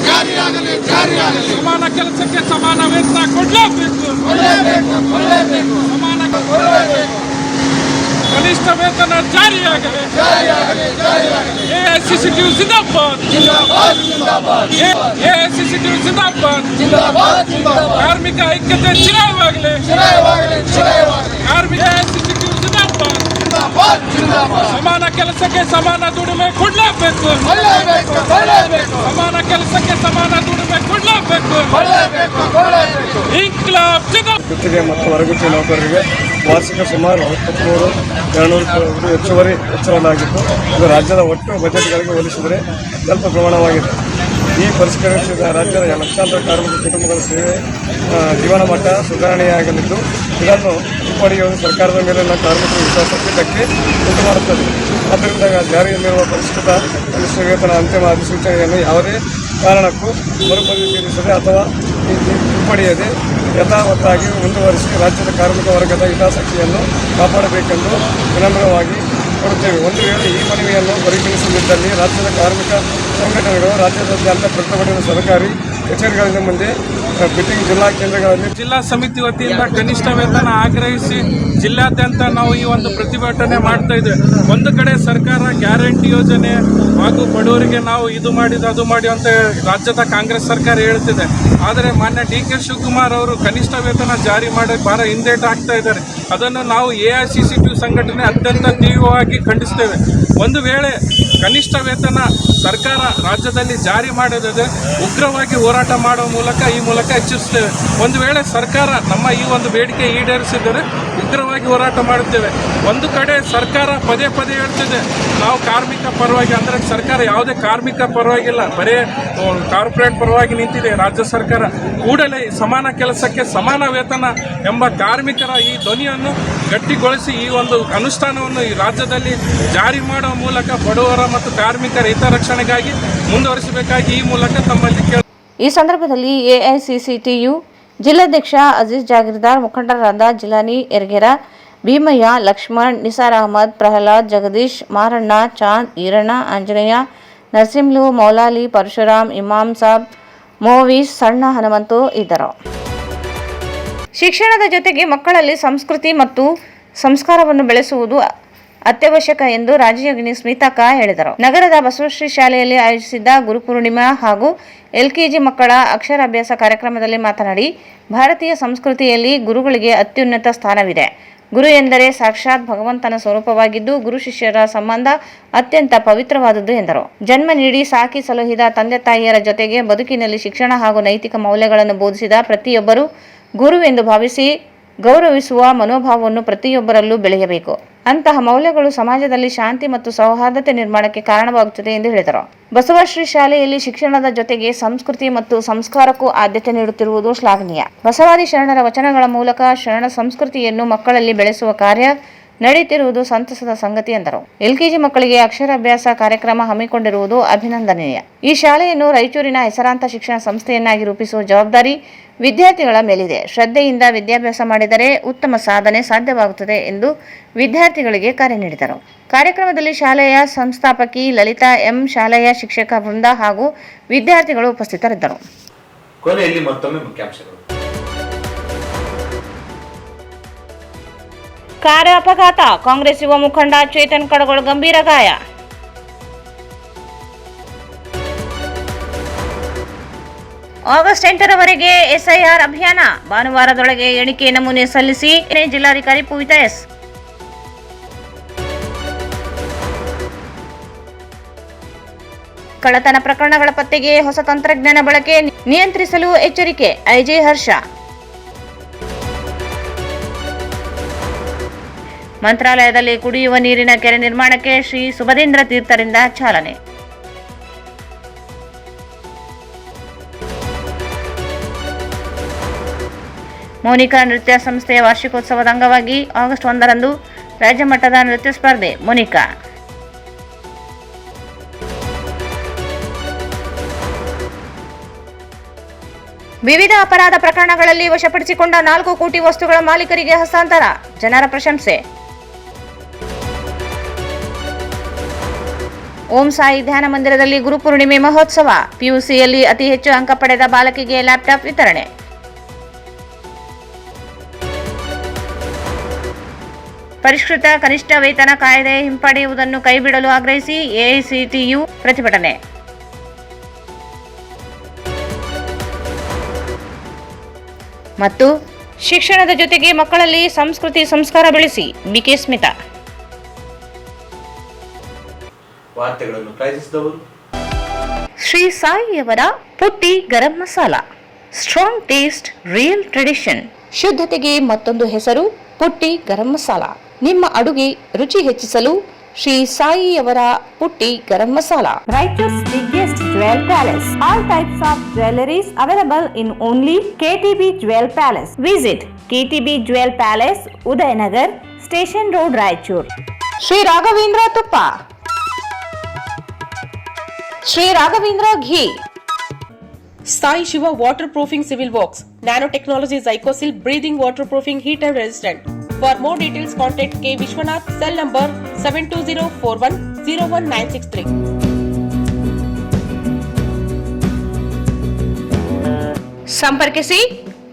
ಸಮಾನ ಕೆಲಸಕ್ಕೆ ಸಮಾನ ವೇತನ ಕೊಡಲೇಬೇಕು. ಸಮಾನ ಕನಿಷ್ಠ ವೇತನ ಜಾರಿಯಾಗಲಿ. ಎಐಸಿಸಿಟಿ ಜಿಂದಾಬಾದ್, ಎಐಸಿಸಿಟಿ ಜಿಂದಾಬಾದ್. ಕಾರ್ಮಿಕ ಐಕ್ಯತೆ ಚಿರವಾಗಲಿ. ಕಾರ್ಮಿಕ ಎಐಸಿಸಿಟಿ ಜಿಂದಾಬಾದ್. ಸಮಾನ ಕೆಲಸಕ್ಕೆ ಸಮಾನ ದುಡಿಮೆ ಕೊಡಲೇಬೇಕು. ಸಮಾನ ಕೆಲಸಕ್ಕೆ ಸಮಾನ ದುಡಿಮೆ ಕೊಡಲೇಬೇಕು. ಇನ್ಕ್ಲಾಬ್ ಗುತ್ತಿಗೆ ಮತ್ತು ಹೊರಗುತ್ತಿಗೆ ನೌಕರರಿಗೆ ವಾರ್ಷಿಕ ಸುಮಾರು 23,200 ಹೆಚ್ಚುವರಿ ಹೆಚ್ಚಳಲಾಗಿದ್ದು, ಇದು ರಾಜ್ಯದ ಒಟ್ಟು ಬಜೆಟ್ಗಳಿಗೆ ಹೋಲಿಸಿದರೆ ಸ್ವಲ್ಪ ಪ್ರಮಾಣವಾಗಿದೆ. ಈ ಪರಿಷ್ಕರಿಸಿದ ರಾಜ್ಯದ ಲಕ್ಷಾಂತರ ಕಾರ್ಮಿಕ ಕುಟುಂಬಗಳ ಜೀವನ ಮಟ್ಟ ಸುಧಾರಣೆಯಾಗಲಿದ್ದು, ಇದನ್ನು ಹಿಂಪಡೆಯುವುದು ಸರ್ಕಾರದ ಮೇಲಿನ ಕಾರ್ಮಿಕರ ವಿಶ್ವಾಸಕ್ಕೆ ಧಕ್ಕೆ ಉಂಟು ಮಾಡುತ್ತದೆ. ಆದ್ದರಿಂದ ಜಾರಿಯಲ್ಲಿರುವ ಪರಿಷ್ಕೃತ ಕನಿಷ್ಠ ವೇತನ ಅಂತಿಮ ಅಧಿಸೂಚನೆಯನ್ನು ಯಾವುದೇ ಕಾರಣಕ್ಕೂ ಮರುಪರಿಶೀಲಿಸದೆ ಅಥವಾ ಹಿಂಪಡೆಯದೆ ಯಥಾವತ್ತಾಗಿ ಮುಂದುವರಿಸಿ ರಾಜ್ಯದ ಕಾರ್ಮಿಕ ವರ್ಗದ ಹಿತಾಸಕ್ತಿಯನ್ನು ಕಾಪಾಡಬೇಕೆಂದು ವಿನಮ್ರವಾಗಿ ಕೊಡುತ್ತೇವೆ. ಒಂದು ವೇಳೆ ಈ ಮನವಿಯನ್ನು ಪರಿಗಣಿಸದಿದ್ದಲ್ಲಿ ರಾಜ್ಯದ ಕಾರ್ಮಿಕ ಸಂಘಟನೆಗಳು ರಾಜ್ಯಾದ್ಯಂತ ಪ್ರತಿಭಟನೆ ಸರ್ಕಾರಿ ಕಚೇರಿಗಳಿಂದ ಮುಂದೆ ಪಿಟಿಂಗ್ ಜಿಲ್ಲಾ ಕೇಂದ್ರಗಳಲ್ಲಿ ಜಿಲ್ಲಾ ಸಮಿತಿ ವತಿಯಿಂದ ಕನಿಷ್ಠ ವೇತನ ಆಗ್ರಹಿಸಿ ಜಿಲ್ಲಾದ್ಯಂತ ನಾವು ಈ ಒಂದು ಪ್ರತಿಭಟನೆ ಮಾಡ್ತಾ ಇದ್ದೇವೆ. ಒಂದು ಕಡೆ ಸರ್ಕಾರ ಗ್ಯಾರಂಟಿ ಯೋಜನೆ ಹಾಗೂ ಬಡವರಿಗೆ ನಾವು ಇದು ಮಾಡಿದ ಅದು ಮಾಡಿ ಅಂತ ರಾಜ್ಯದ ಕಾಂಗ್ರೆಸ್ ಸರ್ಕಾರ ಹೇಳ್ತಿದೆ. ಆದರೆ ಮಾನ್ಯ DK ಶಿವಕುಮಾರ್ ಅವರು ಕನಿಷ್ಠ ವೇತನ ಜಾರಿ ಮಾಡೋಕ್ಕೆ ಭಾಳ ಹಿಂದೇಟು ಆಗ್ತಾ ಇದ್ದಾರೆ. ಅದನ್ನು ನಾವು AICCT ಸಂಘಟನೆ ಅತ್ಯಂತ ತೀವ್ರವಾಗಿ ಖಂಡಿಸ್ತೇವೆ. ಒಂದು ವೇಳೆ ಕನಿಷ್ಠ ವೇತನ ಸರ್ಕಾರ ರಾಜ್ಯದಲ್ಲಿ ಜಾರಿ ಮಾಡೋದಿದೆ, ಉಗ್ರವಾಗಿ ಹೋರಾಟ ಮಾಡುವ ಮೂಲಕ ಈ ಮೂಲಕ ಎಚ್ಚರಿಸ್ತೇವೆ. ಒಂದು ವೇಳೆ ಸರ್ಕಾರ ನಮ್ಮ ಈ ಒಂದು ಬೇಡಿಕೆ ಈಡೇರಿಸಿದರೆ ಉಗ್ರವಾಗಿ ಹೋರಾಟ ಮಾಡುತ್ತೇವೆ. ಒಂದು ಕಡೆ ಸರ್ಕಾರ ಪದೇ ಪದೇ ಹೇಳ್ತಿದೆ ನಾವು ಕಾರ್ಮಿಕ ಪರವಾಗಿ, ಅಂದರೆ ಸರ್ಕಾರ ಯಾವುದೇ ಕಾರ್ಮಿಕ ಪರವಾಗಿಲ್ಲ, ಬರೇ ಕಾರ್ಪೊರೇಟ್ ಪರವಾಗಿ ನಿಂತಿದೆ ರಾಜ್ಯ ಸರ್ಕಾರ. ಕೂಡಲೇ ಸಮಾನ ಕೆಲಸಕ್ಕೆ ಸಮಾನ ವೇತನ ಎಂಬ ಕಾರ್ಮಿಕರ ಈ ಧ್ವನಿಯನ್ನು ಗಟ್ಟಿಗೊಳಿಸಿ ಈ ಒಂದು ಅನುಷ್ಠಾನವನ್ನು ಈ ರಾಜ್ಯದಲ್ಲಿ ಜಾರಿ ಮಾಡುವ ಮೂಲಕ ಬಡವರ ಮತ್ತು ಕಾರ್ಮಿಕರ ಹಿತರಕ್ಷಣೆಗಾಗಿ ಮುಂದುವರಿಸಬೇಕಾಗಿ ಈ ಮೂಲಕ ತಮ್ಮಲ್ಲಿ ಈ ಸಂದರ್ಭದಲ್ಲಿ AICCTU ಜಿಲ್ಲಾಧ್ಯಕ್ಷ ಅಜೀಜ್ ಜಾಗೀರ್ದಾರ್, ಮುಖಂಡರಾದ ಜಿಲಾನಿ ಯರ್ಗೆರ, ಭೀಮಯ್ಯ, ಲಕ್ಷ್ಮಣ್, ನಿಸಾರ್ ಅಹಮದ್, ಪ್ರಹ್ಲಾದ್, ಜಗದೀಶ್, ಮಾರಣ್ಣ, ಚಾಂದ್, ಈರಣ್ಣ, ಆಂಜನೇಯ, ನರಸಿಂಹಲು, ಮೌಲಾಲಿ, ಪರಶುರಾಮ್, ಇಮಾಮ್ ಸಾಬ್, ಮೋವೀಸ್, ಸಣ್ಣ ಹನುಮಂತು ಇದ್ದರು. ಶಿಕ್ಷಣದ ಜೊತೆಗೆ ಮಕ್ಕಳಲ್ಲಿ ಸಂಸ್ಕೃತಿ ಮತ್ತು ಸಂಸ್ಕಾರವನ್ನು ಬೆಳೆಸುವುದು ಅತ್ಯವಶ್ಯಕ ಎಂದು ರಾಜ್ಯಯೋಗಿನಿ ಸ್ಮಿತಕ್ಕ ಹೇಳಿದರು. ನಗರದ ಬಸವಶ್ರೀ ಶಾಲೆಯಲ್ಲಿ ಆಯೋಜಿಸಿದ್ದ ಗುರುಪೂರ್ಣಿಮಾ ಹಾಗೂ LKG ಮಕ್ಕಳ ಅಕ್ಷರಾಭ್ಯಾಸ ಕಾರ್ಯಕ್ರಮದಲ್ಲಿ ಮಾತನಾಡಿ, ಭಾರತೀಯ ಸಂಸ್ಕೃತಿಯಲ್ಲಿ ಗುರುಗಳಿಗೆ ಅತ್ಯುನ್ನತ ಸ್ಥಾನವಿದೆ. ಗುರು ಎಂದರೆ ಸಾಕ್ಷಾತ್ ಭಗವಂತನ ಸ್ವರೂಪವಾಗಿದ್ದು, ಗುರು ಶಿಷ್ಯರ ಸಂಬಂಧ ಅತ್ಯಂತ ಪವಿತ್ರವಾದುದು ಎಂದರು. ಜನ್ಮ ನೀಡಿ ಸಾಕಿ ಸಲಹಿದ ತಂದೆ ತಾಯಿಯರ ಜೊತೆಗೆ ಬದುಕಿನಲ್ಲಿ ಶಿಕ್ಷಣ ಹಾಗೂ ನೈತಿಕ ಮೌಲ್ಯಗಳನ್ನು ಬೋಧಿಸಿದ ಪ್ರತಿಯೊಬ್ಬರು ಗುರು ಎಂದು ಭಾವಿಸಿ ಗೌರವಿಸುವ ಮನೋಭಾವವನ್ನು ಪ್ರತಿಯೊಬ್ಬರಲ್ಲೂ ಬೆಳೆಯಬೇಕು. ಅಂತಹ ಮೌಲ್ಯಗಳು ಸಮಾಜದಲ್ಲಿ ಶಾಂತಿ ಮತ್ತು ಸೌಹಾರ್ದತೆ ನಿರ್ಮಾಣಕ್ಕೆ ಕಾರಣವಾಗುತ್ತದೆ ಎಂದು ಹೇಳಿದರು. ಬಸವಶ್ರೀ ಶಾಲೆಯಲ್ಲಿ ಶಿಕ್ಷಣದ ಜೊತೆಗೆ ಸಂಸ್ಕೃತಿ ಮತ್ತು ಸಂಸ್ಕಾರಕ್ಕೂ ಆದ್ಯತೆ ನೀಡುತ್ತಿರುವುದು ಶ್ಲಾಘನೀಯ. ಬಸವಾದಿ ಶರಣರ ವಚನಗಳ ಮೂಲಕ ಶರಣ ಸಂಸ್ಕೃತಿಯನ್ನು ಮಕ್ಕಳಲ್ಲಿ ಬೆಳೆಸುವ ಕಾರ್ಯ ನಡೆಯುತ್ತಿರುವುದು ಸಂತಸದ ಸಂಗತಿ ಎಂದರು. LKG ಮಕ್ಕಳಿಗೆ ಅಕ್ಷರಾಭ್ಯಾಸ ಕಾರ್ಯಕ್ರಮ ಹಮ್ಮಿಕೊಂಡಿರುವುದು ಅಭಿನಂದನೀಯ. ಈ ಶಾಲೆಯನ್ನು ರಾಯಚೂರಿನ ಹೆಸರಾಂತ ಶಿಕ್ಷಣ ಸಂಸ್ಥೆಯನ್ನಾಗಿ ರೂಪಿಸುವ ಜವಾಬ್ದಾರಿ ವಿದ್ಯಾರ್ಥಿಗಳ ಮೇಲಿದೆ. ಶ್ರದ್ಧೆಯಿಂದ ವಿದ್ಯಾಭ್ಯಾಸ ಮಾಡಿದರೆ ಉತ್ತಮ ಸಾಧನೆ ಸಾಧ್ಯವಾಗುತ್ತದೆ ಎಂದು ವಿದ್ಯಾರ್ಥಿಗಳಿಗೆ ಕರೆ ನೀಡಿದರು. ಕಾರ್ಯಕ್ರಮದಲ್ಲಿ ಶಾಲೆಯ ಸಂಸ್ಥಾಪಕಿ ಲಲಿತಾ M, ಶಾಲೆಯ ಶಿಕ್ಷಕ ವೃಂದ ಹಾಗೂ ವಿದ್ಯಾರ್ಥಿಗಳು ಉಪಸ್ಥಿತರಿದ್ದರು. ಕೊನೆಯಲ್ಲಿ ಮತ್ತೊಮ್ಮೆ ಮುಖ್ಯಾಂಶಗಳು. ಕಾರು ಅಪಘಾತ, ಕಾಂಗ್ರೆಸ್ ಯುವ ಮುಖಂಡ ಚೇತನ್ ಕಡಗೋಳ್ ಗಂಭೀರ ಗಾಯ. ಆಗಸ್ಟ್ 8ರವರೆಗೆ ಎಸ್ಐಆರ್ ಅಭಿಯಾನ, ಭಾನುವಾರದೊಳಗೆ ಎಣಿಕೆ ನಮೂನೆ ಸಲ್ಲಿಸಿ ಜಿಲ್ಲಾಧಿಕಾರಿ ಪೂವಿತಾ ಎಸ್. ಕಳ್ಳತನ ಪ್ರಕರಣಗಳ ಪತ್ತೆಗೆ ಹೊಸ ತಂತ್ರಜ್ಞಾನ ಬಳಕೆ, ನಿಯಂತ್ರಿಸಲು ಎಚ್ಚರಿಕೆ, ಐಜಿ ಹರ್ಷ. ಮಂತ್ರಾಲಯದಲ್ಲಿ ಕುಡಿಯುವ ನೀರಿನ ಕೆರೆ ನಿರ್ಮಾಣಕ್ಕೆ ಶ್ರೀ ಸುಬದೇಂದ್ರ ತೀರ್ಥರಿಂದ ಚಾಲನೆ. ಮೋನಿಕಾ ನೃತ್ಯ ಸಂಸ್ಥೆಯ ವಾರ್ಷಿಕೋತ್ಸವದ ಅಂಗವಾಗಿ ಆಗಸ್ಟ್ 1ರಂದು ರಾಜ್ಯ ಮಟ್ಟದ ನೃತ್ಯ ಸ್ಪರ್ಧೆ. ಮೋನಿಕಾ ವಿವಿಧ ಅಪರಾಧ ಪ್ರಕರಣಗಳಲ್ಲಿ ವಶಪಡಿಸಿಕೊಂಡ 4 ಕೋಟಿ ವಸ್ತುಗಳ ಮಾಲೀಕರಿಗೆ ಹಸ್ತಾಂತರ, ಜನರ ಪ್ರಶಂಸೆ. ಓಂ ಸಾಯಿ ಧ್ಯಾನ ಮಂದಿರದಲ್ಲಿ ಗುರುಪೂರ್ಣಿಮೆ ಮಹೋತ್ಸವ, ಪಿಯುಸಿಯಲ್ಲಿ ಅತಿ ಹೆಚ್ಚು ಅಂಕ ಪಡೆದ ಬಾಲಕಿಗೆ ಲ್ಯಾಪ್ಟಾಪ್ ವಿತರಣೆ. ಪರಿಷ್ಕೃತ ಕನಿಷ್ಠ ವೇತನ ಕಾಯ್ದೆ ಹಿಂಪಡೆಯುವುದನ್ನು ಕೈಬಿಡಲು ಆಗ್ರಹಿಸಿ ಎಐಸಿಟಿಯು ಪ್ರತಿಭಟನೆ. ಮತ್ತು ಶಿಕ್ಷಣದ ಜೊತೆಗೆ ಮಕ್ಕಳಲ್ಲಿ ಸಂಸ್ಕೃತಿ ಸಂಸ್ಕಾರ ಬೆಳೆಸಿ, ಬಿಕೆ ಸ್ಮಿತಾ. ವಾರ್ತೆಗಳನ್ನು ಪ್ರಾಯೋಜಿಸಿದವರು ಶ್ರೀ ಸಾಯಿಯವರ Putti garam masala. Strong taste, real tradition. ಶುದ್ಧತೆಗೆ ಮತ್ತೊಂದು ಹೆಸರು ಪುಟ್ಟಿ ಗರಂ ಮಸಾಲ. ನಿಮ್ಮ ಅಡುಗೆ ರುಚಿ ಹೆಚ್ಚಿಸಲು ಶ್ರೀ ಸಾಯಿಯವರ Putti garam masala. ರಾಯಚೂರ್'s biggest jewel palace. All types of jewelries available in only KTB Jewel Palace. Visit KTB Jewel Palace, Udayanagar, Station Road, Raichur. Shri Raghavendra ತುಪ್ಪ, ಶ್ರೀ ರಾಘವೇಂದ್ರ ಘೀ. Sai Shiva Waterproofing Civil Works, Nanotechnology Zycosil Breathing Waterproofing Heat and Resistant. For more details, contact K. Vishwanath, cell number 72041019663. ಸಂಪರ್ಕಿಸಿ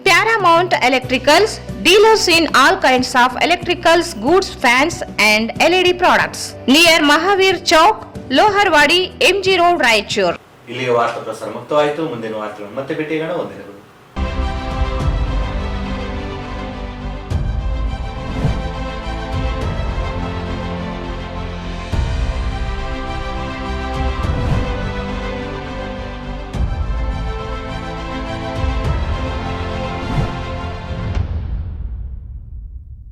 Paramount electricals, dealers in all kinds of electricals goods, fans and LED products, near Mahavir Chowk, Loharwadi, MG road, Raichur. ಇಲ್ಲಿಗೆ ವಾರ್ತಾ ಪ್ರಸಾರ ಮುಕ್ತವಾಯಿತು. ಮುಂದಿನ ವಾರ್ತೆಗಳನ್ನು ಮತ್ತೆ ಭೇಟಿಯಾಗೋಣ. ವಂದನೆಗಳು.